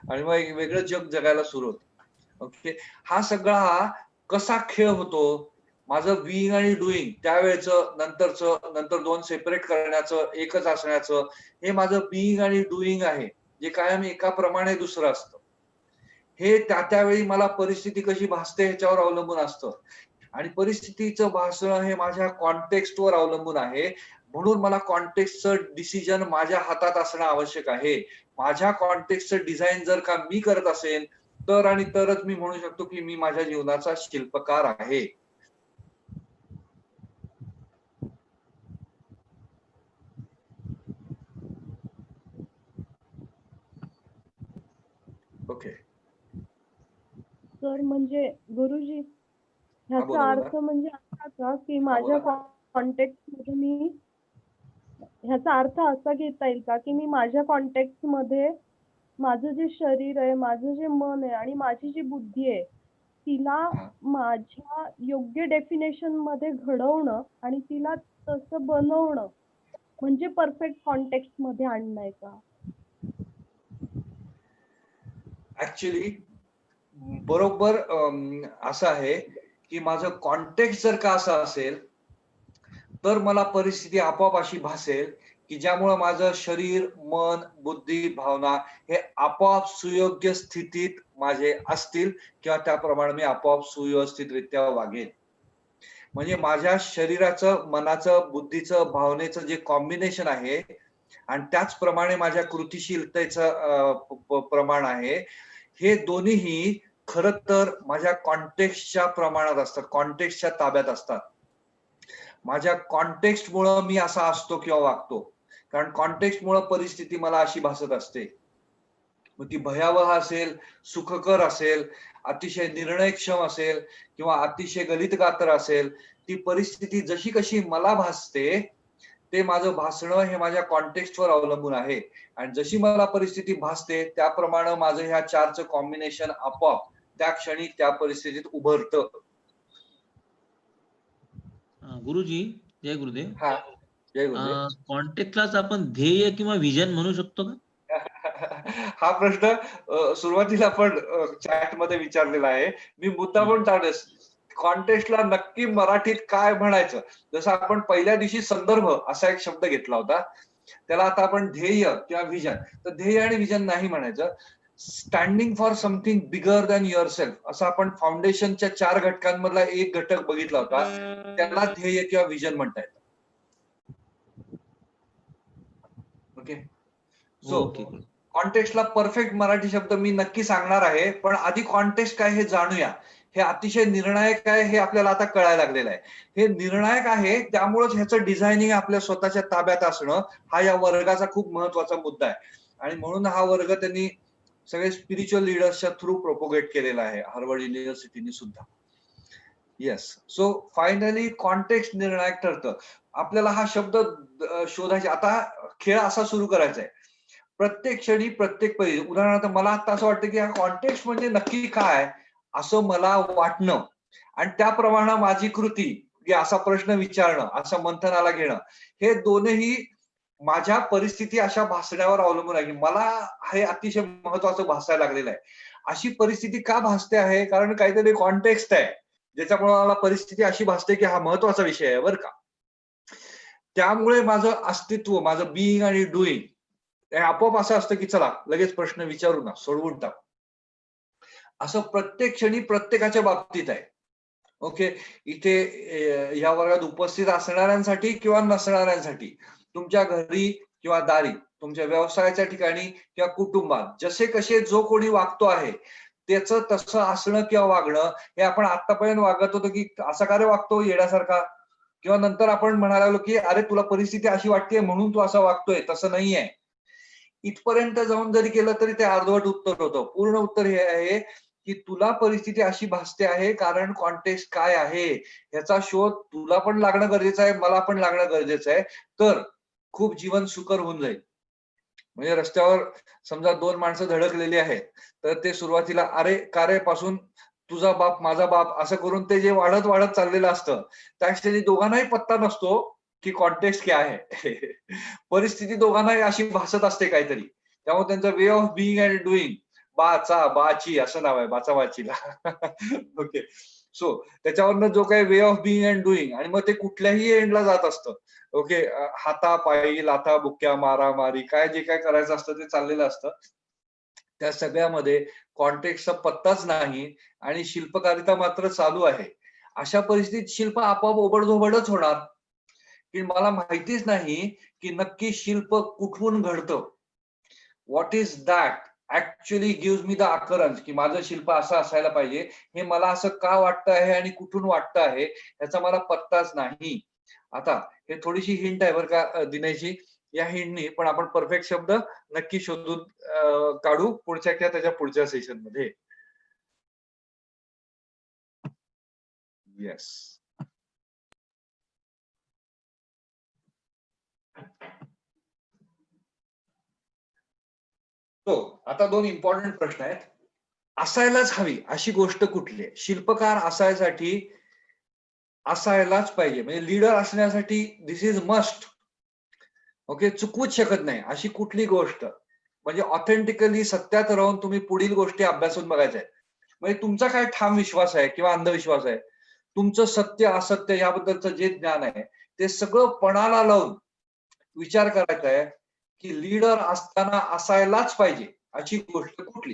आणि मग एक वेगळं जग जगायला सुरू होतं. ओके, हा सगळा कसा खेळ होतो, माझं बिईंग आणि डुईंग त्यावेळेचं नंतर दोन सेपरेट करण्याचं, एकच असण्याचं, हे माझं बिईंग आणि डुईंग आहे, जे कायम एकाप्रमाणे दुसरं असतं. हे त्यावेळी मला परिस्थिती कशी भासते ह्याच्यावर अवलंबून असतं, आणि परिस्थितीचं भासणं हे माझ्या कॉन्टेक्स्टवर अवलंबून आहे. म्हणून मला कॉन्टेक्स्टचं डिसिजन माझ्या हातात असणं आवश्यक आहे. माझ्या कॉन्टेक्स्टचं डिझाईन जर का मी करत असेल तर आणि तरच मी म्हणू शकतो की मी माझ्या जीवनाचा शिल्पकार आहे. ओके सर, म्हणजे गुरुजी, ह्याचा अर्थ म्हणजे असा का की माझ्या कॉन्टेक्स्ट मध्ये मी, ह्याचा अर्थ असा घेता येईल का की मी माझ्या कॉन्टेक्स्ट मध्ये माझं जे शरीर आहे, माझं जे मन आहे आणि माझी जी बुद्धी आहे तिला माझ्या योग्य डेफिनेशन मध्ये घडवणं आणि तिला तसं बनवणं म्हणजे परफेक्ट कॉन्टेक्स्ट मध्ये आणणं आहे का? ऍक्च्युली बरोबर असं आहे की माझं कॉन्टेक्स्ट जर का असं असेल तर मला परिस्थिती आपोआप अशी भासेल की ज्यामुळे माझं शरीर, मन, बुद्धी, भावना हे आपोआप सुयोग्य स्थितीत माझे असतील, किंवा त्याप्रमाणे मी आपोआप सुव्यवस्थितरित्या वागेन. म्हणजे माझ्या शरीराचं, मनाचं, बुद्धीचं, भावनेचं जे कॉम्बिनेशन आहे आणि त्याचप्रमाणे माझ्या कृतिशीलतेचं प्रमाण आहे, हे दोन्हीही खरं तर माझ्या कॉन्टेक्स्टच्या प्रमाणात असतात, कॉन्टेक्स्टच्या ताब्यात असतात. माझ्या कॉन्टेक्स्टमुळं मी असा असतो किंवा वागतो, कारण कॉन्टेक्स्टमुळं परिस्थिती मला अशी भासत असते. मग ती भयावह असेल, सुखकर असेल, अतिशय निर्णयक्षम असेल किंवा अतिशय गलितगात्र असेल, ती परिस्थिती जशी कशी मला भासते ते माझं भासणं हे माझ्या कॉन्टेक्स्टवर अवलंबून आहे. आणि जशी मला परिस्थिती भासते त्याप्रमाणे माझं ह्या चारचं कॉम्बिनेशन आपोआप त्या क्षणी त्या परिस्थितीत उभरतं. गुरुजी, जय गुरुदेव. हा, जय गुरुदेव. कॉन्टेक्टलाच आपण ध्येय किंवा विजन म्हणू शकतो का? हा प्रश्न सुरुवातीला पण चॅट मध्ये विचारलेला आहे. मी मुद्दा पण टाळलेस. कॉन्टेक्स्टला नक्की मराठीत काय म्हणायचं, जसं आपण पहिल्या दिवशी संदर्भ असा एक शब्द घेतला होता, त्याला आता आपण ध्येय किंवा विजन, तर ध्येय आणि विजन नाही म्हणायचं. Standing for something bigger than your self असं आपण फाउंडेशनच्या 4 घटकांमधला एक घटक बघितला होता, त्याला ध्येय किंवा विजन म्हणता येतं. ओके, सो कॉन्टेक्स्टला परफेक्ट मराठी शब्द मी नक्की सांगणार आहे, पण आधी कॉन्टेक्स्ट काय हे जाणूया. हे अतिशय निर्णायक आहे हे आपल्याला आता कळायला लागलेलं आहे. हे निर्णायक आहे त्यामुळेच ह्याचं डिझायनिंग आपल्या स्वतःच्या ताब्यात असणं हा या वर्गाचा खूप महत्वाचा मुद्दा आहे. आणि म्हणून हा वर्ग त्यांनी सगळे स्पिरिच्युअल लीडर्सच्या थ्रू प्रोपोगेट केलेला आहे, हार्वर्ड युनिव्हर्सिटीने सुद्धा. येस, सो फायनली कॉन्टेक्स्ट निर्णायक ठरतं. आपल्याला हा शब्द शोधायचा. आता खेळ असा सुरू करायचा आहे, प्रत्येक क्षणी प्रत्येक पहिली. उदाहरणार्थ मला आता असं वाटतं की हा कॉन्टेक्स्ट म्हणजे नक्की काय असं मला वाटणं, आणि त्याप्रमाणे माझी कृती की असा प्रश्न विचारणं, असं मंथनाला घेणं, हे दोनही माझ्या परिस्थिती अशा भासण्यावर अवलंबून आहे की मला हे अतिशय महत्वाचं भासायला लागलेलं आहे. अशी परिस्थिती का भासते आहे, कारण काहीतरी कॉन्टेक्स्ट आहे ज्याच्यामुळे मला परिस्थिती अशी भासते की हा महत्वाचा विषय आहे बरं का. त्यामुळे माझं अस्तित्व, माझं बिईंग आणि डुईंग हे आपोआप असं असतं की चला लगेच प्रश्न विचारू ना, सोडवून टाक. असं प्रत्येक क्षणी प्रत्येकाच्या बाबतीत आहे. ओके, इथे या वर्गात उपस्थित असणाऱ्यांसाठी किंवा नसणाऱ्यांसाठी, तुमच्या घरी किंवा दारी, तुमच्या व्यवसायाच्या ठिकाणी किंवा कुटुंबात जसे कसे जो कोणी वागतो आहे त्याचं तसं असणं किंवा वागणं हे आपण आतापर्यंत वागत होतो की असा का रे वागतो येण्यासारखा, किंवा नंतर आपण म्हणायला लागलो की अरे तुला परिस्थिती अशी वाटते म्हणून तू असं वागतोय, तसं नाहीये. इथपर्यंत जाऊन जरी केलं तरी ते अर्धवट उत्तर होतं. पूर्ण उत्तर हे आहे की तुला परिस्थिती अशी भासते आहे कारण कॉन्टेक्स्ट काय आहे ह्याचा शोध तुला पण लागणं गरजेचं आहे, मला पण लागणं गरजेचं आहे. तर खूप जीवन सुकर होऊन जाईल. म्हणजे रस्त्यावर समजा 2 माणसं धडकलेली आहेत, तर ते सुरुवातीला अरे का रे पासून तुझा बाप माझा बाप असं करून ते जे वाढत वाढत चाललेलं असतं, त्या क्षणी दोघांनाही पत्ता नसतो की कॉन्टेक्स्ट काय आहे. परिस्थिती दोघांनाही अशी भासत असते काहीतरी. त्यामुळे त्यांचं वे ऑफ बिईंग अँड डुईंग बाचा बाची असं नाव आहे, बाचा बाचीला. ओके, सो त्याच्यावरनं जो काही वे ऑफ बिईंग अँड डुईंग, आणि मग ते कुठल्याही एंडला जात असतं. ओके, हातापायी लाथा बुक्क्या मारामारी काय जे काय करायचं असतं ते चाललेलं असतं. त्या सगळ्यामध्ये कॉन्टेक्स्टचा पत्ताच नाही आणि शिल्पकारिता मात्र चालू आहे. अशा परिस्थितीत शिल्प आपोआप ओबडधोबडच होणार की मला माहितीच नाही की नक्की शिल्प कुठून घडतं. What is that actually gives me the occurrence की माझं शिल्प असं असायला पाहिजे, हे मला असं का वाटतं आहे आणि कुठून वाटतं आहे याचा मला पत्ताच नाही. आता हे थोडीशी हिंट आहे बरं का दिनाची. या हिंटनी पण आपण परफेक्ट शब्द नक्की शोधून काढू पुढच्या किंवा त्याच्या पुढच्या सेशन मध्ये. येस, आता 2 इम्पॉर्टंट प्रश्न आहेत. असायलाच हवी अशी गोष्ट कुठली आहे? शिल्पकार असायसाठी असायलाच पाहिजे, म्हणजे लीडर असण्यासाठी दिस इज मस्ट. ओके, चुकवूच शकत नाही अशी कुठली गोष्ट, म्हणजे ऑथेंटिकली सत्यात राहून तुम्ही पुढील गोष्टी अभ्यासून बघायच्या आहेत. म्हणजे तुमचा काय ठाम विश्वास आहे किंवा अंधविश्वास आहे, तुमचं सत्य असत्य याबद्दलचं जे ज्ञान आहे ते सगळं पणाला लावून विचार करायचा आहे की लीडर असताना असायलाच पाहिजे अशी गोष्ट कुठली,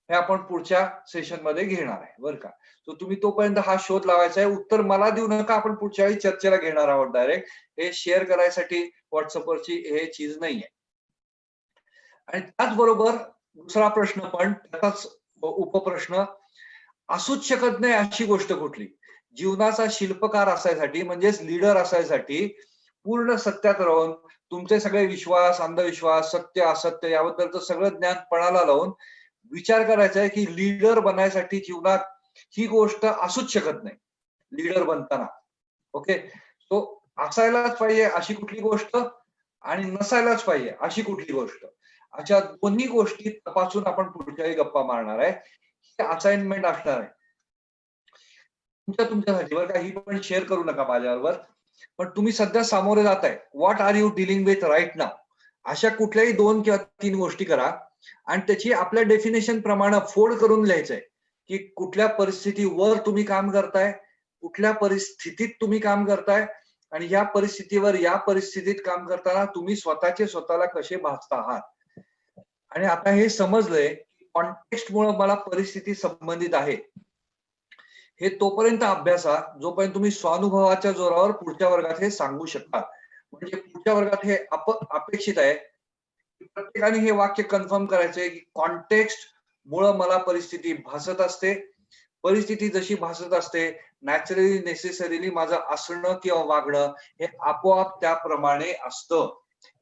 हे आपण पुढच्या सेशन मध्ये घेणार आहे बरं का. सो तुम्ही तोपर्यंत हा शोध लावायचा आहे. उत्तर मला देऊ नका, आपण पुढच्या वेळी चर्चेला घेणार आहोत डायरेक्ट. हे शेअर करायसाठी व्हॉट्सअपवरची हे चीज नाहीये. आणि त्याचबरोबर दुसरा प्रश्न पण त्याचाच उपप्रश्न, असूच शकत नाही अशी गोष्ट कुठली. जीवनाचा शिल्पकार असायसाठी म्हणजेच लीडर असायसाठी पूर्ण सत्यात राहून तुमचे सगळे विश्वास, अंधविश्वास, सत्य असत्य याबद्दलचं सगळं ज्ञान पणाला लावून विचार करायचा आहे की लीडर बनायसाठी जीवनात ही गोष्ट असूच शकत नाही लीडर बनताना. ओके, तो असायलाच पाहिजे अशी कुठली गोष्ट आणि नसायलाच पाहिजे अशी कुठली गोष्ट, अशा दोन्ही गोष्टी तपासून आपण पुढच्या वेळी गप्पा मारणार आहे. ही असाइनमेंट असणार आहे तुमच्यासाठी बरं का. ही पण शेअर करू नका माझ्याबरोबर, पण तुम्ही सध्या सामोरे जाताय. What are you dealing with right now, अशा कुठल्याही 2 किंवा 3 गोष्टी करा आणि त्याची आपल्या डेफिनेशन प्रमाणे फोल्ड करून लिहायचंय की कुठल्या परिस्थितीवर तुम्ही काम करताय, कुठल्या परिस्थितीत तुम्ही काम करताय आणि या परिस्थितीवर या परिस्थितीत काम करताना तुम्ही स्वतःला कसे भासता आहात. आणि आता हे समजलंय कॉन्टेक्स्ट मुळे मला परिस्थिती संबंधित आहे हे तोपर्यंत अभ्यासा जोपर्यंत तुम्ही स्वानुभवाच्या जोरावर पुढच्या वर्गात हे सांगू शकता. म्हणजे पुढच्या वर्गात हे अपेक्षित आहे की प्रत्येकाने हे वाक्य कन्फर्म करायचंय की कॉन्टेक्स्ट मुळे मला परिस्थिती भासत असते, परिस्थिती जशी भासत असते नॅचरली नेसेसरीली माझं असणं किंवा वागणं हे आपोआप त्याप्रमाणे असतं.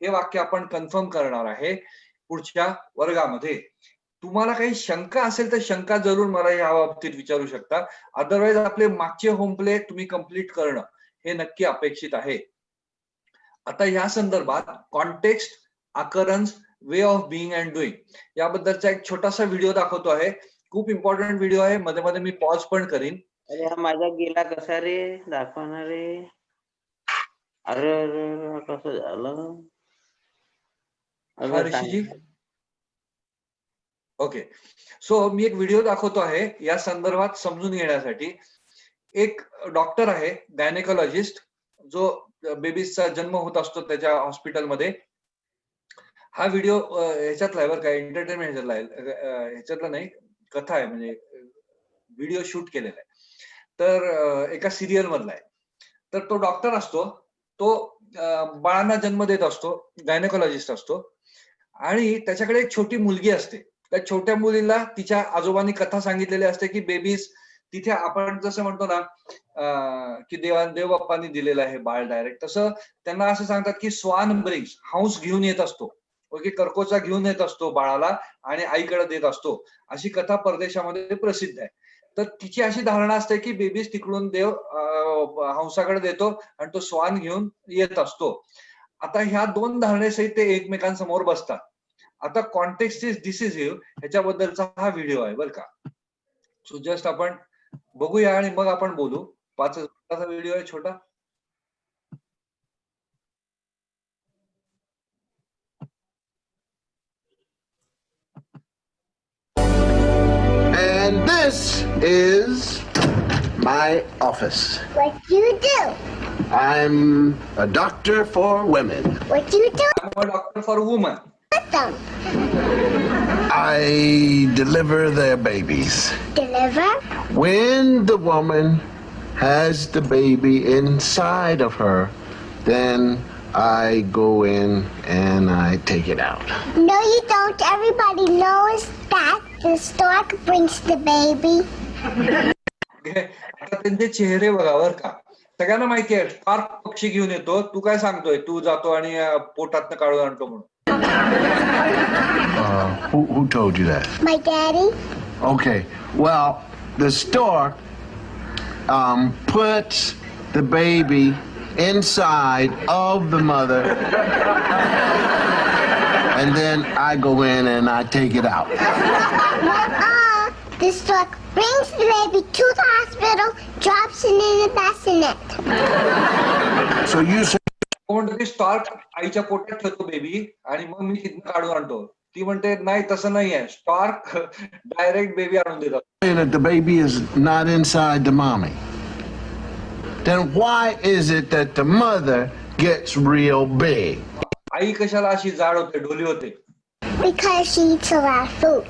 हे वाक्य आपण कन्फर्म करणार आहे पुढच्या वर्गामध्ये. तुम्हाला काही शंका असेल तर शंका जरूर मला या बाबतीत विचारू शकता. अदरवाईज आपले मागचे होम प्ले तुम्ही कंप्लीट करणं हे नक्की अपेक्षित आहे. आता या संदर्भात context, occurrence, way of being and doing याबद्दलचा एक छोटासा व्हिडिओ दाखवतो आहे. खूप इम्पॉर्टंट व्हिडिओ आहे, मध्ये मध्ये मी पॉज पण करीन. अरे हा माझा गेला कसा रे दाखवणार रे. अरे अरे कसं झालं. हा ऋषीजी, ओके. सो मी एक व्हिडिओ दाखवतो आहे या संदर्भात समजून घेण्यासाठी. एक डॉक्टर आहे गायनेकोलॉजिस्ट जो बेबीजचा जन्म होत असतो त्याच्या हॉस्पिटलमध्ये. हा व्हिडिओ ह्याच्यातला आहे बरं का, एंटरटेनमेंट ह्याच्यातला नाही, कथा आहे म्हणजे व्हिडिओ शूट केलेला आहे. तर एका सिरियल मधला आहे. तर तो डॉक्टर असतो, तो बाळांना जन्म देत असतो, गायनेकोलॉजिस्ट असतो आणि त्याच्याकडे एक छोटी मुलगी असते. त्या छोट्या मुलीला तिच्या आजोबांनी कथा सांगितलेली असते की बेबीज तिथे आपण जसं म्हणतो ना की देव बाप्पांनी दिलेलं आहे बाळ डायरेक्ट, तसं त्यांना असं सांगतात की स्वान ब्रिंग्स, हंस घेऊन येत असतो, ओके, कर्कोचा घेऊन येत असतो बाळाला आणि आईकडे देत असतो. अशी कथा परदेशामध्ये प्रसिद्ध आहे. तर तिची अशी धारणा असते की बेबीज तिकडून देव हंसाकडे देतो आणि तो स्वान घेऊन येत असतो. आता ह्या 2 धारणेसहित ते एकमेकांसमोर बसतात. आता कॉन्टेक्स्ट इज डिसिसिव्ह ह्याच्याबद्दलचा हा व्हिडिओ आहे बरं का. सो जस्ट आपण बघूया आणि मग आपण बोलू. 5 मिनिटाचा व्हिडिओ आहे छोटा. And this is my office. What do you do? I'm a doctor for women. What do you do? I'm a doctor for women. With them? I deliver their babies. Deliver? When the woman has the baby inside of her, then I go in and I take it out. No, you don't. Everybody knows that the stork brings the baby. आता त्यांचे चेहरे बघा बर का. सगळ्यांना माहिती आहे Starc पक्षी घेऊन येतो. तू काय सांगतोय, तू जातो आणि पोटातनं काढून आणतो म्हणून. Who told you that? My daddy. Okay. Well, the stork puts the baby inside of the mother, and then I go in and I take it out. The stork brings the baby to the hospital, drops it in the bassinet. So you say म्हणतो की Starc आईच्या पोटात ठेवतो baby आणि मग मी तिथनं काढून आणतो. ती म्हणते नाही तसं नाही आहे, स्टार्क डायरेक्ट बेबी आणून देतात. that the baby is not inside the mommy. Then why is it that the mother gets real big? आई कशाला अशी जाड होते, ढोली होते? Because she eats a lot of food.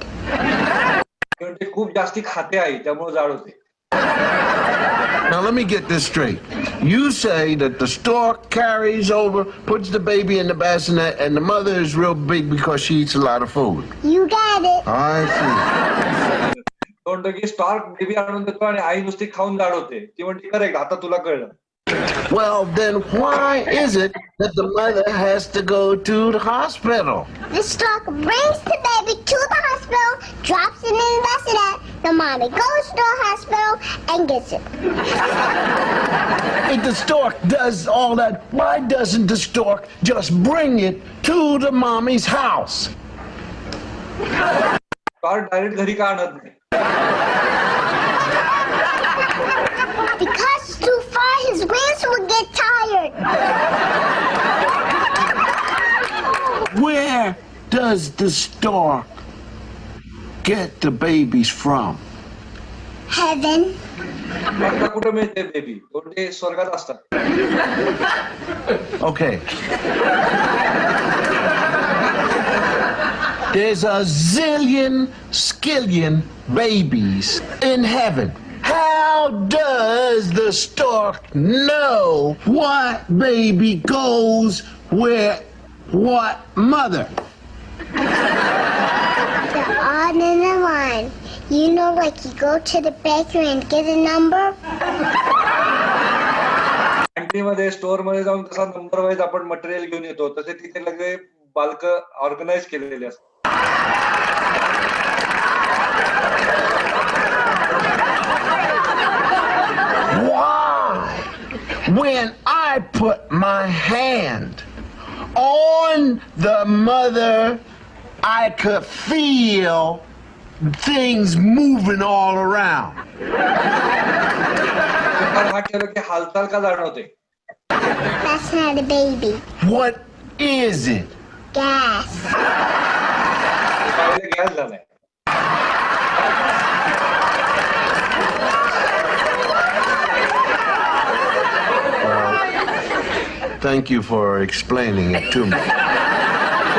ते खूप जास्ती खाते आई, त्यामुळे जाड होते. Now let me get this straight. You say that the stork carries over, puts the baby in the bassinet, and the mother is real big because she eats a lot of food. You got it. I see. म्हणतो की Starc baby आणून देतो आणि आई नुसती खाऊन जाड होते. ती म्हणते करेक्ट, आता तुला कळलं. Well, then why is it that the mother has to go to the hospital? The stork brings the baby to the hospital, drops it in the bassinet. The mommy goes to the hospital and gets it. If the stork does all that, why doesn't the stork just bring it to the mommy's house? Direct घरी का आणत नाही? Because it's too far, his wings will get tired. Where does the stork get the babies from? Heaven. आपल्याला कुठे मिळते baby? कोणते स्वर्गात असतात. Okay. There's a zillion, skillion babies in heaven. How does the stork know what baby goes with what mother? They're on in a line. You know, like you go to the bakery and get a number? Pantry मध्ये store मध्ये जाऊन तसा number wise आपण material घेऊन येतो, तसे तिथे लगे बालक ऑर्गनाइज केलेले असतात. Why? When I put my hand on the mother, I could feel things moving all around. हा केलं की हालचाल का जाणवते? That's not a baby. What is it? Gas. Gas झालाय. Thank you for explaining it to me.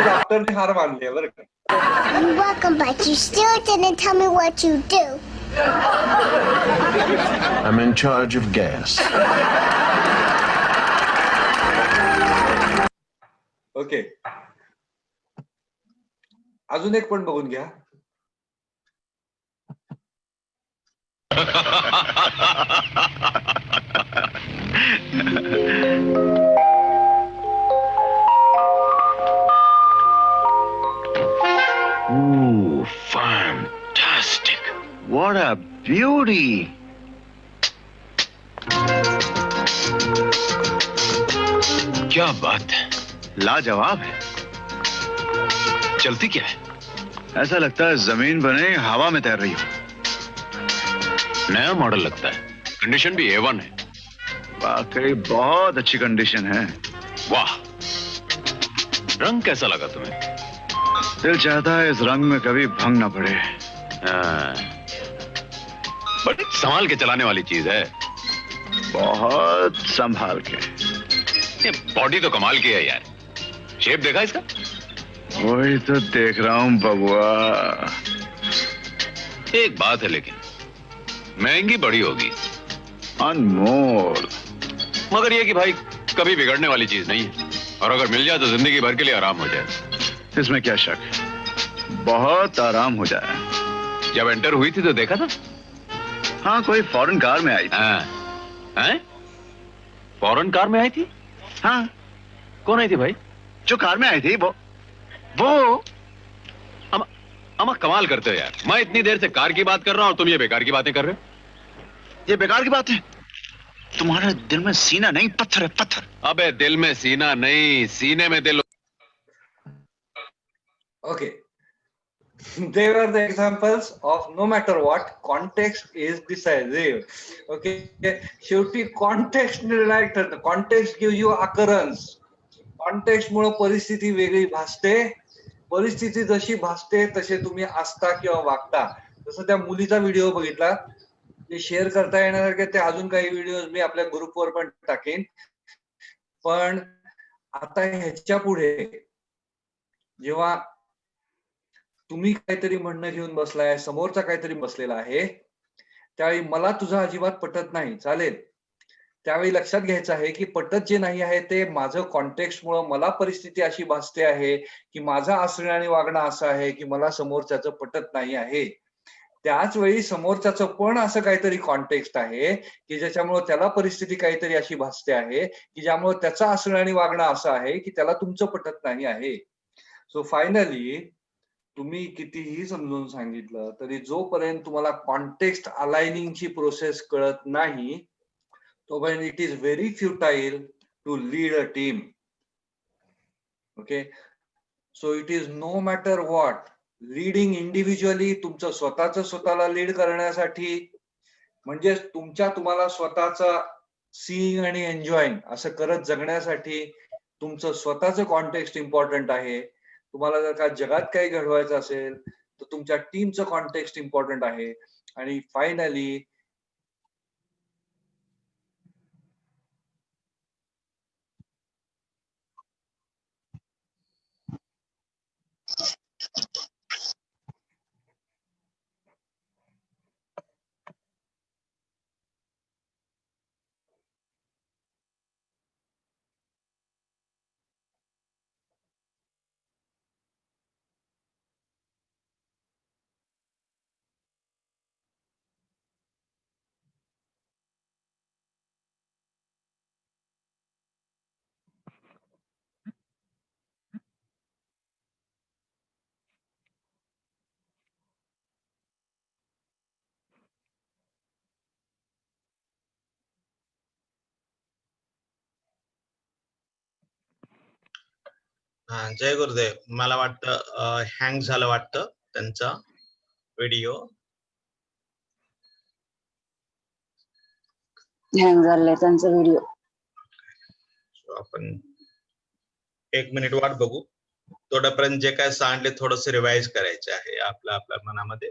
डॉक्टरने हार मानली बरं का. You're welcome, but you still didn't tell me what you do. I'm in charge of gas. Okay, अजून एक पण बघून घ्या. Ooh, fantastic. What a beauty. क्या बात है, लाजवाब है। चलती क्या है? ऐसा लगता है जमीन पर नहीं हवा में तैर रही हो। नया मॉडल लगता है, कंडीशन भी A1 है। वाकई बहुत अच्छी कंडीशन है। वाह, रंग कैसा लगा तुम्हें? दिल चाहता है इस रंग में कभी भंग ना पड़े। बड़ी संभाल के चलाने वाली चीज है। बहुत संभाल के। ये बॉडी तो कमाल की है यार, शेप देखा इसका? वही तो देख रहा हूं बबुआ। एक बात है लेकिन, महंगी बड़ी होगी। अनमोल। मगर ये कि भाई कभी बिगड़ने वाली चीज नहीं है, और अगर मिल जाए तो जिंदगी भर के लिए आराम हो जाए। इसमें क्या शक है, बहुत आराम हो जाए। जब एंटर हुई थी तो देखा था? हाँ, कोई फॉरेन कार में आई थी। फॉरेन कार में आई थी? हाँ। कौन आई थी भाई? जो कार में आई थी वो अमा कमाल करते हो यार। मैं इतनी देर से कार की बात कर रहा हूं और तुम ये बेकार की बातें कर रहे हो। ये बेकार की बात है? तुम्हारे दिल में सीना नहीं, पत्थर है, पत्थर। अबे दिल में सीना नहीं, सीने में दिल। Okay, they were the examples of no matter what, context is decisive. Okay, शेवटी context निर्णायक ठरतं. Context gives you occurrence. Context मुळे परिस्थिती वेगळी भासते. परिस्थिती जशी भासते तसे तुम्ही असता किंवा वागता. जसं त्या मुलीचा व्हिडिओ बघितला, ते शेअर करता येण्यासारखे ते अजून काही व्हिडिओ मी आपल्या ग्रुपवर पण टाकेन. पण आता ह्याच्या पुढे जेव्हा तुम्ही काहीतरी म्हणणं घेऊन बसलाय, समोरचा काहीतरी बसलेला आहे, त्यावेळी मला तुझं अजिबात पटत नाही, चालेल, त्यावेळी लक्षात घ्यायचं आहे की पटत जे नाही आहे ते माझं कॉन्टेक्स्ट मुळे मला परिस्थिती अशी भासते आहे की माझं असणं आणि वागणं असं आहे की मला समोरच्याचं पटत नाही आहे. त्याच वेळी समोरच्याचं पण असं काहीतरी कॉन्टेक्स्ट आहे की ज्याच्यामुळे त्याला परिस्थिती काहीतरी अशी भासते आहे की ज्यामुळे त्याचं असणं आणि वागणं असं आहे की त्याला तुमचं पटत नाही आहे. सो फायनली तुम्ही कितीही समजून सांगितलं तरी जोपर्यंत तुम्हाला कॉन्टेक्स्ट अलाइनिंगची प्रोसेस कळत नाही तोपर्यंत it is very futile to lead a team. Okay, so it is no matter what, leading individually तुमचं स्वतःला लीड करण्यासाठी म्हणजे तुम्हाला स्वतःचा सीइंग आणि एन्जॉईंग असं करत जगण्यासाठी तुमचं स्वतःचं कॉन्टेक्स्ट इम्पॉर्टंट आहे. तुम्हाला जर का जगात काही घडवायचं असेल तर तुमच्या टीमचं कॉन्टेक्स्ट इम्पॉर्टंट आहे. आणि फायनली हा, जय गुरुदेव. मला वाटतं हँग झालं वाटतं त्यांचा व्हिडिओ. हँग झालाय त्यांचा व्हिडिओ. आपण 1 मिनिट वाट बघू. तोपर्यंत जे काय सांगले थोडंसं रिवाइज करायचे आहे आपल्या मनामध्ये.